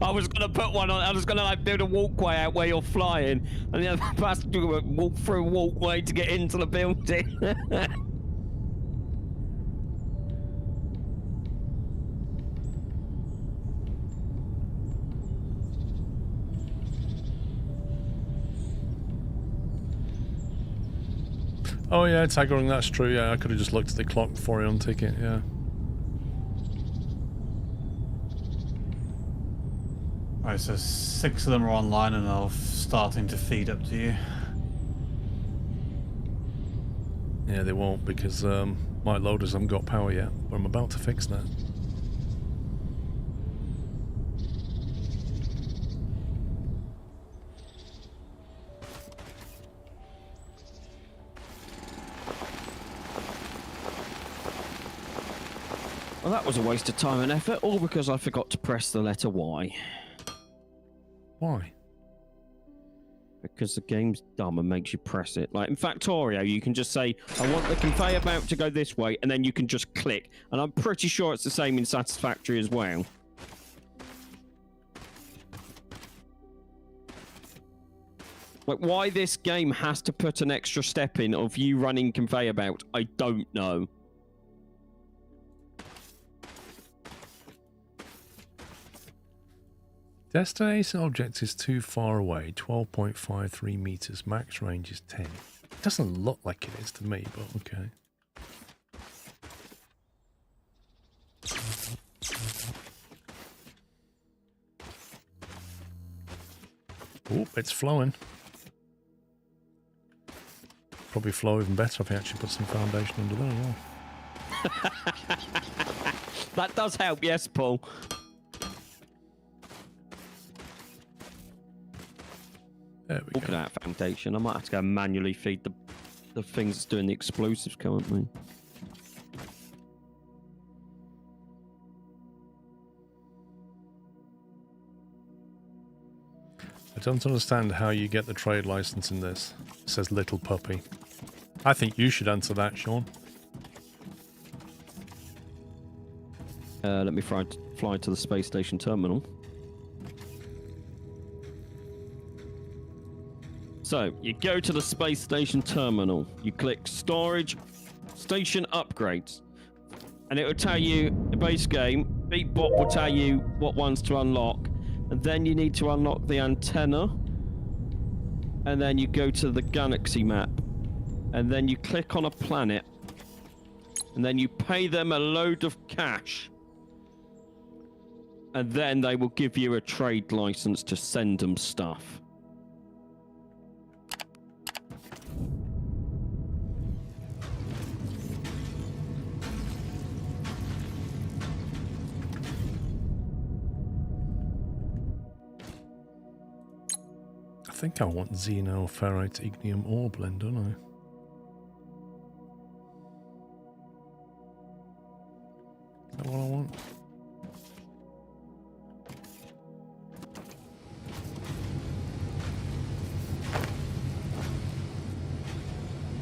I was gonna put one on. I was gonna like build a walkway out where you're flying, and the other passenger would walk through a walkway to get into the building. Oh yeah, tagging, that's true. Yeah, I could have just looked at the clock before I untick it. Yeah. Right, so 6 of them are online and they're starting to feed up to you. Yeah, they won't because my loaders haven't got power yet. But I'm about to fix that. Well, that was a waste of time and effort, all because I forgot to press the letter Y. Why? Because the game's dumb and makes you press it. Like in Factorio, you can just say, I want the conveyor belt to go this way, and then you can just click. And I'm pretty sure it's the same in Satisfactory as well. Like, why this game has to put an extra step in of you running conveyor belt, I don't know. Destination object is too far away, 12.53 meters. Max range is 10. It doesn't look like it is to me, but okay. Oh, it's flowing. Probably flow even better if I actually put some foundation under there as well. That does help, yes, Paul. There we Talking go. about foundation, I might have to go and manually feed the things that's doing the explosives currently. I don't understand how you get the trade license in this. It says little puppy. I think you should answer that, Sean. Let me fly to the space station terminal. So, you go to the space station terminal. You click storage, station upgrades. And it will tell you, the base game, Beatbot will tell you what ones to unlock. And then you need to unlock the antenna. And then you go to the galaxy map. And then you click on a planet. And then you pay them a load of cash. And then they will give you a trade license to send them stuff. I think I want Xeno, Ferrite, Ignium ore blend, don't I? Is that what I want?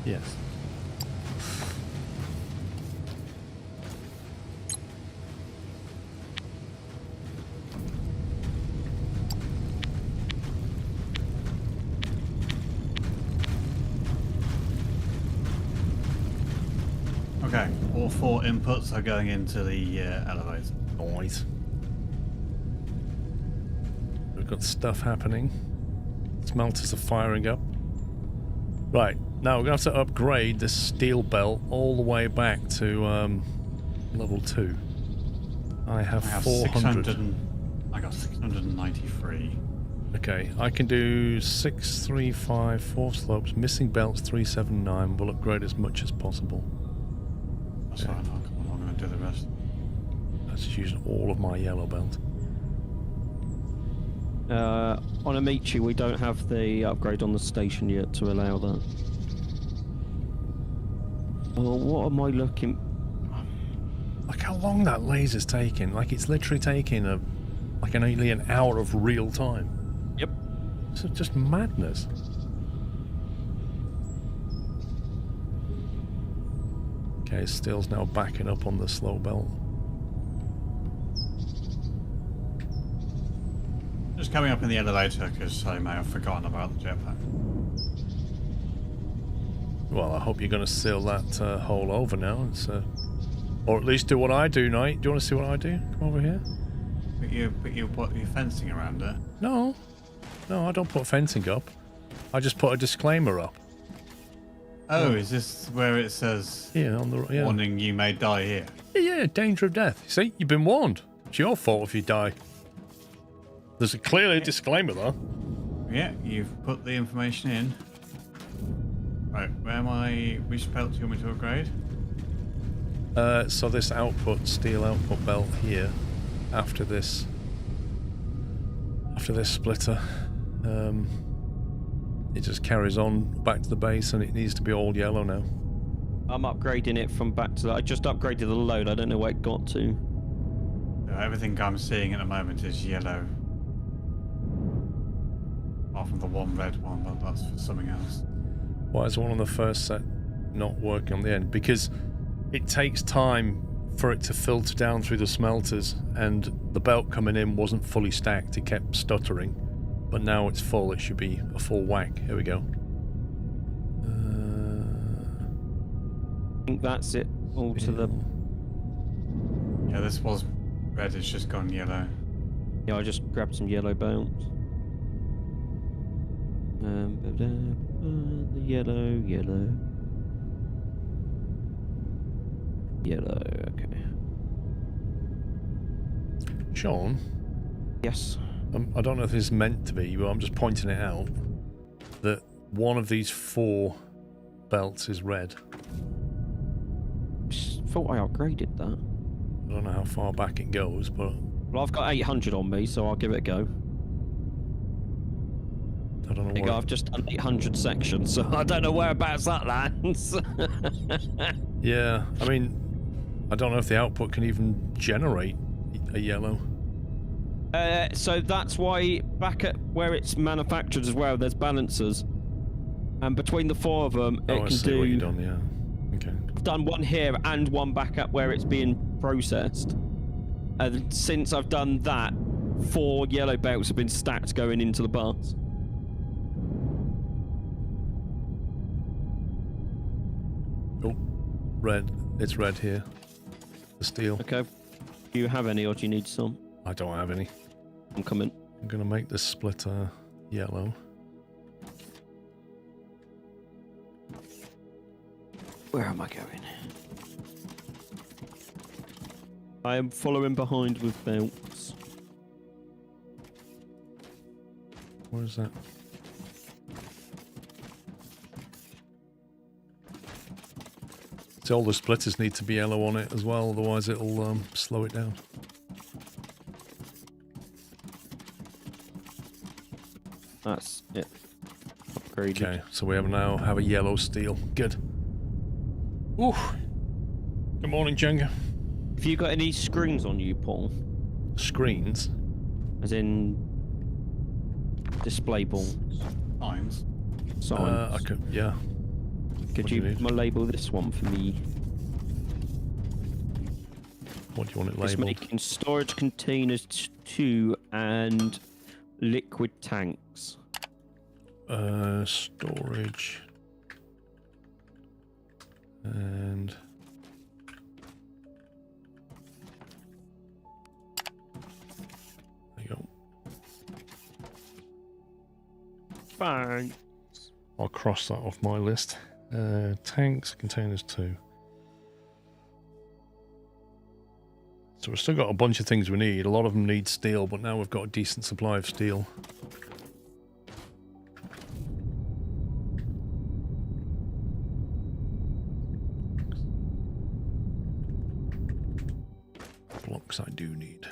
Yes. Okay, all 4 inputs are going into the elevator. Noise. We've got stuff happening. Smelters are firing up. Right, now we're going to have to upgrade this steel belt all the way back to level 2. I have 400. I got 693. Okay, I can do 635, 4 slopes, missing belts 379. We'll upgrade as much as possible. That's fine, I'm going to do the rest. That's using all of my yellow belt. On Amici, we don't have the upgrade on the station yet to allow that. Oh, what am I looking... Look how long that laser's taking. Like, it's literally taking nearly an hour of real time. Yep. It's just madness. Okay, steel's now backing up on the slow belt. Just coming up in the elevator because I may have forgotten about the jetpack. Well, I hope you're going to seal that hole over now. Or at least do what I do, Knight. Do you want to see what I do? Come over here. But you put your fencing around it. No, I don't put fencing up. I just put a disclaimer up. Oh, is this where it says On the warning you may die here? Yeah, danger of death. See, you've been warned. It's your fault if you die. There's clearly a disclaimer though. Yeah, you've put the information in. Right, where am I? Which belt do you want me to upgrade? So this steel output belt here, after this splitter, it just carries on back to the base, and it needs to be all yellow now. I'm upgrading it from back to... I just upgraded the load. I don't know where it got to. Everything I'm seeing at the moment is yellow. Apart from the one red one, but that's for something else. Why is one on the first set not working on the end? Because it takes time for it to filter down through the smelters, and the belt coming in wasn't fully stacked. It kept stuttering. But now it's full, it should be a full whack. Here we go. I think that's it. All to the... Yeah, this was red, it's just gone yellow. Yeah, I just grabbed some yellow belts. The yellow. Yellow, okay. Sean? Yes. I don't know if this is meant to be, but I'm just pointing it out that one of these 4 belts is red. Thought I upgraded that. I don't know how far back it goes, but... Well, I've got 800 on me, so I'll give it a go. I don't know There you go, I've just done 800 sections, so I don't know whereabouts that lands. Yeah, I mean, I don't know if the output can even generate a yellow. So that's why back at where it's manufactured as well, there's balancers. And between the 4 of them, it I can see do... what you've done, yeah. Okay. I've done one here and one back up where it's being processed. And since I've done that, 4 yellow belts have been stacked going into the bus. Oh, red. It's red here. The steel. Okay. Do you have any or do you need some? I don't have any. I'm coming. I'm going to make this splitter yellow. Where am I going? I am following behind with belts. Where is that? So all the splitters need to be yellow on it as well, otherwise it'll slow it down. That's it. Upgraded. Okay, so we now have a yellow steel. Good. Ooh. Good morning, Jenga. Have you got any screens on you, Paul? Screens? As in display boards? Signs. Signs. I could, yeah. Could what do you need? label this one for me? What do you want it It's labelled? making storage containers 2 and liquid tanks. Storage. And... there you go. Bang. I'll cross that off my list. Tanks, containers 2. So we've still got a bunch of things we need. A lot of them need steel, but now we've got a decent supply of steel. Blocks I do need.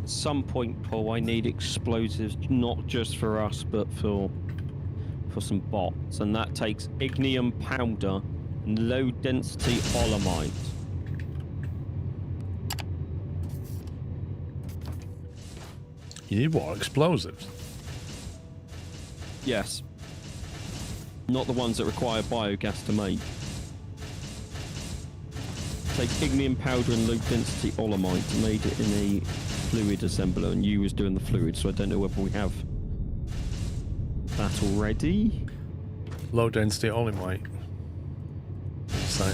At some point, Paul, I need explosives not just for us, but for some bots, and that takes ignium powder and low density olemite. You need what? Explosives? Yes. Not the ones that require biogas to make. Take ignium powder and low density olemite, made it in a fluid assembler, and you was doing the fluid, so I don't know whether we have that already. Low density olemite. So,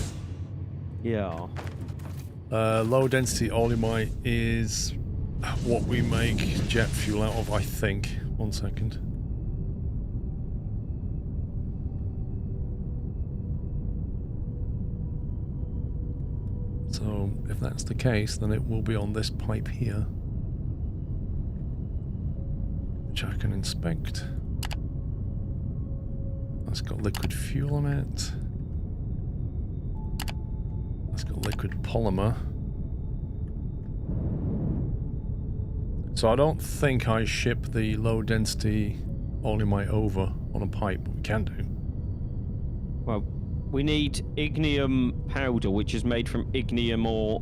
Yeah. low density olemite is what we make jet fuel out of, I think. 1 second. So if that's the case, then it will be on this pipe here, which I can inspect. That's got liquid fuel on it. That's got liquid polymer. So I don't think I ship the low density olemite over on a pipe, but we can do. Well, we need ignium powder, which is made from ignium ore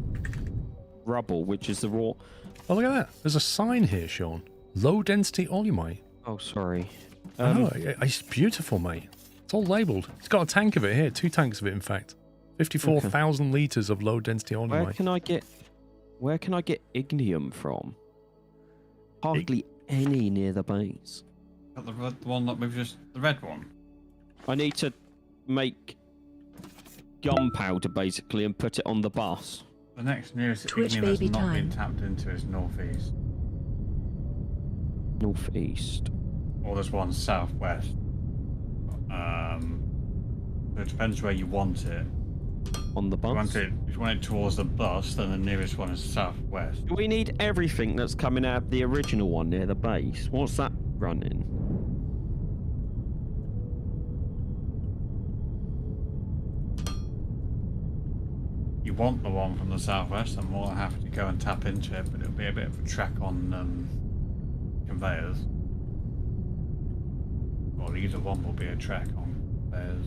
rubble, which is the raw. Oh, look at that. There's a sign here, Sean. Low density olumite. Oh, sorry. Oh, it's beautiful, mate. It's all labelled. It's got a tank of it here. 2 tanks of it, in fact. 54,000 litres of low density olumite. Where can I get ignium from? Hardly any near the base. Got the one that we've just... The red one? I need to make gunpowder, basically, and put it on the bus. The next nearest Twitch ignium that's baby not time. been tapped into is northeast. Northeast. Or there's one southwest. It depends where you want it. On the bus? If you want it towards the bus, then the nearest one is southwest. Do we need everything that's coming out of the original one near the base? What's that running? You want the one from the southwest, I'm more than happy to go and tap into it, but it'll be a bit of a track on conveyors. Or either one will be a track on conveyors.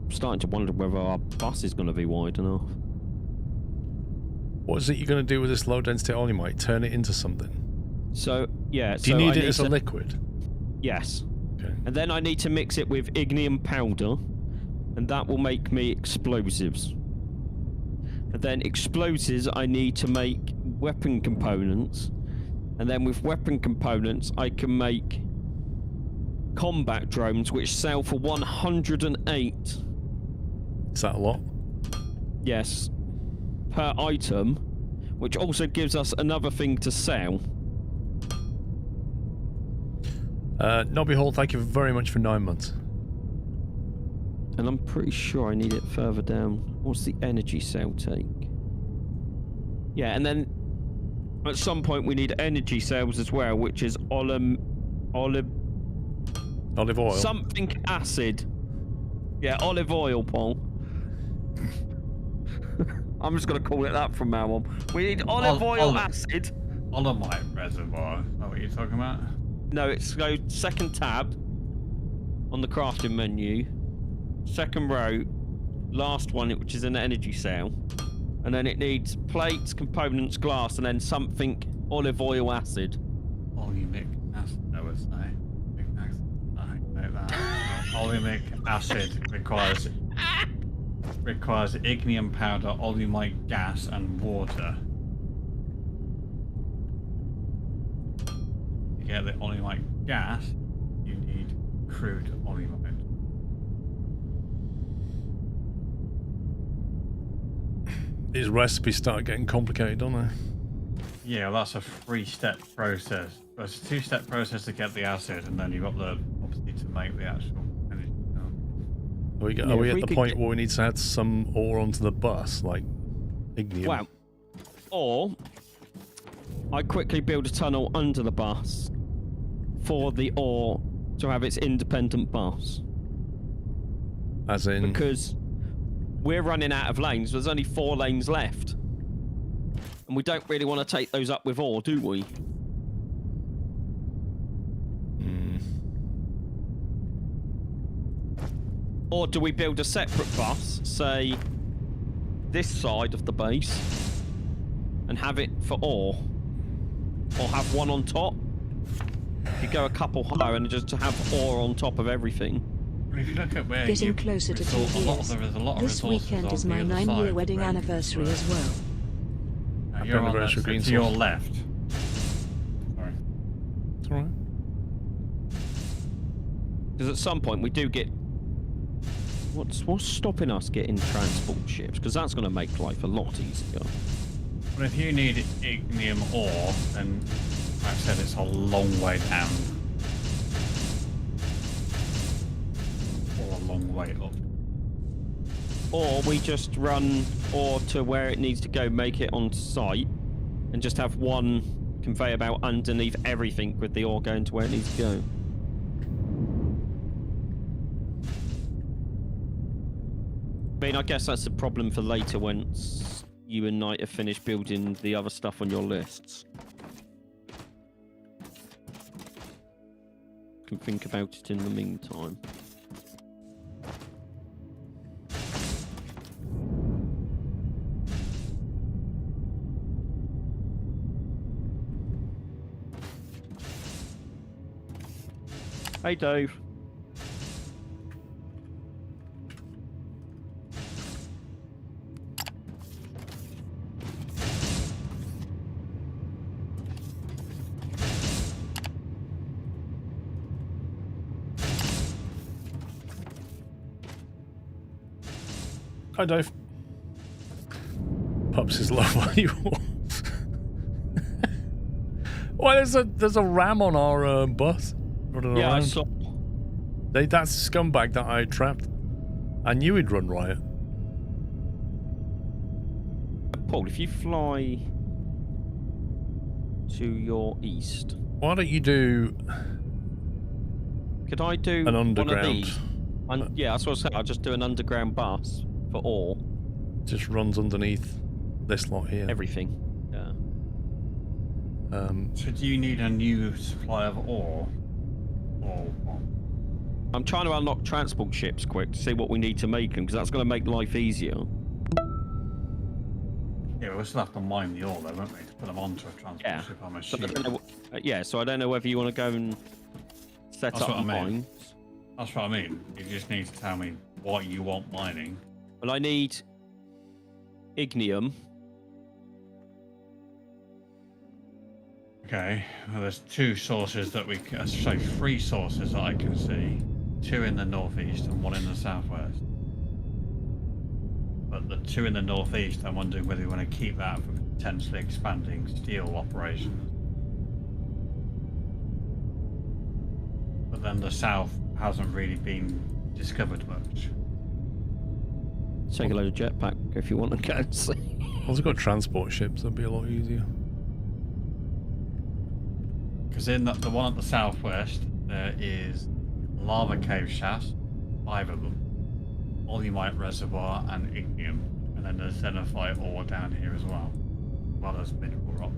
I'm starting to wonder whether our bus is going to be wide enough. What is it you're going to do with this low density olumite? Turn it into something? So, yeah. Do you need it as a liquid? Yes. Okay. And then I need to mix it with ignium powder, and that will make me explosives. And then explosives, I need to make weapon components. And then with weapon components, I can make combat drones, which sell for 108. Is that a lot? Yes. Per item, which also gives us another thing to sell. Nobby Hall, thank you very much for 9 months. And I'm pretty sure I need it further down. What's the energy cell take? Yeah, and then at some point we need energy cells as well, which is olive oil. something acid. Yeah, olive oil, Paul. I'm just gonna call it that from now on. We need olive oil acid. Olomite reservoir, is that what you're talking about? No, it's go second tab on the crafting menu. Second row, last one, which is an energy cell. And then it needs plates, components, glass, and then something olive oil acid. Olumic acid, I would say. I know that. Olumic acid requires ignium powder, olumite gas, and water. To get the olumite gas, you need crude olumite. These recipes start getting complicated, don't they? Yeah, well, that's a 3-step process. It's a 2-step process to get the acid, and then you've got the obviously to make the actual energy. Are we at the point where we need to add some ore onto the bus, like ignium? Wow. Or I quickly build a tunnel under the bus for the ore to have its independent bus. As in? Because we're running out of lanes. There's only 4 lanes left. And we don't really want to take those up with ore, do we? Or do we build a separate bus, say, this side of the base, and have it for ore? Or have one on top? You go a couple higher and just have ore on top of everything. If you look at where Getting closer to 2 years. This weekend is my 9-year wedding anniversary as well. You're on anniversary, Green to your Sauce. left. Sorry. It's alright. Because at some point we do get... What's stopping us getting transport ships? Because that's going to make life a lot easier. But if you need ignium ore, then like I said, it's a long way down. Or a long way up. Or we just run ore to where it needs to go, make it on site, and just have one conveyor belt underneath everything with the ore going to where it needs to go. I mean, I guess that's a problem for later once you and Knight have finished building the other stuff on your lists. Can think about it in the meantime. Hey, Dave. Hi, Dave. Pups is low value. Why there's a ram on our bus running Yeah, around. I saw. That's the scumbag that I trapped. I knew he'd run riot. Paul, if you fly to your east, Why don't you do could I do an one of underground? these? Yeah, that's what I said. I'll just do an underground bus for ore. Just runs underneath this lot here. Everything. Yeah. So do you need a new supply of ore? Or what? I'm trying to unlock transport ships quick to see what we need to make them, because that's going to make life easier. Yeah, we'll still have to mine the ore though, won't we? To put them onto a transport ship, I'm So I assuming. don't know, yeah, so I don't know whether you want to go and set That's up what I mean. mines. That's what I mean. You just need to tell me what you want mining. Well, I need ignium. Okay, well, there's two sources that we can, sorry, three sources that I can see. Two in the northeast and one in the southwest. But the two in the northeast, I'm wondering whether you want to keep that for potentially expanding steel operations. But then the south hasn't really been discovered much. Take a load of jetpack if you want to go and see. Also got transport ships, that'd be a lot easier. Because in the one at the southwest, there is lava cave shafts, 5 of them, Olimite reservoir and ignium, and then there's xenophite ore down here as well as mineral rock.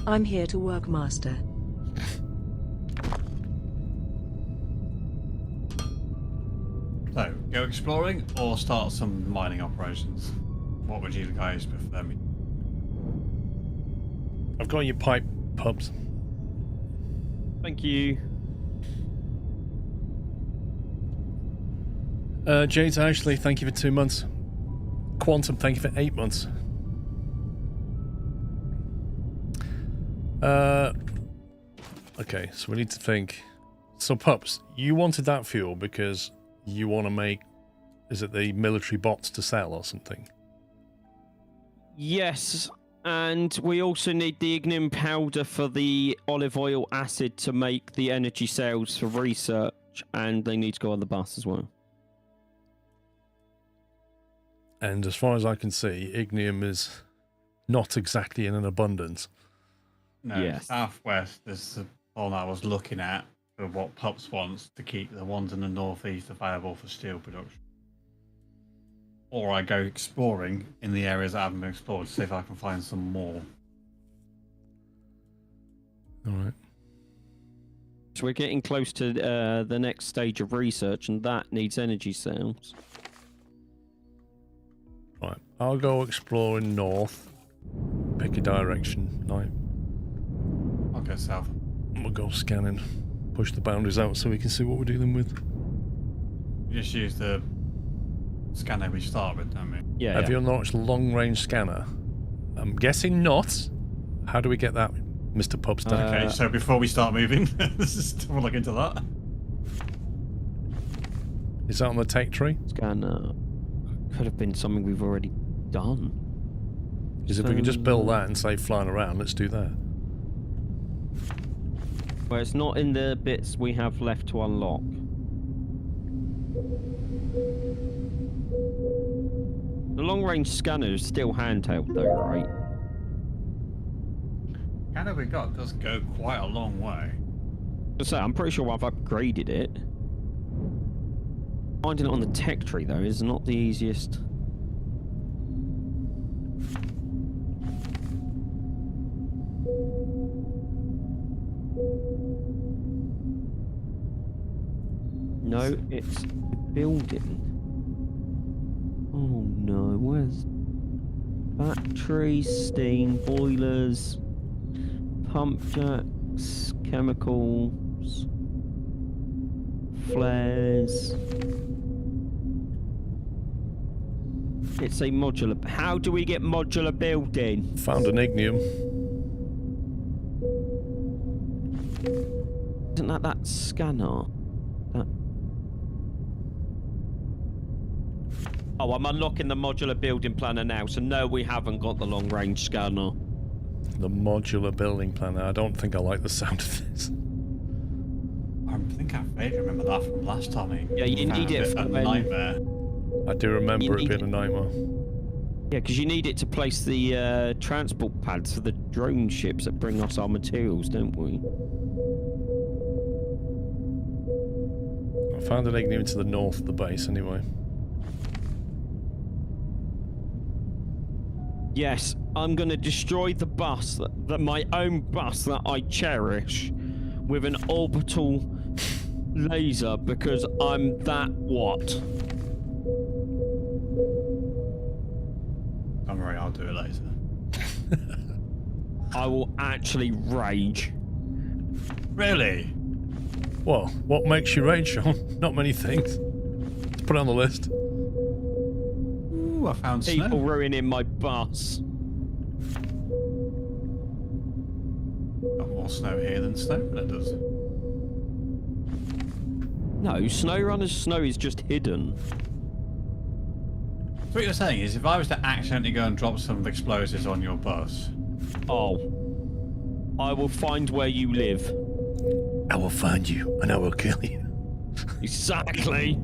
I'm here to work, master. So, go exploring or start some mining operations? What would you guys prefer me? I've got your pipe, pubs. Thank you. James Ashley, thank you for 2 months. Quantum, thank you for 8 months. Okay, so we need to think. So, Pups, you wanted that fuel because you want to make, is it the military bots to sell or something? Yes, and we also need the ignium powder for the olive oil acid to make the energy cells for research, and they need to go on the bus as well. And as far as I can see, ignium is not exactly in an abundance. No, Yes. southwest is the one I was looking at for what Pups wants to keep the ones in the northeast available for steel production. Or I go exploring in the areas that haven't been explored to see if I can find some more. All right. So we're getting close to the next stage of research, and that needs energy cells. Right. I'll go exploring north. Pick a direction. Right. I'll go south. We'll go scanning. Push the boundaries out so we can see what we're dealing with. You just use the scanner we start with, don't we? Yeah. Have yeah. you unlocked long-range scanner? I'm guessing not. How do we get that, Mr. Pubster? Okay, so before we start moving, let's just have a look into that. Is that on the tech tree? Scanner could have been something we've already done. Because if we can just build that and say flying around, let's do that. Well, it's not in the bits we have left to unlock. The long-range scanner is still handheld, though, right? Scanner we got does go quite a long way. So I'm pretty sure I've upgraded it. Finding it on the tech tree, though, is not the easiest. No, it's building. Oh no, where's batteries, steam, boilers, pump jacks, chemicals, flares. It's a modular. How do we get modular building? Found an ignium. Isn't that scanner? That... Oh, I'm unlocking the modular building planner now, so no, we haven't got the long-range scanner. The modular building planner. I don't think I like the sound of this. I think I vaguely remember that from last time. Yeah, you need it for a when... nightmare. I do remember it being a nightmare. Yeah, because you need it to place the transport pads for the drone ships that bring us our materials, don't we? I found an ignium to the north of the base anyway. Yes, I'm going to destroy the bus, that my own bus that I cherish, with an orbital laser because I'm that what? Don't worry, I'll do it later. I will actually rage. Really? Well, what makes you rage, Sean? Not many things. Let's put it on the list. Ooh, I found People snow. ruining my bus. Got more snow here than SnowRunner does. No, SnowRunner's snow is just hidden. So what you're saying is, if I was to accidentally go and drop some explosives on your bus... Oh. I will find where you live. I will find you and I will kill you. Exactly.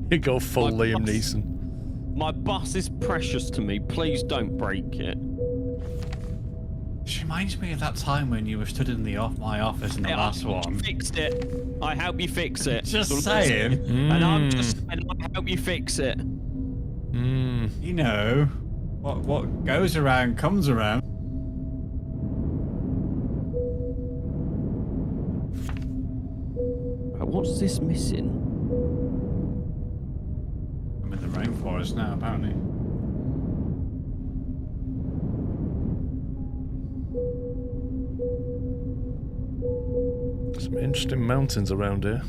You go full My Liam bus- Neeson. My bus is precious to me. Please don't break it. This reminds me of that time when you were stood in my office in the last one. Fixed it. I help you fix it. Just So saying. And I help you fix it. You know, what goes around comes around. Right, what's this missing? I'm in the rainforest now, apparently. Some interesting mountains around here.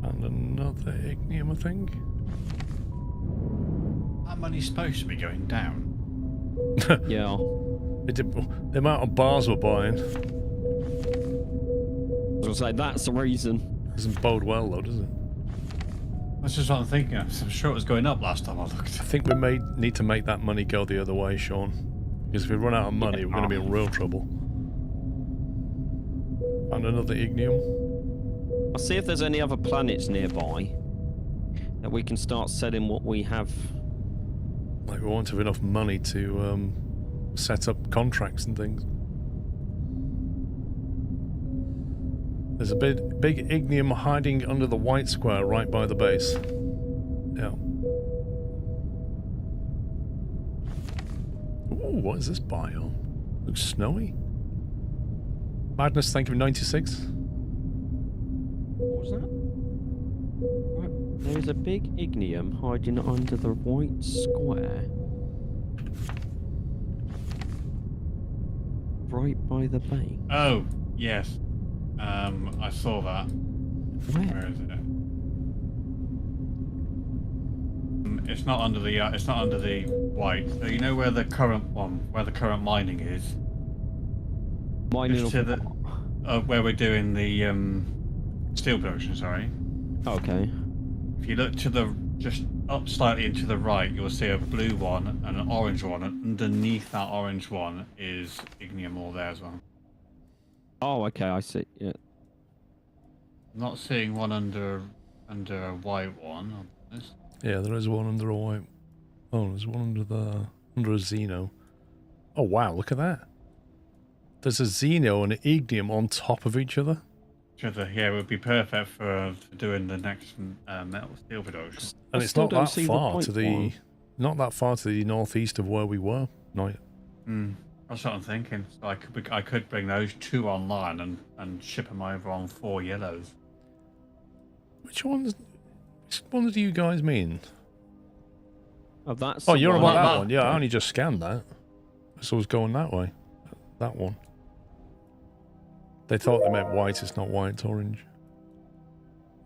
And another ignium, I think. That money's supposed to be going down. Yeah. The amount of bars we're buying I was gonna say that's the reason. doesn't bode well, though, does it? That's just what I'm thinking. I'm sure it was going up last time I looked. I think we may need to make that money go the other way, Sean. Because if we run out of money, we're going to be in real trouble. And another ignium. I'll see if there's any other planets nearby that we can start selling what we have. Like, we won't have enough money to set up contracts and things. There's a big ignium hiding under the white square right by the base. Yeah. Ooh, what is this biome? Looks snowy. Madness, thank you, 96. What was that? Right, there is a big ignium hiding under the white square. Right by the bay. Oh, yes. I saw that. Where is it? It's not under the. It's not under the white. So you know where the current mining is. Mining Just to the, where we're doing the steel production. Sorry. Okay. If you look to the just up slightly and to the right, you'll see a blue one and an orange one. And underneath that orange one is ignium ore there as well. Oh, okay, I see. Yeah. I'm not seeing one under a white one. On this. Yeah, there is one under a white. Oh, there's one under a Xeno. Oh wow, look at that. There's a Xeno and an Ignium on top of each other. Yeah, it would be perfect for doing the next metal steel production. And I it's still not don't that see the far point to for the them. not that far to the northeast of where we were. No. That's what I'm thinking. So I could bring those 2 online and ship them over on 4 yellows. Which one do you guys mean? Oh, that's. Oh, the you're about one. that one. Yeah, I only just scanned that. So I was going that way. That one. They thought they meant white. It's not white, it's orange.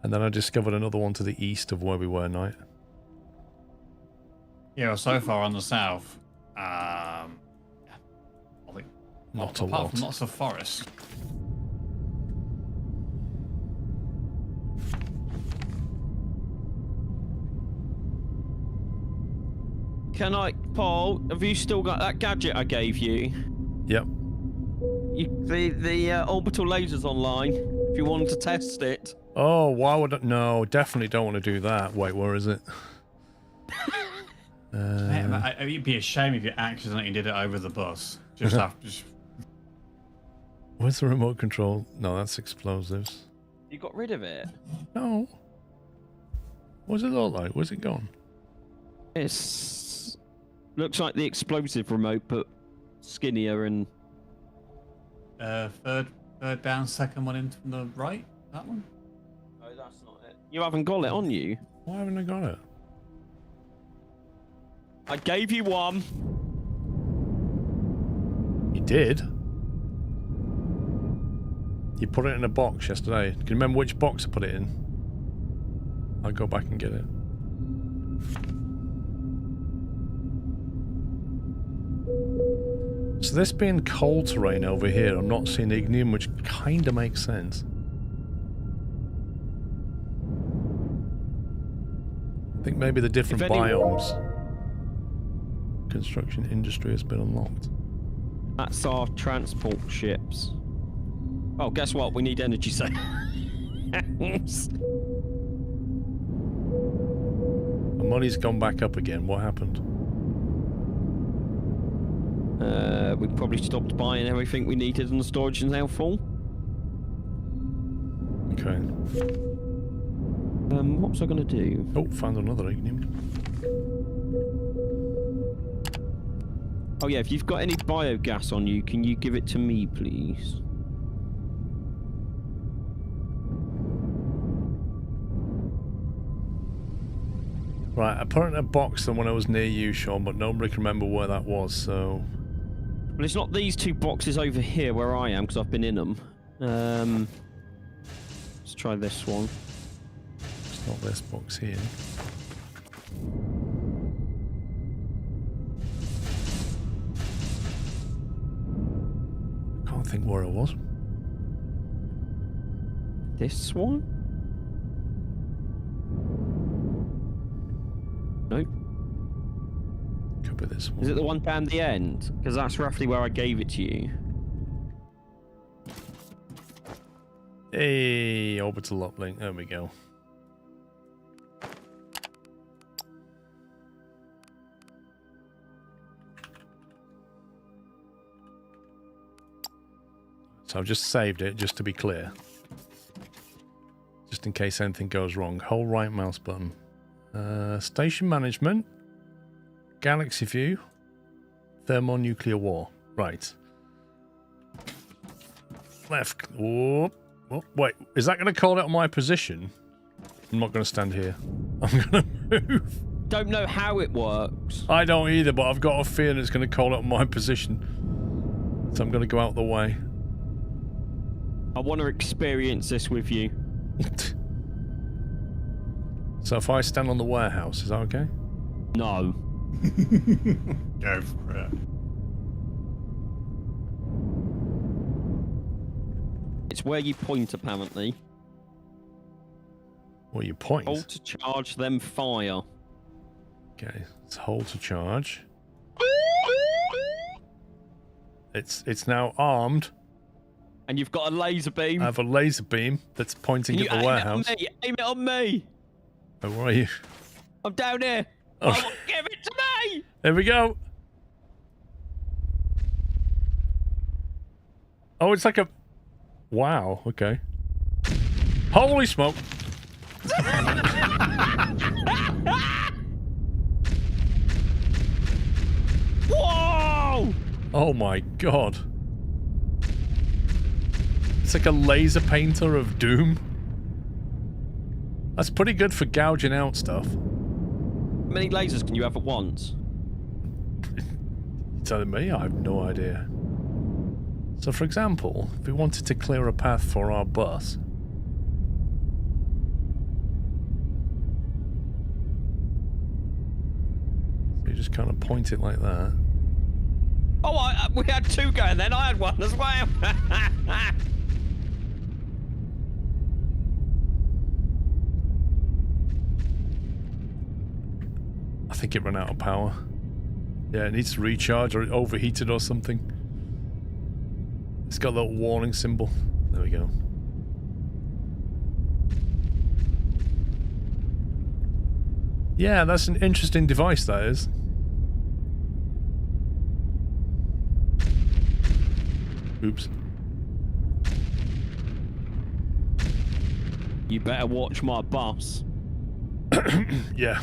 And then I discovered another one to the east of where we were, Knight. Yeah, well, so far on the south, Not a apart lot. from lots of forest. Can I, Paul? Have you still got that gadget I gave you? Yep. The orbital laser's online. If you wanted to test it. Oh, why would I? No, definitely don't want to do that. Wait, where is it? It'd be a shame if you accidentally did it over the bus. Just after. Where's the remote control? No, that's explosives. You got rid of it? No. What does it look like? Where's it gone? It's looks like the explosive remote, but skinnier and. Third down, second one in from the right. That one. Oh, that's not it. You haven't got it on you. Why haven't I got it? I gave you one. You did? You put it in a box yesterday. Can you remember which box I put it in? I'll go back and get it. So this being cold terrain over here, I'm not seeing ignium, which kind of makes sense. I think maybe the different biomes. Construction industry has been unlocked. That's our transport ships. Oh, guess what? We need energy savings. The money's gone back up again. What happened? We probably stopped buying everything we needed and the storage is now full. Okay. What was I going to do? Oh, found another ignium. Oh yeah, if you've got any biogas on you, can you give it to me, please? Right, I put it in a box when I was near you, Sean, but nobody can remember where that was, so... Well, it's not these 2 boxes over here where I am, because I've been in them. Let's try this one. It's not this box here. I can't think where it was. This one? Nope. Could be this one. Is it the one down the end? Because that's roughly where I gave it to you. Hey, orbital uplink. There we go. So I've just saved it, just to be clear. Just in case anything goes wrong. Hold right mouse button. Station management. Galaxy view. Thermonuclear war. Right. Left. Whoop. Oh, wait, is that going to call out my position? I'm not going to stand here. I'm going to move. Don't know how it works. I don't either, but I've got a feeling it's going to call out my position. So I'm going to go out the way. I want to experience this with you. So if I stand on the warehouse, is that okay? No. Go for it. It's where you point, apparently. Well, you point. Hold to charge, then fire. Okay, it's hold to charge. It's now armed. And you've got a laser beam. I have a laser beam that's pointing at the warehouse. Aim it on me. Oh, where are you? I'm down here. Oh. Give it to me. There we go. Oh, it's like a... Wow, okay. Holy smoke. Whoa! Oh my god. It's like a laser painter of doom. That's pretty good for gouging out stuff. How many lasers can you have at once? You telling me? I have no idea. So for example, if we wanted to clear a path for our bus, so you just kind of point it like that. Oh, we had two going then. I had one as well. I think it ran out of power. Yeah, it needs to recharge or it overheated or something. It's got a little warning symbol. There we go. Yeah, that's an interesting device, that is. Oops. You better watch my bus. Yeah.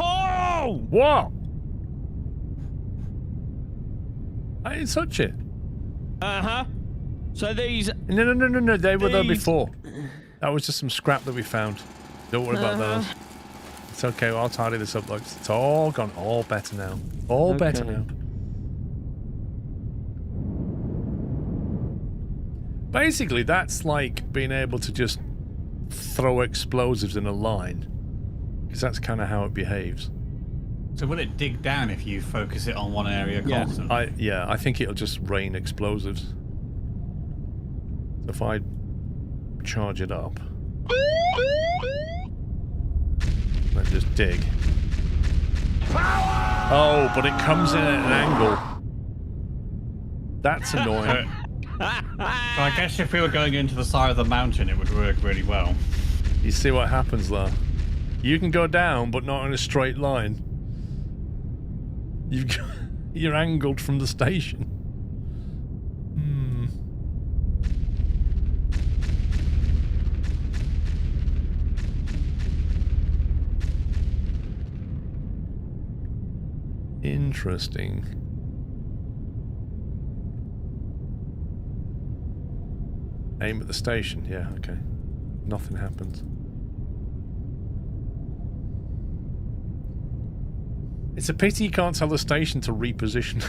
Oh! What? I didn't touch it. Uh-huh. So these... No. They were there before. That was just some scrap that we found. Don't worry about those. It's okay. I'll tidy this up. Like, it's all gone. All better now. All better now. Basically, that's like being able to just throw explosives in a line. Because that's kind of how it behaves. So will it dig down if you focus it on one area constantly? I think it'll just rain explosives. So if I charge it up, let's just dig. Power! Oh, but it comes in at an angle. That's annoying. So I guess if we were going into the side of the mountain, it would work really well. You see what happens there? You can go down, but not in a straight line. You're angled from the station. Interesting. Aim at the station. Yeah, okay. Nothing happens. It's a pity you can't tell the station to reposition.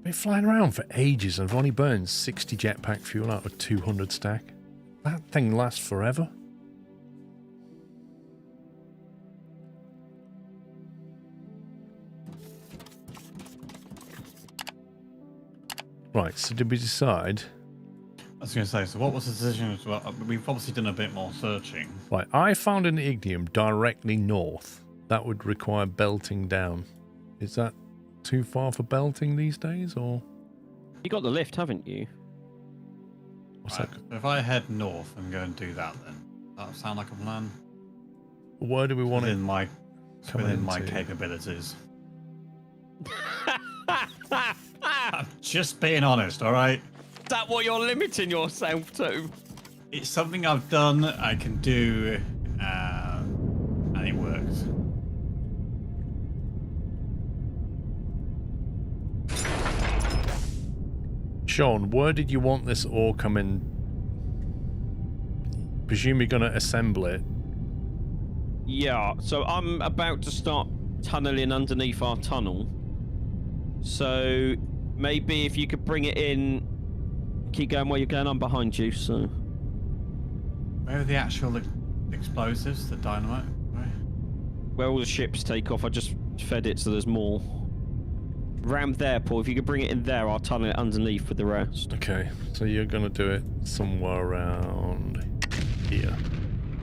Been flying around for ages and I've only burned 60 jetpack fuel out of 200 stack. That thing lasts forever. Right, so did we decide? I was going to say, so what was the decision as well? We've obviously done a bit more searching. Right, I found an ignium directly north. That would require belting down. Is that too far for belting these days, or? You got the lift, haven't you? What's Right, that? if I head north and go and do that, then that sound like a plan? Where do we want Within it? my coming within my into? capabilities. I'm just being honest, all right? Is that what you're limiting yourself to? It's something I've done, I can do, and it works. Sean, where did you want this ore coming? Presume you're going to assemble it. Yeah, so I'm about to start tunneling underneath our tunnel. So maybe if you could bring it in, keep going where you're going, I'm behind you, so. Where are the actual explosives, the dynamite? Where? Where all the ships take off, I just fed it so there's more. Round there, Paul. If you could bring it in there, I'll tunnel it underneath with the rest. Okay, so you're gonna do it somewhere around here.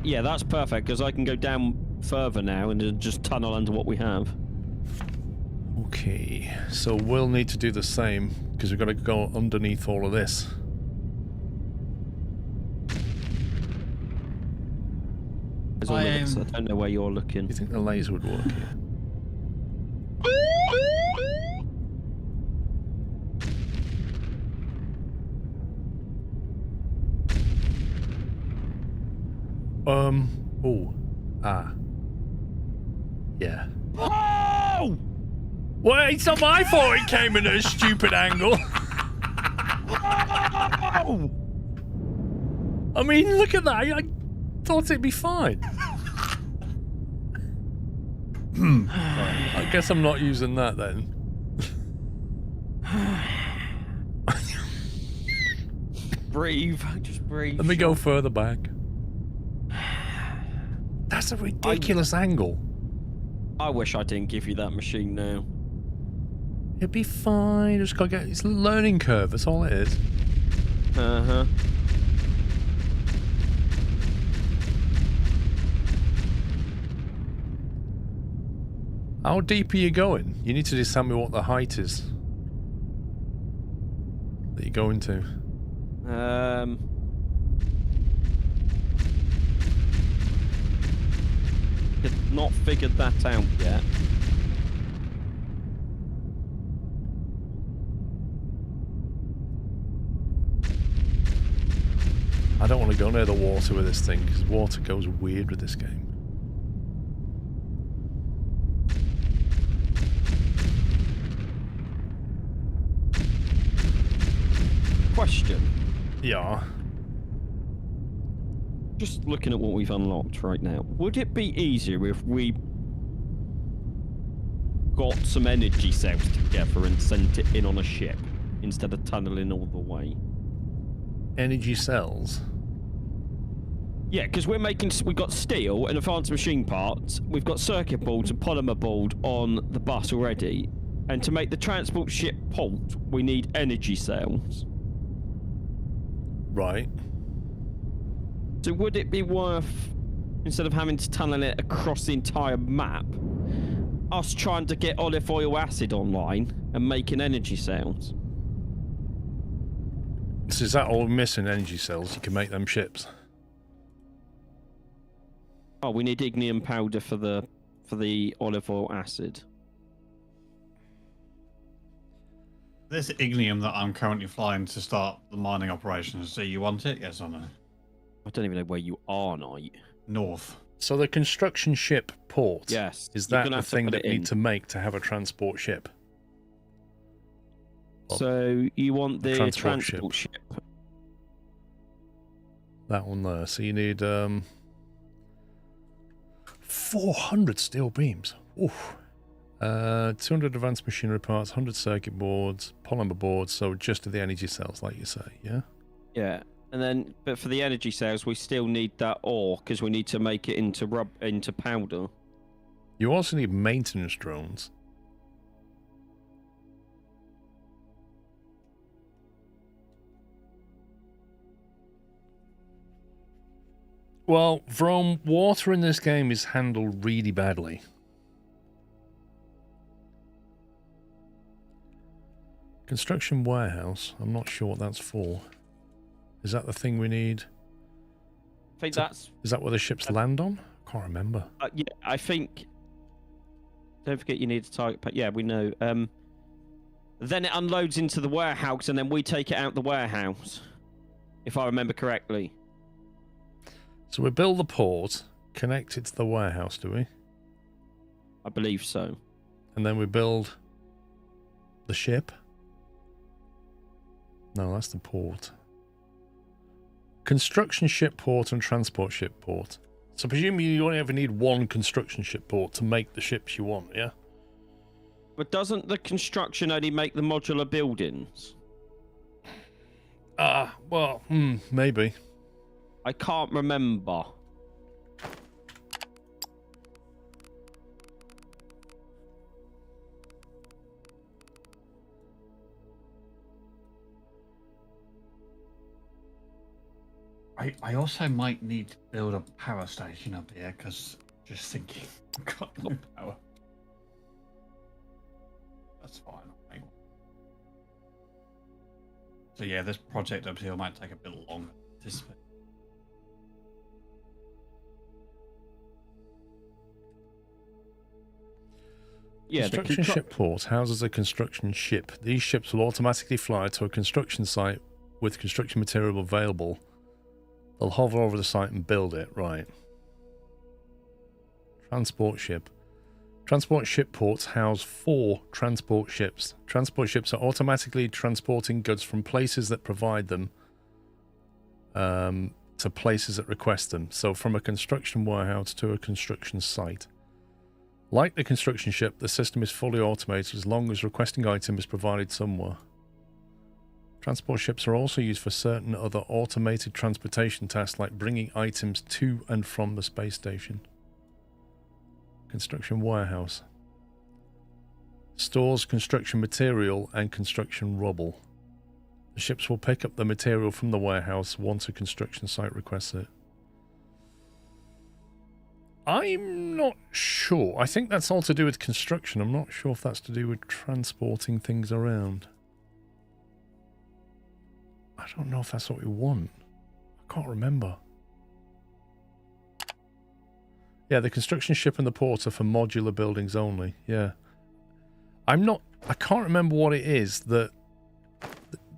Yeah, that's perfect, because I can go down further now and then just tunnel under what we have. Okay, so we'll need to do the same, because we've got to go underneath all of this. I don't know where you're looking. Do you think the laser would work here? Oh. Ah. Yeah. Oh! Well, it's not my fault it came in at a stupid angle. Oh! I mean, look at that. I thought it'd be fine. I guess I'm not using that then. Breathe. Just breathe. Let me go further back. That's a ridiculous angle. I wish I didn't give you that machine now. It'd be fine. Just gotta get. It's a learning curve. That's all it is. Uh-huh. How deep are you going? You need to just tell me what the height is that you're going to. Not figured that out yet. I don't want to go near the water with this thing because water goes weird with this game. Question. Yeah. Just looking at what we've unlocked right now, would it be easier if we got some energy cells together and sent it in on a ship instead of tunneling all the way? Energy cells? Yeah, because we've got steel and advanced machine parts, we've got circuit boards and polymer board on the bus already, and to make the transport ship port, we need energy cells. Right. So would it be worth, instead of having to tunnel it across the entire map, us trying to get olive oil acid online and making energy cells? So is that all missing energy cells? You can make them ships. Oh, we need ignium powder for the olive oil acid. This ignium that I'm currently flying to start the mining operations, do you want it? Yes or no? I don't even know where you are, Knight. North. So the construction ship port, Yes. is you're that gonna the have to thing put that it you in. need to make to have a transport ship? So you want the transport transport ship. That one there. So you need 400 steel beams. Oof. 200 advanced machinery parts, 100 circuit boards, polymer boards, so just the energy cells, like you say, yeah? Yeah. And then, but for the energy cells, we still need that ore because we need to make it into powder. You also need maintenance drones. Well, Vrome, water in this game is handled really badly. Construction warehouse. I'm not sure what that's for. Is that the thing we need? I think that's... Is that where the ships land on? I can't remember. yeah, I think... Don't forget you need a target... Yeah, we know. Then it unloads into the warehouse and then we take it out the warehouse. If I remember correctly. So we build the port, connect it to the warehouse, do we? I believe so. And then we build the ship? No, that's the port. Construction ship port and transport ship port. So presumably you only ever need one construction ship port to make the ships you want, yeah? But doesn't the construction only make the modular buildings? Well, maybe. I can't remember. I also might need to build a power station up here because just thinking I've got no power. That's fine. I'll make one. So yeah, this project up here might take a bit longer to anticipate. Yeah, Construction ship port houses a construction ship. These ships will automatically fly to a construction site with construction material available. They'll hover over the site and build it. Right. Transport ship. Transport ship ports house 4 transport ships. Transport ships are automatically transporting goods from places that provide them to places that request them. So from a construction warehouse to a construction site. Like the construction ship, the system is fully automated as long as requesting item is provided somewhere. Transport ships are also used for certain other automated transportation tasks like bringing items to and from the space station. Construction warehouse. Stores construction material and construction rubble. The ships will pick up the material from the warehouse once a construction site requests it. I'm not sure. I think that's all to do with construction. I'm not sure if that's to do with transporting things around. I don't know if that's what we want. I can't remember. Yeah, the construction ship and the port are for modular buildings only. Yeah. I can't remember what it is that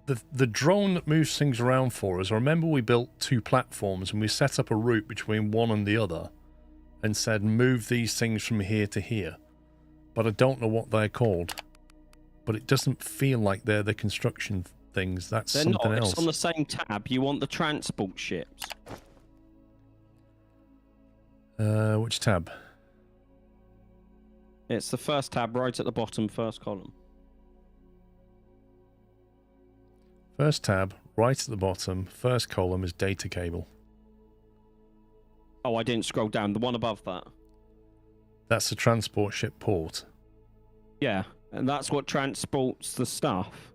the drone that moves things around for us. I remember we built 2 platforms and we set up a route between one and the other and said move these things from here to here. But I don't know what they're called. But it doesn't feel like they're the construction things. That's they're something not. else. It's on the same tab. You want the transport ships. Which tab? It's the first tab right at the bottom, first column. First tab, right at the bottom, first column is data cable. Oh, I didn't scroll down. The one above that. That's the transport ship port. Yeah, and that's what transports the stuff.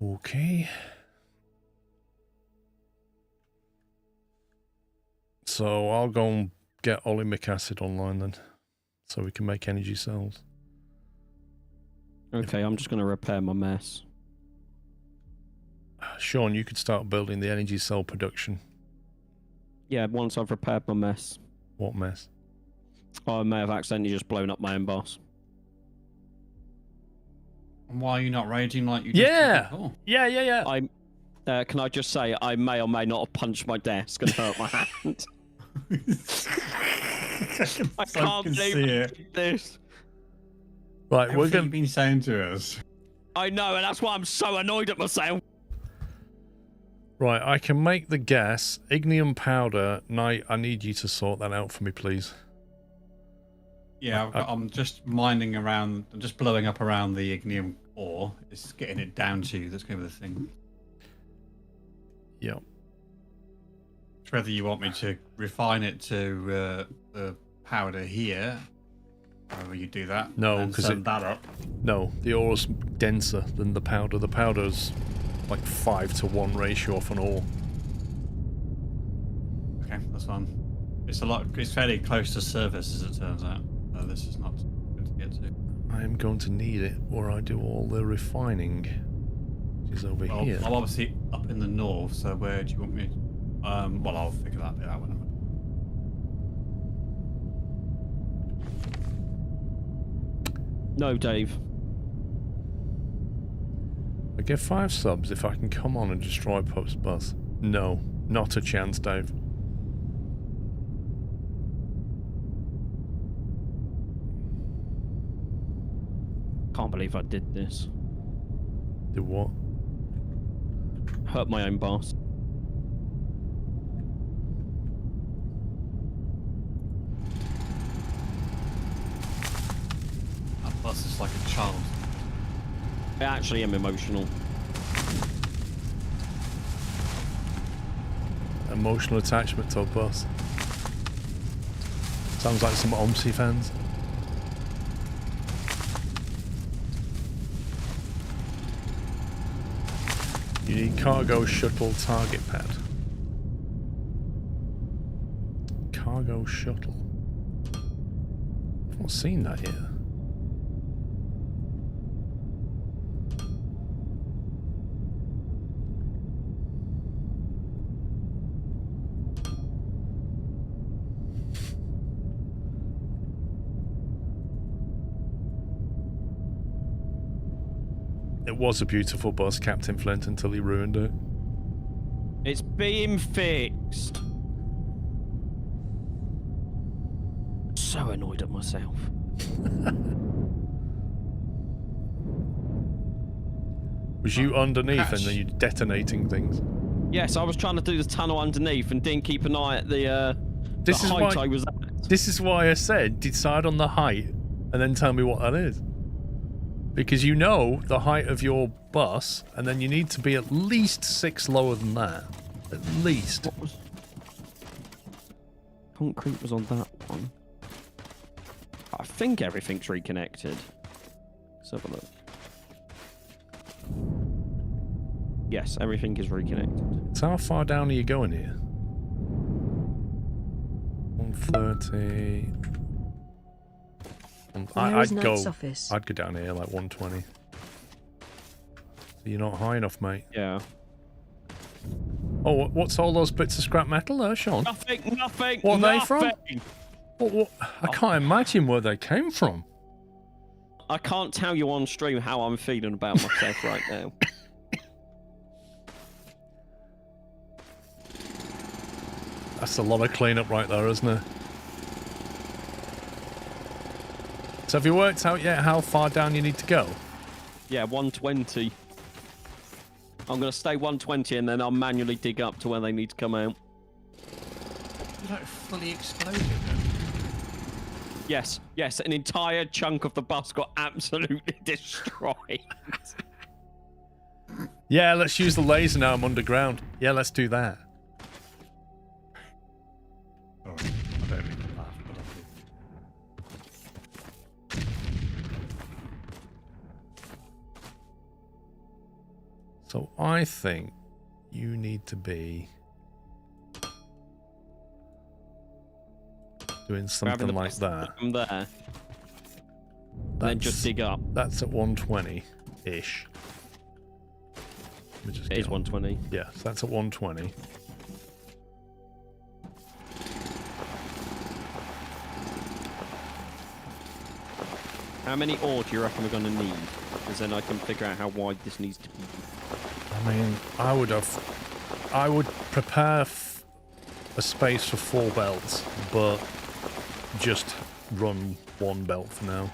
Okay. So I'll go and get oleic acid online then, so we can make energy cells. Okay, I'm just going to repair my mess. Sean, you could start building the energy cell production. Yeah, once I've repaired my mess. What mess? I may have accidentally just blown up my own boss. And why are you not raging like you did before? Yeah. Can I just say, I may or may not have punched my desk and hurt my hand. I can't believe I did this. Right, Everything we're going you've been saying to us. I know, and that's why I'm so annoyed at myself. Right, I can make the gas. Ignium powder. Knight, I need you to sort that out for me, please. Yeah, I'm just mining around. I'm just blowing up around the ignium ore. It's getting it down to you. That's going to be the thing. Yep. It's whether you want me to refine it to the powder here. However you do that. No, and because send that up. No, the ore's denser than the powder. The powder's like 5-to-1 ratio off an ore. Okay, that's fine. It's it's fairly close to surface as it turns out. So this is not good to get to. I am going to need it where I do all the refining. Which is over here. I'm obviously up in the north, so where do you want me? Well, I'll figure that bit out when I'm. No, Dave. I get 5 subs if I can come on and destroy Pup's bus. No, not a chance, Dave. Can't believe I did this. Do what? Hurt my own boss. That bus is like a child. I actually am emotional. Emotional attachment to a bus. Sounds like some OMSI fans. You need cargo shuttle target pad. Cargo shuttle. I've not seen that yet. It was a beautiful bus, Captain Flint, until he ruined it. It's being fixed. So annoyed at myself. Was you underneath Catch. and then you detonating things? Yes, I was trying to do the tunnel underneath and didn't keep an eye at the This is height why- I was at. This is why I said decide on the height and then tell me what that is. Because you know the height of your bus, and then you need to be at least 6 lower than that. At least. What was... Concrete was on that one. I think everything's reconnected. Let's have a look. Yes, everything is reconnected. So how far down are you going here? 130. Where is I'd Knight's go. office? I'd go down here like 120. So you're not high enough, mate. Yeah. Oh, what's all those bits of scrap metal there, Sean? Nothing. What are they from? nothing. What? I can't imagine where they came from. I can't tell you on stream how I'm feeling about myself right now. That's a lot of cleanup right there, isn't it? So have you worked out yet how far down you need to go? Yeah, 120. I'm going to stay 120 and then I'll manually dig up to where they need to come out. You like fully exploded then? Yes, an entire chunk of the bus got absolutely destroyed. Yeah, let's use the laser now. I'm underground. Yeah, let's do that. Sorry, I don't mean to laugh, but I do. So I think you need to be doing Grabbing something the like bus that. from there. And then just dig up. That's at 120-ish. It is 120. Yeah, so that's at 120. How many ore do you reckon we're going to need? Because then I can figure out how wide this needs to be. I mean, I would prepare a space for 4 belts, but just run 1 belt for now.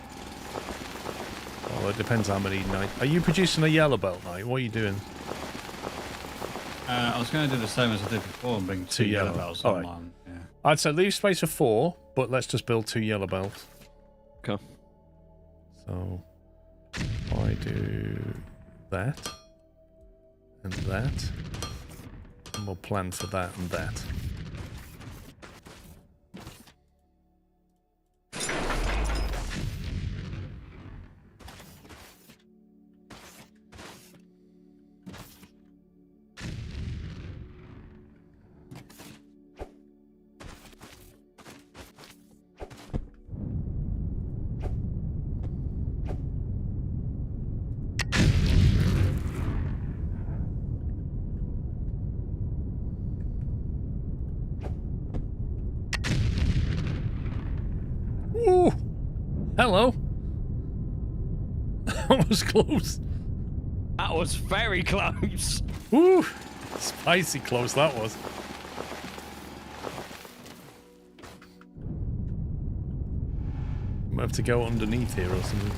Well, it depends how many night. Are you producing a yellow belt, Knight? What are you doing? I was going to do the same as I did before and bring 2 yellow belts All on right. one. Yeah. I'd say leave space for 4, but let's just build 2 yellow belts. Okay. So I do that and that, and we'll plan for that and that. Ooh! Hello! That was close. That was very close. Ooh! Spicy close that was. Might have to go underneath here or something.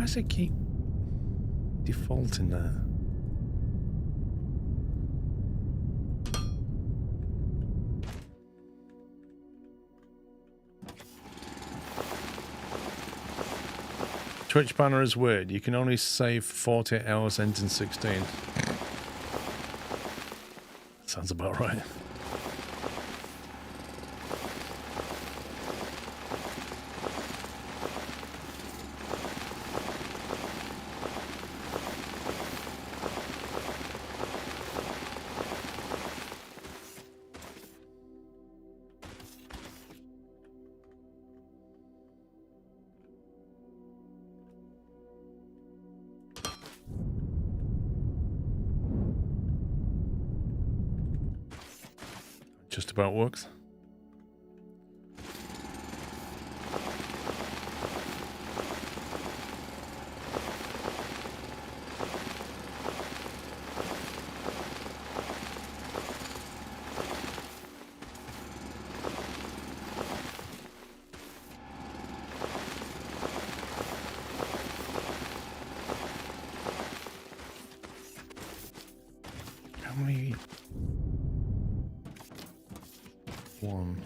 Why does it keep defaulting there? Twitch banner is weird. You can only save 48 hours ending 16. Sounds about right. Just about works. How many? One.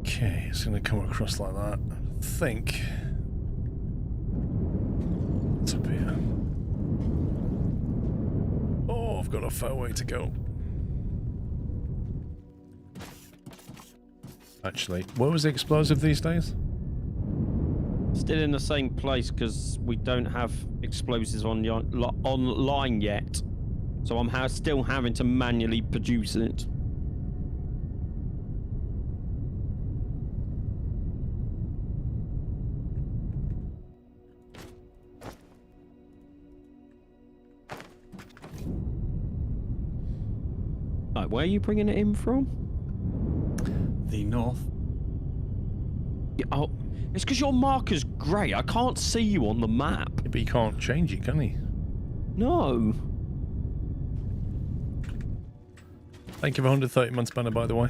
Okay, it's going to come across like that. I think. What's up here? Oh, I've got a fair way to go. Actually, where was the explosive these days? Still in the same place because we don't have explosives online yet. So I'm still having to manually produce it. Right, where are you bringing it in from? The north. Yeah, oh, it's because your marker's grey. I can't see you on the map. But he can't change it, can he? No. Thank you for 130 months banner, by the way.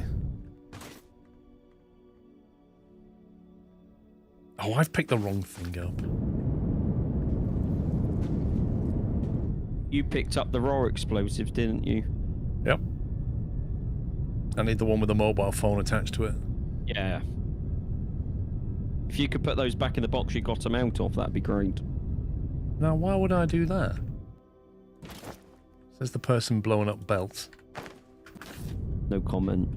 Oh, I've picked the wrong thing up. You picked up the raw explosives, didn't you? Yep. I need the one with the mobile phone attached to it. Yeah. If you could put those back in the box you got them out of, that'd be great. Now, why would I do that? Says the person blowing up belts. No comment.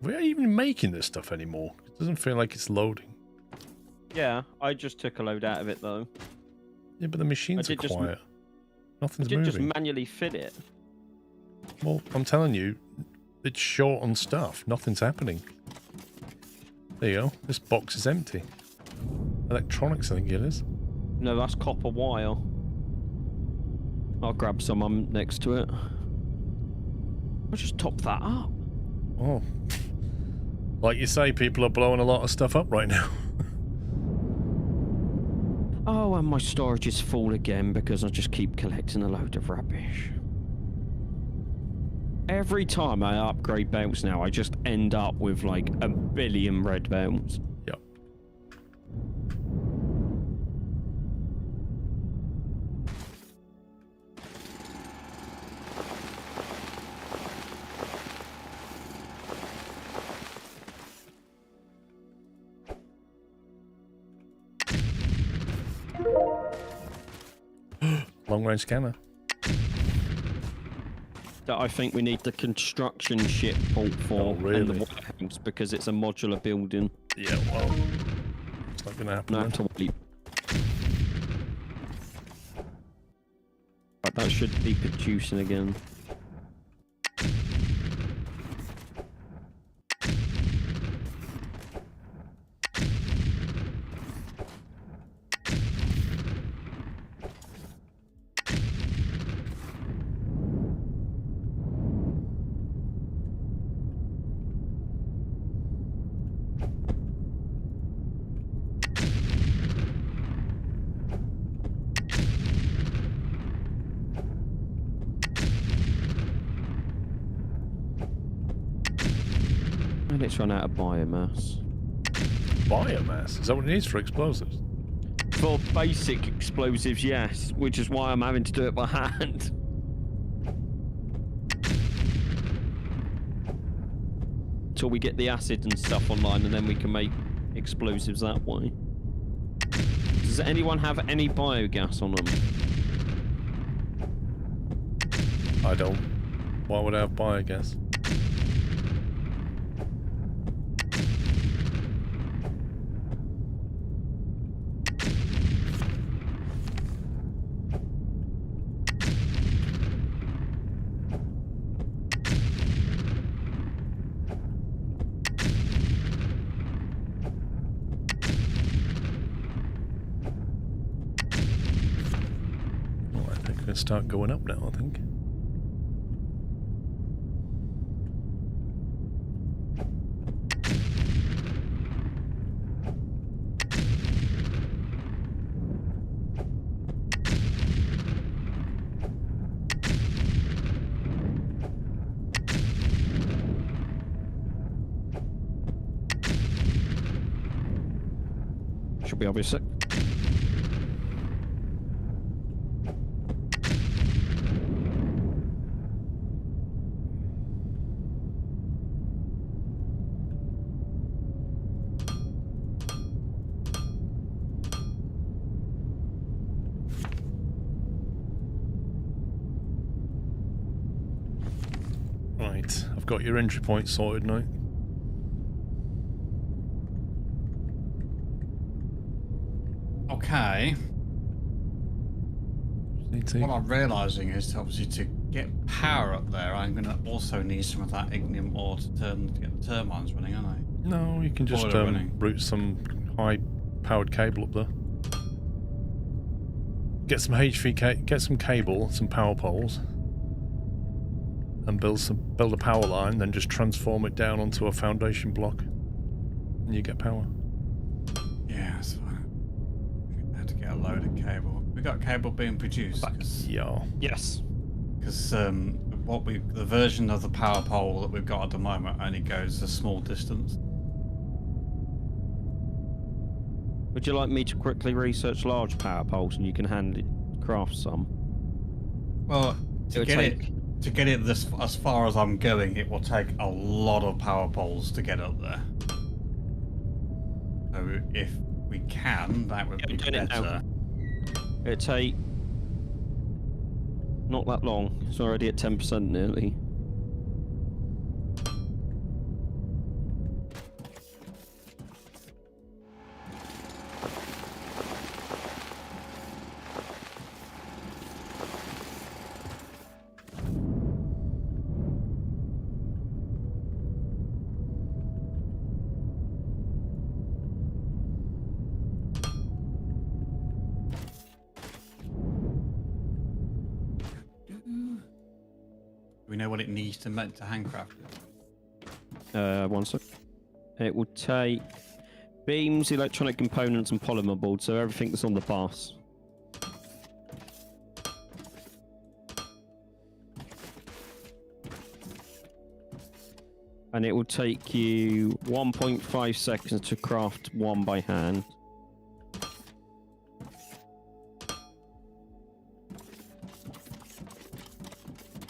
We're even making this stuff anymore. It doesn't feel like it's loading. Yeah, I just took a load out of it though. Yeah, but the machines are quiet. Nothing's I did moving. just manually fit it. Well, I'm telling you, it's short on stuff. Nothing's happening. There you go. This box is empty. Electronics, I think it is. No, that's copper wire. I'll grab some next to it. I'll just top that up. Oh. Like you say, people are blowing a lot of stuff up right now. Oh, and my storage is full again because I just keep collecting a load of rubbish. Every time I upgrade belts now, I just end up with like 1 billion red belts. Yep. Long-range scanner. That I think we need the construction ship port for Oh, really? and the warehouse because it's a modular building. Yeah, well, it's not going to happen. No, Then. have to wait. Right, that should be producing again. And it's run out of biomass. Biomass? Is that what it needs for explosives? For basic explosives, yes, which is why I'm having to do it by hand. Till we get the acid and stuff online, and then we can make explosives that way. Does anyone have any biogas on them? I don't. Why would I have biogas? Start going up now, I think. Should be obvious. Right, I've got your entry point sorted now. Okay. Need to... What I'm realising is obviously to get power up there, I'm going to also need some of that ignium ore to get the turbines running, aren't I? No, you can just route some high-powered cable up there. Get some get some cable, some power poles, and build a power line. Then just transform it down onto a foundation block, and you get power. Yeah, that's fine. I had to get a load of cable. We got cable being produced. Yeah. Yes. Because the version of the power pole that we've got at the moment only goes a small distance. Would you like me to quickly research large power poles and you can craft some? Well, to get it this as far as I'm going, it will take a lot of power poles to get up there. So if we can, that would be better. It'd take not that long. It's already at 10% nearly. We know what it needs to make to handcraft it. 1 sec. It will take beams, electronic components, and polymer boards, so everything that's on the bus. And it will take you 1.5 seconds to craft one by hand.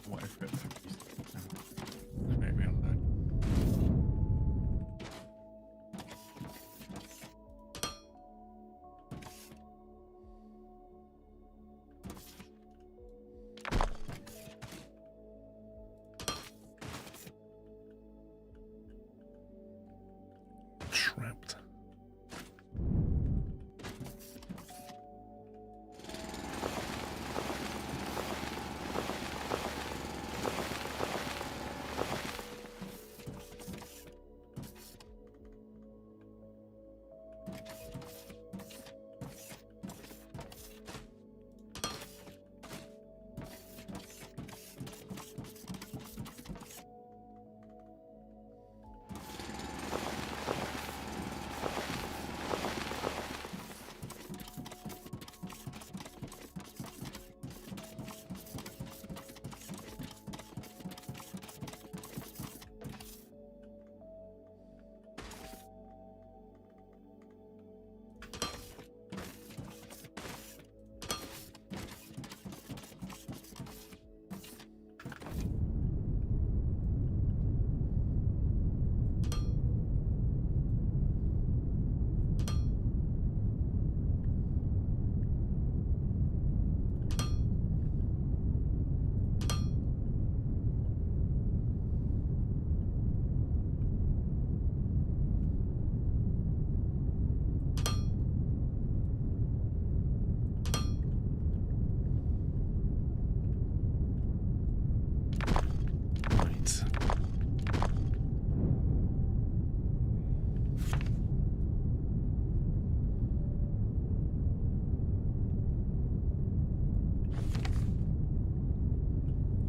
What if it's maybe on there.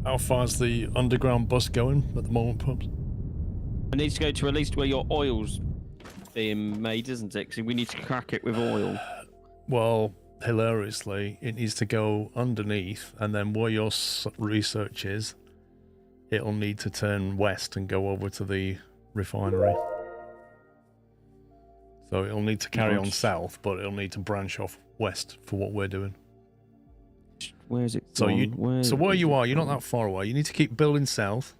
How far's the underground bus going at the moment, Pubs? It needs to go to at least where your oil's being made, isn't it? Because we need to crack it with oil. Well, hilariously, it needs to go underneath, and then where your research is, it'll need to turn west and go over to the refinery. So it'll need to carry on south, but it'll need to branch off west for what we're doing. Where's it So gone? where you are, you're not that far away. You need to keep building south.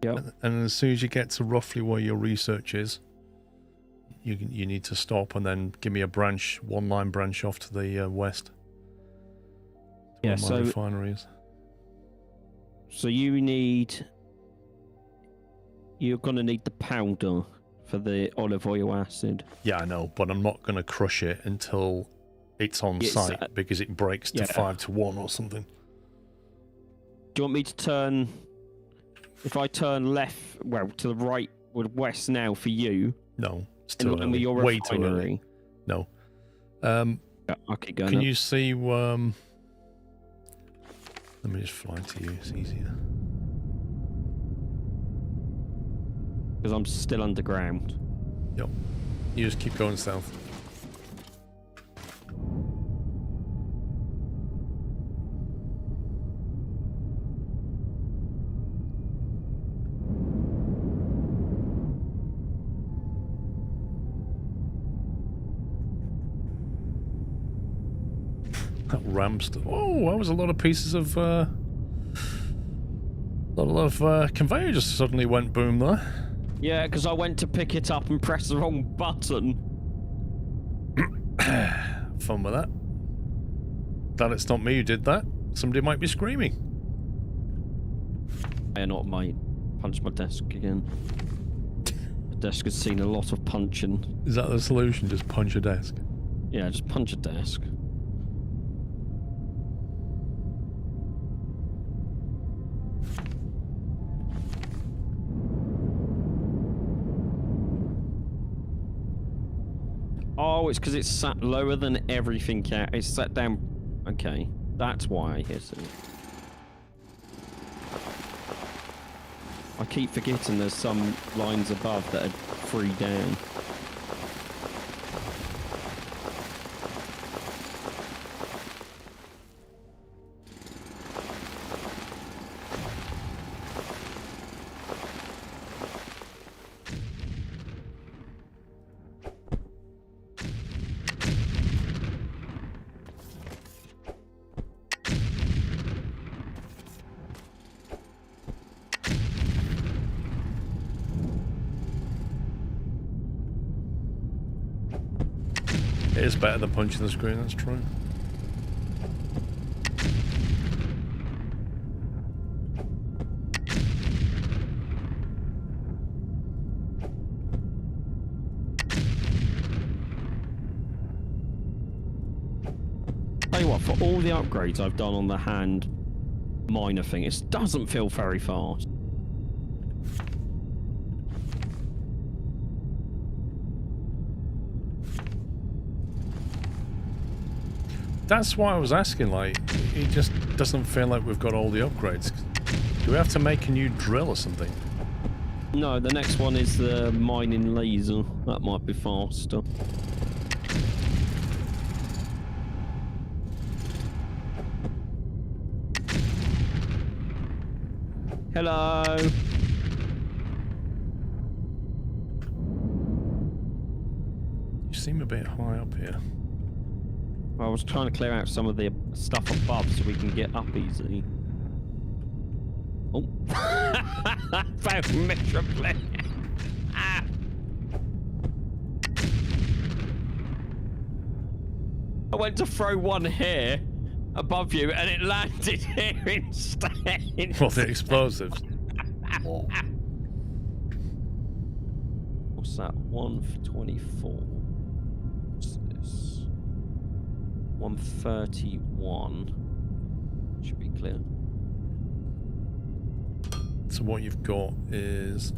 Yep. And as soon as you get to roughly where your research is, you need to stop and then give me a branch, one line branch off to the west. Yeah, where my refinery is. So you're going to need the powder for the olive oil acid. Yeah, I know, but I'm not going to crush it until it's on site because it breaks to 5-1 or something. Do you want me to turn... If I turn left, well, to the right with west now for you? No, it's too early. Your Way refinery. too early. No. Okay, go. Can you see... let me just fly to you, it's easier. Because I'm still underground. Yep. You just keep going south. That ramp. Oh, that was a lot of pieces of. A lot of conveyor just suddenly went boom there. Yeah, because I went to pick it up and press the wrong button. Fun with that. Glad it's not me who did that. Somebody might be screaming. Yeah, not mate. Punch my desk again. The desk has seen a lot of punching. Is that the solution? Just punch a desk? Yeah, just punch a desk. Oh, it's because it's sat lower than everything else. It's sat down. Okay, that's why I hit it. I keep forgetting there's some lines above that are free down. It is better than punching the screen, that's true. Tell you what, for all the upgrades I've done on the hand miner thing, it doesn't feel very fast. That's why I was asking, like, it just doesn't feel like we've got all the upgrades. Do we have to make a new drill or something? No, the next one is the mining laser. That might be faster. Hello. You seem a bit high up here. I was trying to clear out some of the stuff above so we can get up easily. Oh. Found miserably. Ah. I went to throw one here above you and it landed here instead. What, the explosives? What's that? 1 for 24. What's this? 131. Should be clear. So what you've got is...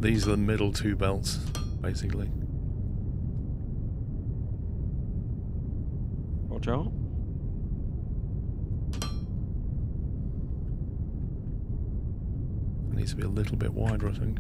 These are the middle two belts, basically. Roger. needs to be a little bit wider, I think.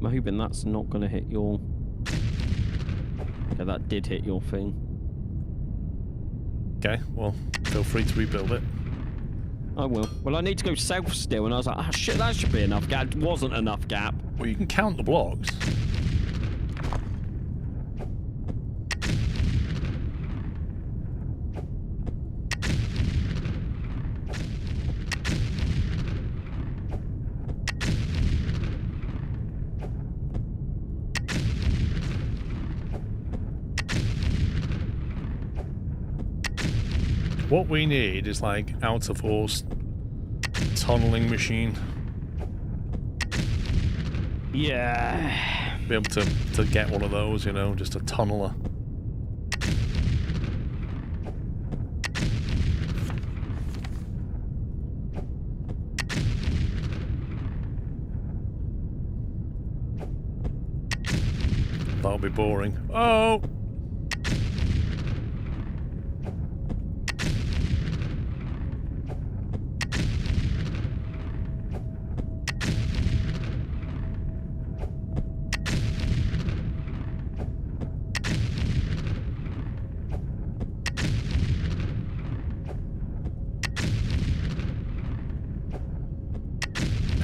I'm hoping that's not going to hit your... Okay, that did hit your thing. Okay, well, feel free to rebuild it. I will. Well, I need to go south still, and I was like, oh shit, that should be enough gap. It wasn't enough gap. Well, you can count the blocks. What we need is like out-of-force tunneling machine. Yeah. Be able to get one of those, you know, just a tunneler. That'll be boring. Oh!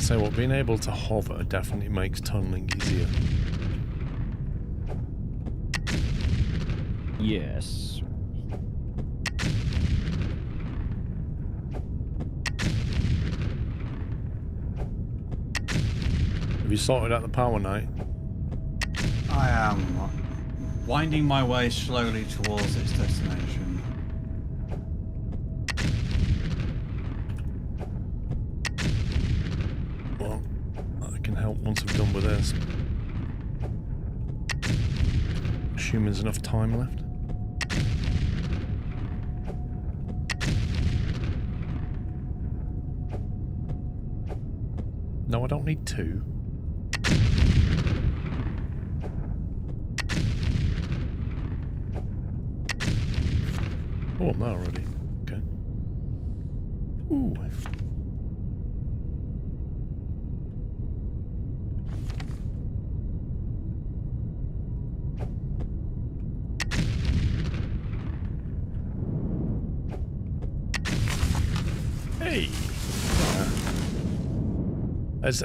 So what, being able to hover definitely makes tunneling easier. Yes. Have you sorted out the power knight? I am winding my way slowly towards its destination. Well, I can help once I'm done with this. Assuming there's enough time left. No, I don't need two. Oh, I'm there already. Okay. Ooh. Hey.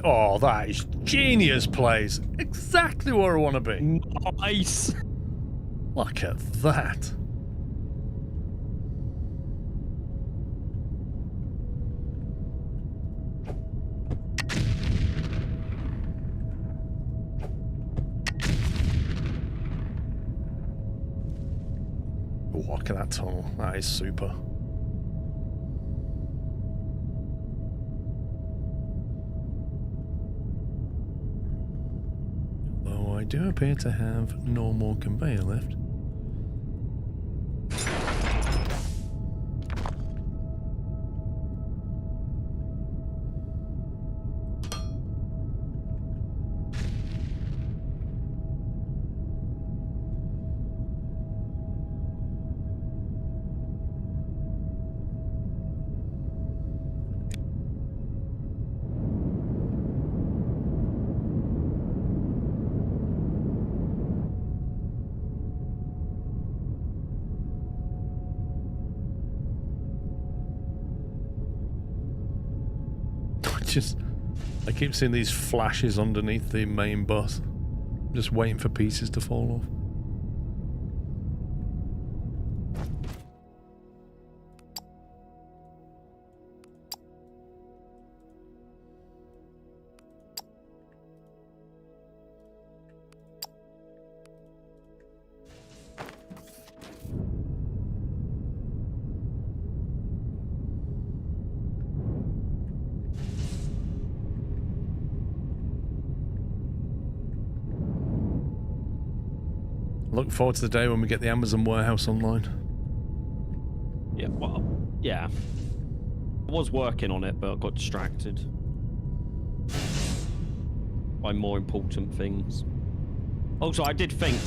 Oh, that is genius plays. Exactly where I want to be. Nice. Look at that. Oh, look at that tunnel. That is super. Though I do appear to have no more conveyor left. I keep seeing these flashes underneath the main bus. Just waiting for pieces to fall off. Look forward to the day when we get the Amazon warehouse online. Yeah, well, yeah. I was working on it, but I got distracted by more important things. Also, I did think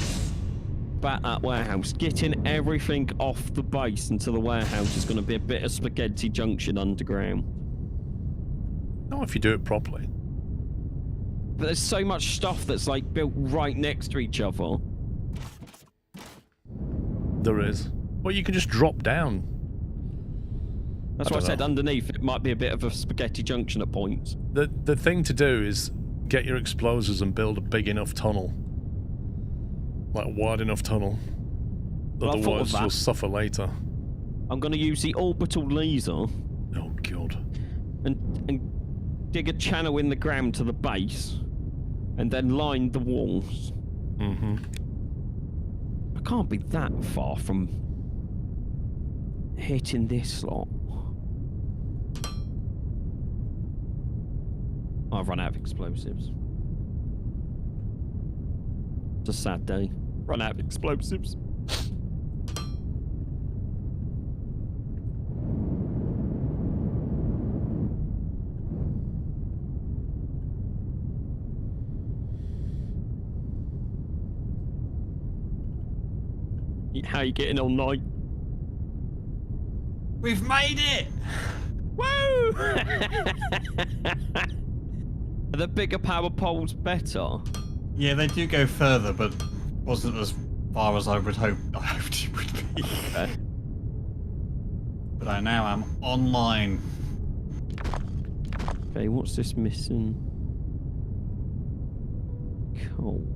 about that warehouse. Getting everything off the base into the warehouse is going to be a bit of spaghetti junction underground. Not if you do it properly. But there's so much stuff that's like built right next to each other. There is. Well, you can just drop down. That's why I said underneath it might be a bit of a spaghetti junction at points. The thing to do is get your explosives and build a big enough tunnel. Like a wide enough tunnel. Well, otherwise you'll suffer later. I'm going to use the orbital laser. Oh god. And dig a channel in the ground to the base. And then line the walls. Mm-hmm. I can't be that far from hitting this lot. I've run out of explosives. It's a sad day. Run out of explosives. How you getting all night? We've made it! Woo! Are the bigger power poles better? Yeah, they do go further, but wasn't as far as I would hope. I hoped it would be. Okay. But I now am online. Okay, what's this missing? Coal.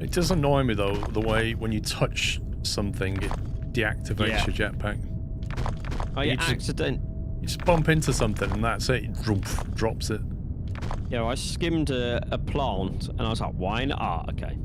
It does annoy me though, the way when you touch something, it deactivates your jetpack. Oh, yeah, accident. You just bump into something and that's it. It drops it. Yeah, I skimmed a plant and I was like, why not? Ah, okay.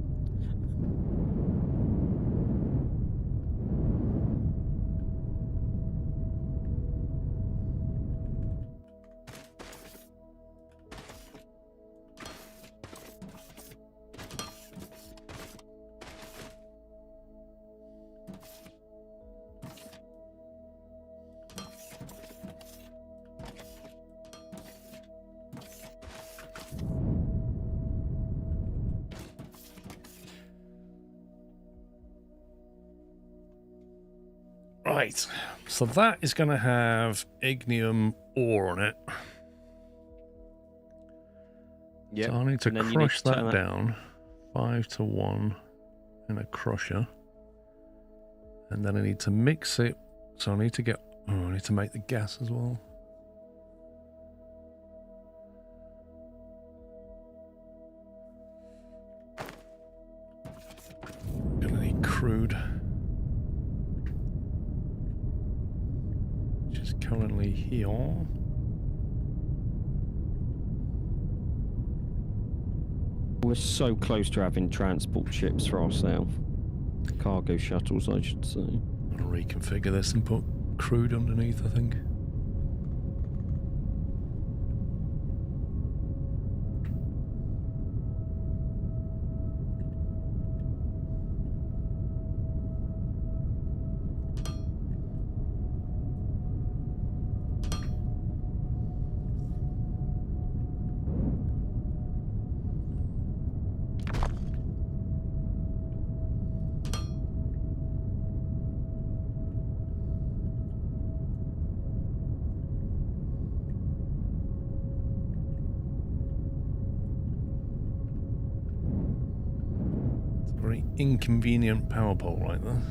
Right, so that is going to have ignium ore on it. Yeah. So I need to crush that down 5 to 1 in a crusher. And then I need to mix it. So I need to get, I need to make the gas as well. Gonna need crude. here. We're so close to having transport ships for ourselves. Cargo shuttles, I should say. I'm gonna reconfigure this and put crude underneath, I think. Very inconvenient power pole right there.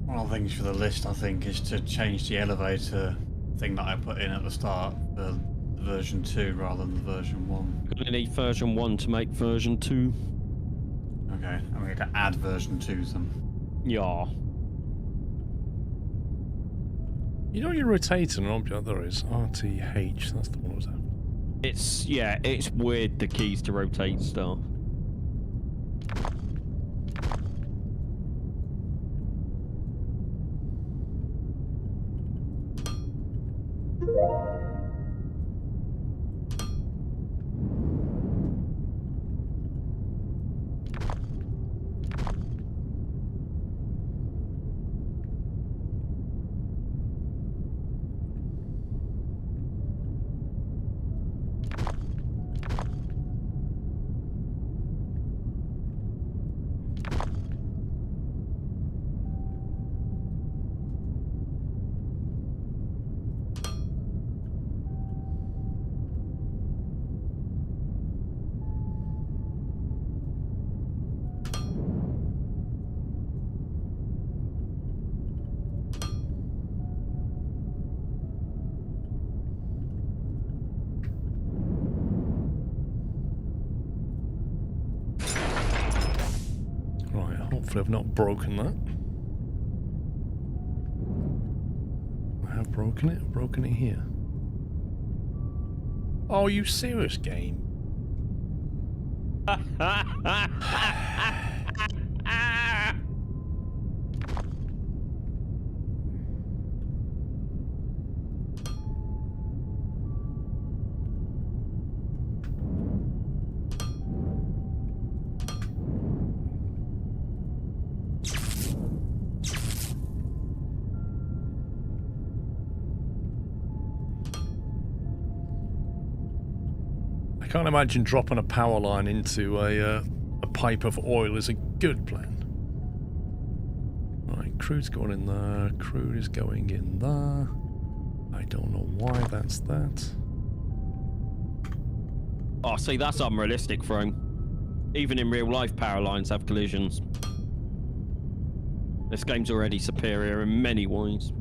One of the things for the list, I think, is to change the elevator thing that I put in at the start for version 2 rather than version 1. Gonna need version 1 to make version 2. Okay, I'm going to add version 2 to them. Yeah. You know you're rotating an object, there is RTH, that's the one I was after. It's weird, the keys to rotate stuff. Hopefully I've not broken that. I have broken it. I've broken it here. Oh, you serious, game? I can't imagine dropping a power line into a pipe of oil is a good plan. Right, crude's going in there. Crude is going in there. I don't know why that's that. Oh, see, that's unrealistic, Frome. Even in real life, power lines have collisions. This game's already superior in many ways.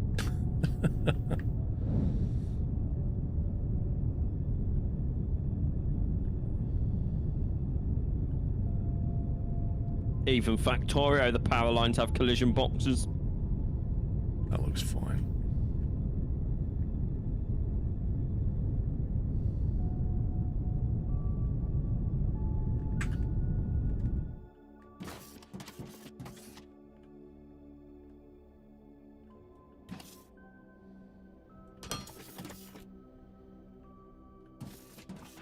Even Factorio, the power lines have collision boxes. That looks fine.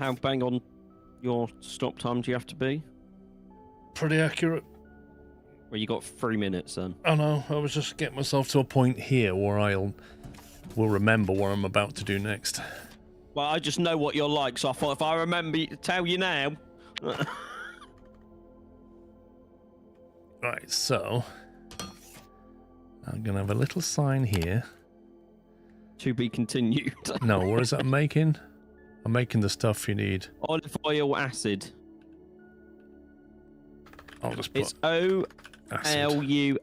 How bang on your stop time do you have to be? Pretty accurate. Well, you got 3 minutes then. I know. I was just getting myself to a point here where will remember what I'm about to do next. Well, I just know what you're like, so I thought if I remember, tell you now. Right, so I'm gonna have a little sign here. To be continued. No, what is that I'm making? I'm making the stuff you need. Olive oil acid. I'll just put It's OLUMIC.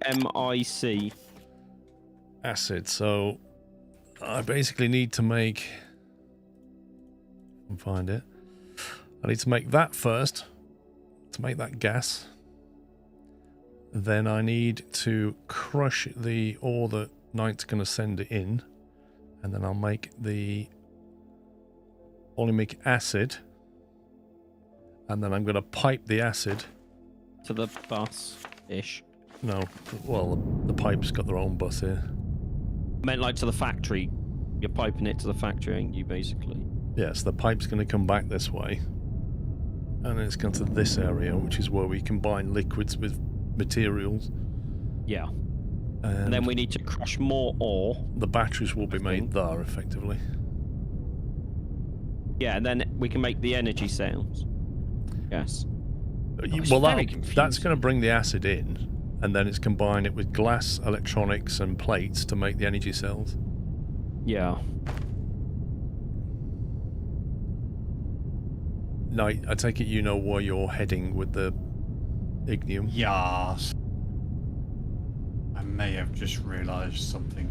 acid. So I basically need to make. I'll find it. I need to make that first to make that gas. Then I need to crush the ore that Knight's going to send it in, and then I'll make the olymic acid, and then I'm going to pipe the acid To the bus-ish. No, well, the pipe's got their own bus here. Meant like to the factory. You're piping it to the factory, ain't you, basically? Yes, the pipe's going to come back this way, and it's going to this area, which is where we combine liquids with materials. Yeah. And And then we need to crush more ore. the batteries will be made there, effectively. Yeah, and then we can make the energy cells. Yes. It's Well, very that's confusing. going to bring the acid in, and then it's combine it with glass, electronics, and plates to make the energy cells. Yeah. Now, I take it you know where you're heading with the ignium. Yes. I may have just realised something,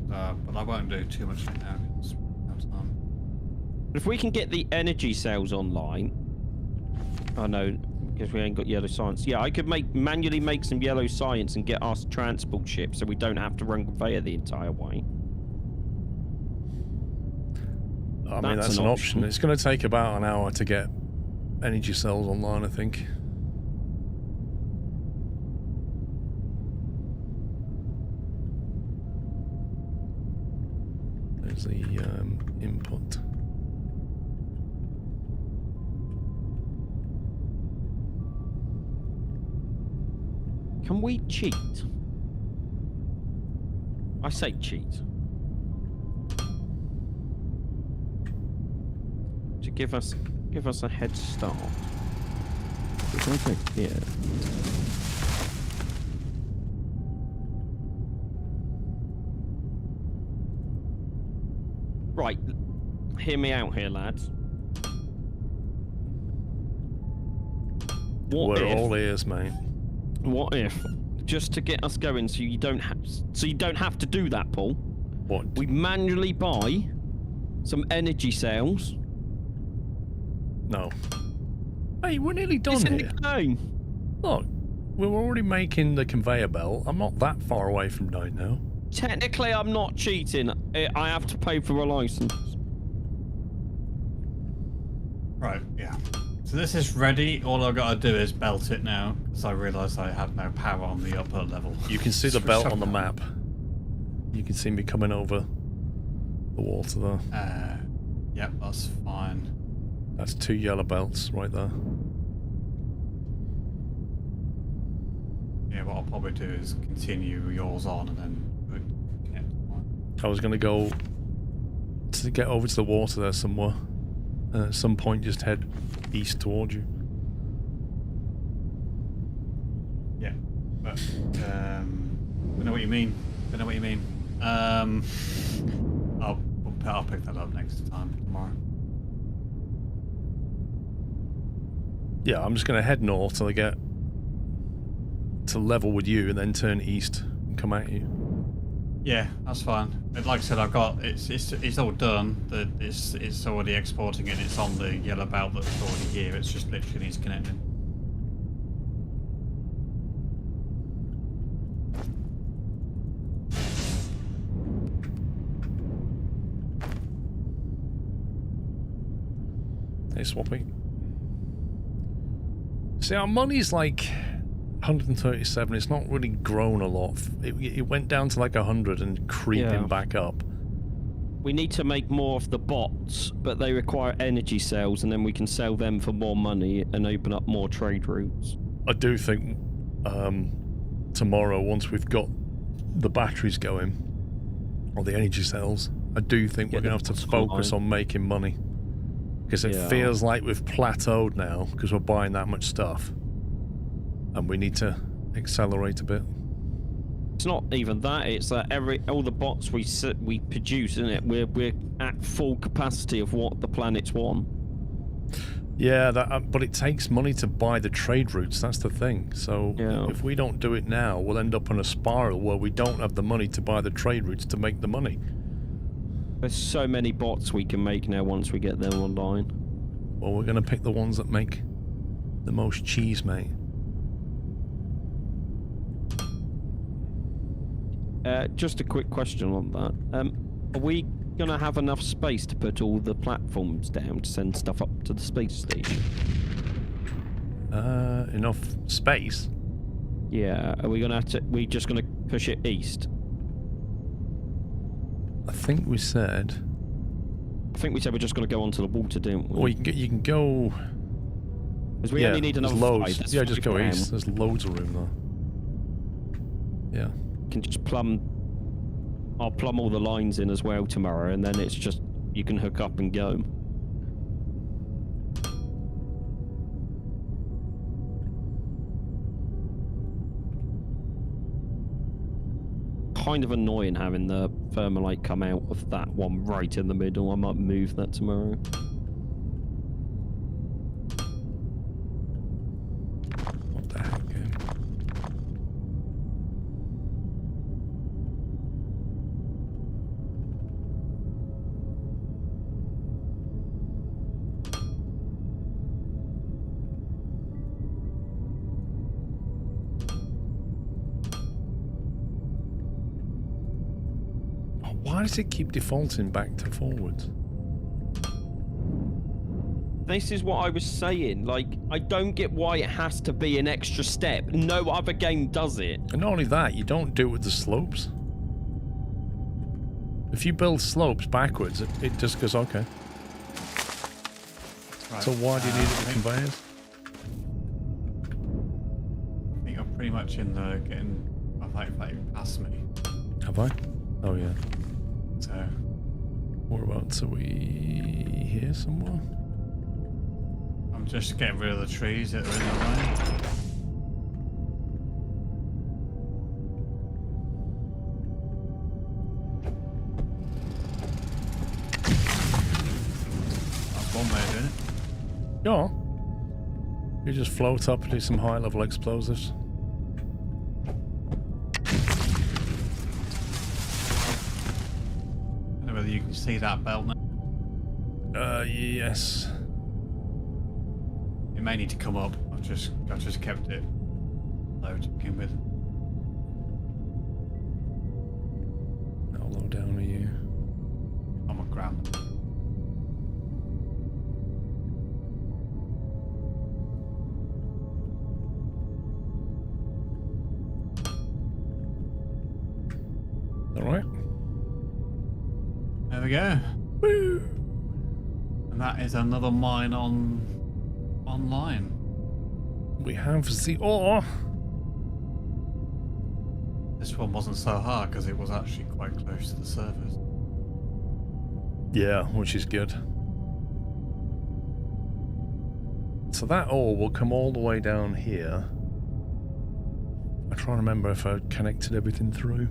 but I won't do too much now. It's no time. If we can get the energy cells online, I know because we ain't got yellow science. Yeah, I could manually make some yellow science and get us transport ships, so we don't have to run conveyor the entire way. I mean, that's an option. It's going to take about an hour to get energy cells online, I think. There's the input. Can we cheat? I say cheat. To give us a head start. If I go here. Right, hear me out here, lads. We're all ears, mate. What if, just to get us going, so you don't have to do that, Paul? What? We manually buy some energy cells. No. Hey, we're nearly done It's in here. the game. Look, we're already making the conveyor belt. I'm not that far away from dying now. Technically, I'm not cheating. I have to pay for a license. Right, yeah. So this is ready. All I've got to do is belt it now, because I realised I had no power on the upper level. You can see the For belt some- on the map. You can see me coming over the water there. Yep, that's fine. That's 2 yellow belts right there. Yeah, what I'll probably do is continue yours on and then... Yeah, fine. I was going to go to get over to the water there somewhere. And at some point just head east towards you. Yeah, but I know what you mean. I know what you mean. I'll pick that up next time tomorrow. Yeah, I'm just going to head north till I get to level with you and then turn east and come at you. Yeah, that's fine. But like I said, I've got it's all done. It's already exporting it. It's on the yellow belt that's already here. It's just literally needs connecting. Hey, Swappy. See, our money's like 137. It's not really grown a lot. It went down to like 100 and creeping Yeah. back up. we need to make more of the bots, but they require energy cells, and then we can sell them for more money and open up more trade routes. I do think tomorrow, once we've got the batteries going, or the energy cells, I do think we're going to have to focus on making money. Because it feels like we've plateaued now, because we're buying that much stuff. And we need to accelerate a bit. It's not even that, it's that all the bots we produce, isn't it? We're at full capacity of what the planets want. Yeah, but it takes money to buy the trade routes, that's the thing. So if we don't do it now, we'll end up in a spiral where we don't have the money to buy the trade routes to make the money. There's so many bots we can make now once we get them online. Well, we're going to pick the ones that make the most cheese, mate. Just a quick question on that. Are we going to have enough space to put all the platforms down to send stuff up to the space station? Enough space? Yeah, are we going to have to... we just going to push it east? I think we said we're just going to go onto the water, didn't we? Well, you can go... Because we only need another loads. 5. Yeah, just go east. There's loads of room there. Yeah. Can just plumb... I'll plumb all the lines in as well tomorrow, and then it's just... you can hook up and go. Kind of annoying having the thermalite come out of that one right in the middle. I might move that tomorrow. What the heck? Why does it keep defaulting back to forwards? This is what I was saying. Like, I don't get why it has to be an extra step. No other game does it. And not only that, you don't do it with the slopes. If you build slopes backwards, it just goes, okay. Right. So why do you need it with conveyors? I think I'm pretty much in the getting... I think you passed me. Have I? Oh, yeah. So... whereabouts are we here somewhere? I'm just getting rid of the trees that are in the way. That's one way of doing it. Yeah. You just float up and do some high-level explosives. I don't know whether you can see that belt now. Yes. It may need to come up. I've just kept it low to begin with. How low down are you? I'm on ground. Alright. There we go. Woo! And that is another mine online. We have the ore. This one wasn't so hard because it was actually quite close to the surface. Yeah, which is good. So that ore will come all the way down here. I'm trying to remember if I connected everything through.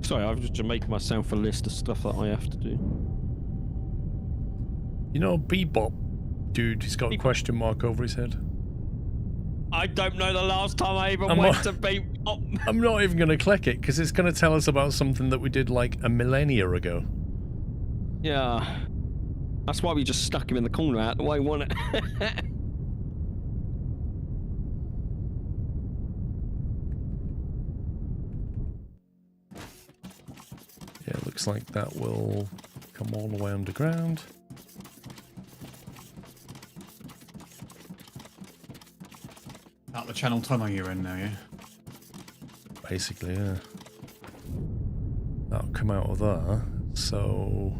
Sorry, I've just making myself a list of stuff that I have to do. You know, Bebop, dude, he's got a question mark over his head. I don't know the last time I even went to Bebop. I'm not even going to click it because it's going to tell us about something that we did like a millennia ago. Yeah. That's why we just stuck him in the corner out the way, wasn't it? Yeah, it looks like that will come all the way underground. Out the channel tunnel you're in now, yeah? Basically, yeah. That'll come out of there. So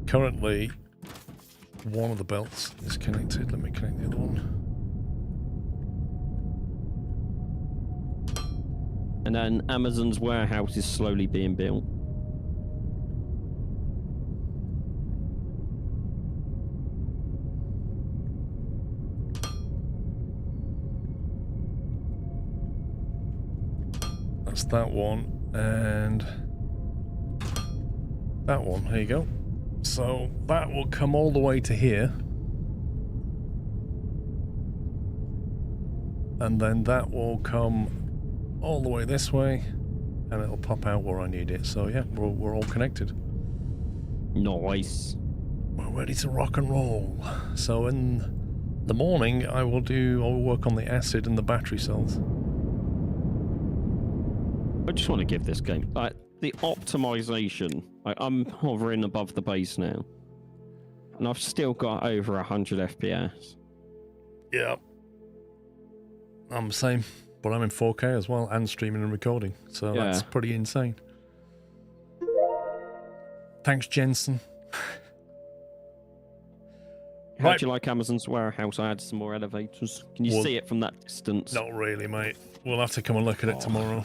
currently one of the belts is connected. Let me connect the other one. And then Amazon's warehouse is slowly being built. That's that one, and that one. There you go. So that will come all the way to here. And then that will come all the way this way, and it'll pop out where I need it. So yeah, we're all connected. Nice. We're ready to rock and roll. So in the morning, I'll work on the acid and the battery cells. I just want to give this game, like, the optimization. Like, I'm hovering above the base now, and I've still got over 100 FPS. Yeah. I'm the same, but I'm in 4K as well, and streaming and recording. So Yeah. that's pretty insane. Thanks, Jensen. How Right. do you like Amazon's warehouse? I added some more elevators. Can you Well, see it from that distance? Not really, mate. We'll have to come and look at it tomorrow.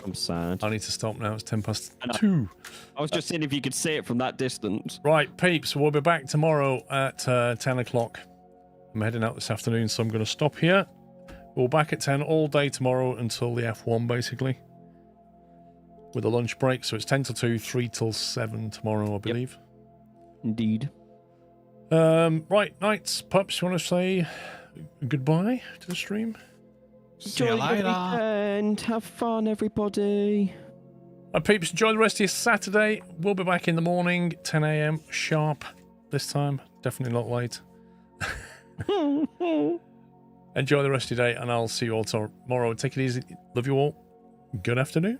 I'm sad. I need to stop now. It's 2:10. I was just seeing if you could see it from that distance. Right, peeps, we'll be back tomorrow at 10 o'clock. I'm heading out this afternoon, so I'm going to stop here. We'll be back at 10 all day tomorrow until the F1, basically. With a lunch break, so it's 10 till 2, 3 till 7 tomorrow, I believe. Indeed. Right, Knights, Pups, you want to say goodbye to the stream? See you Enjoy the later. weekend. Have fun, everybody. Right, peeps, enjoy the rest of your Saturday. We'll be back in the morning, 10 a.m. sharp this time. Definitely not late. Enjoy the rest of your day, and I'll see you all tomorrow. Take it easy. Love you all. Good afternoon.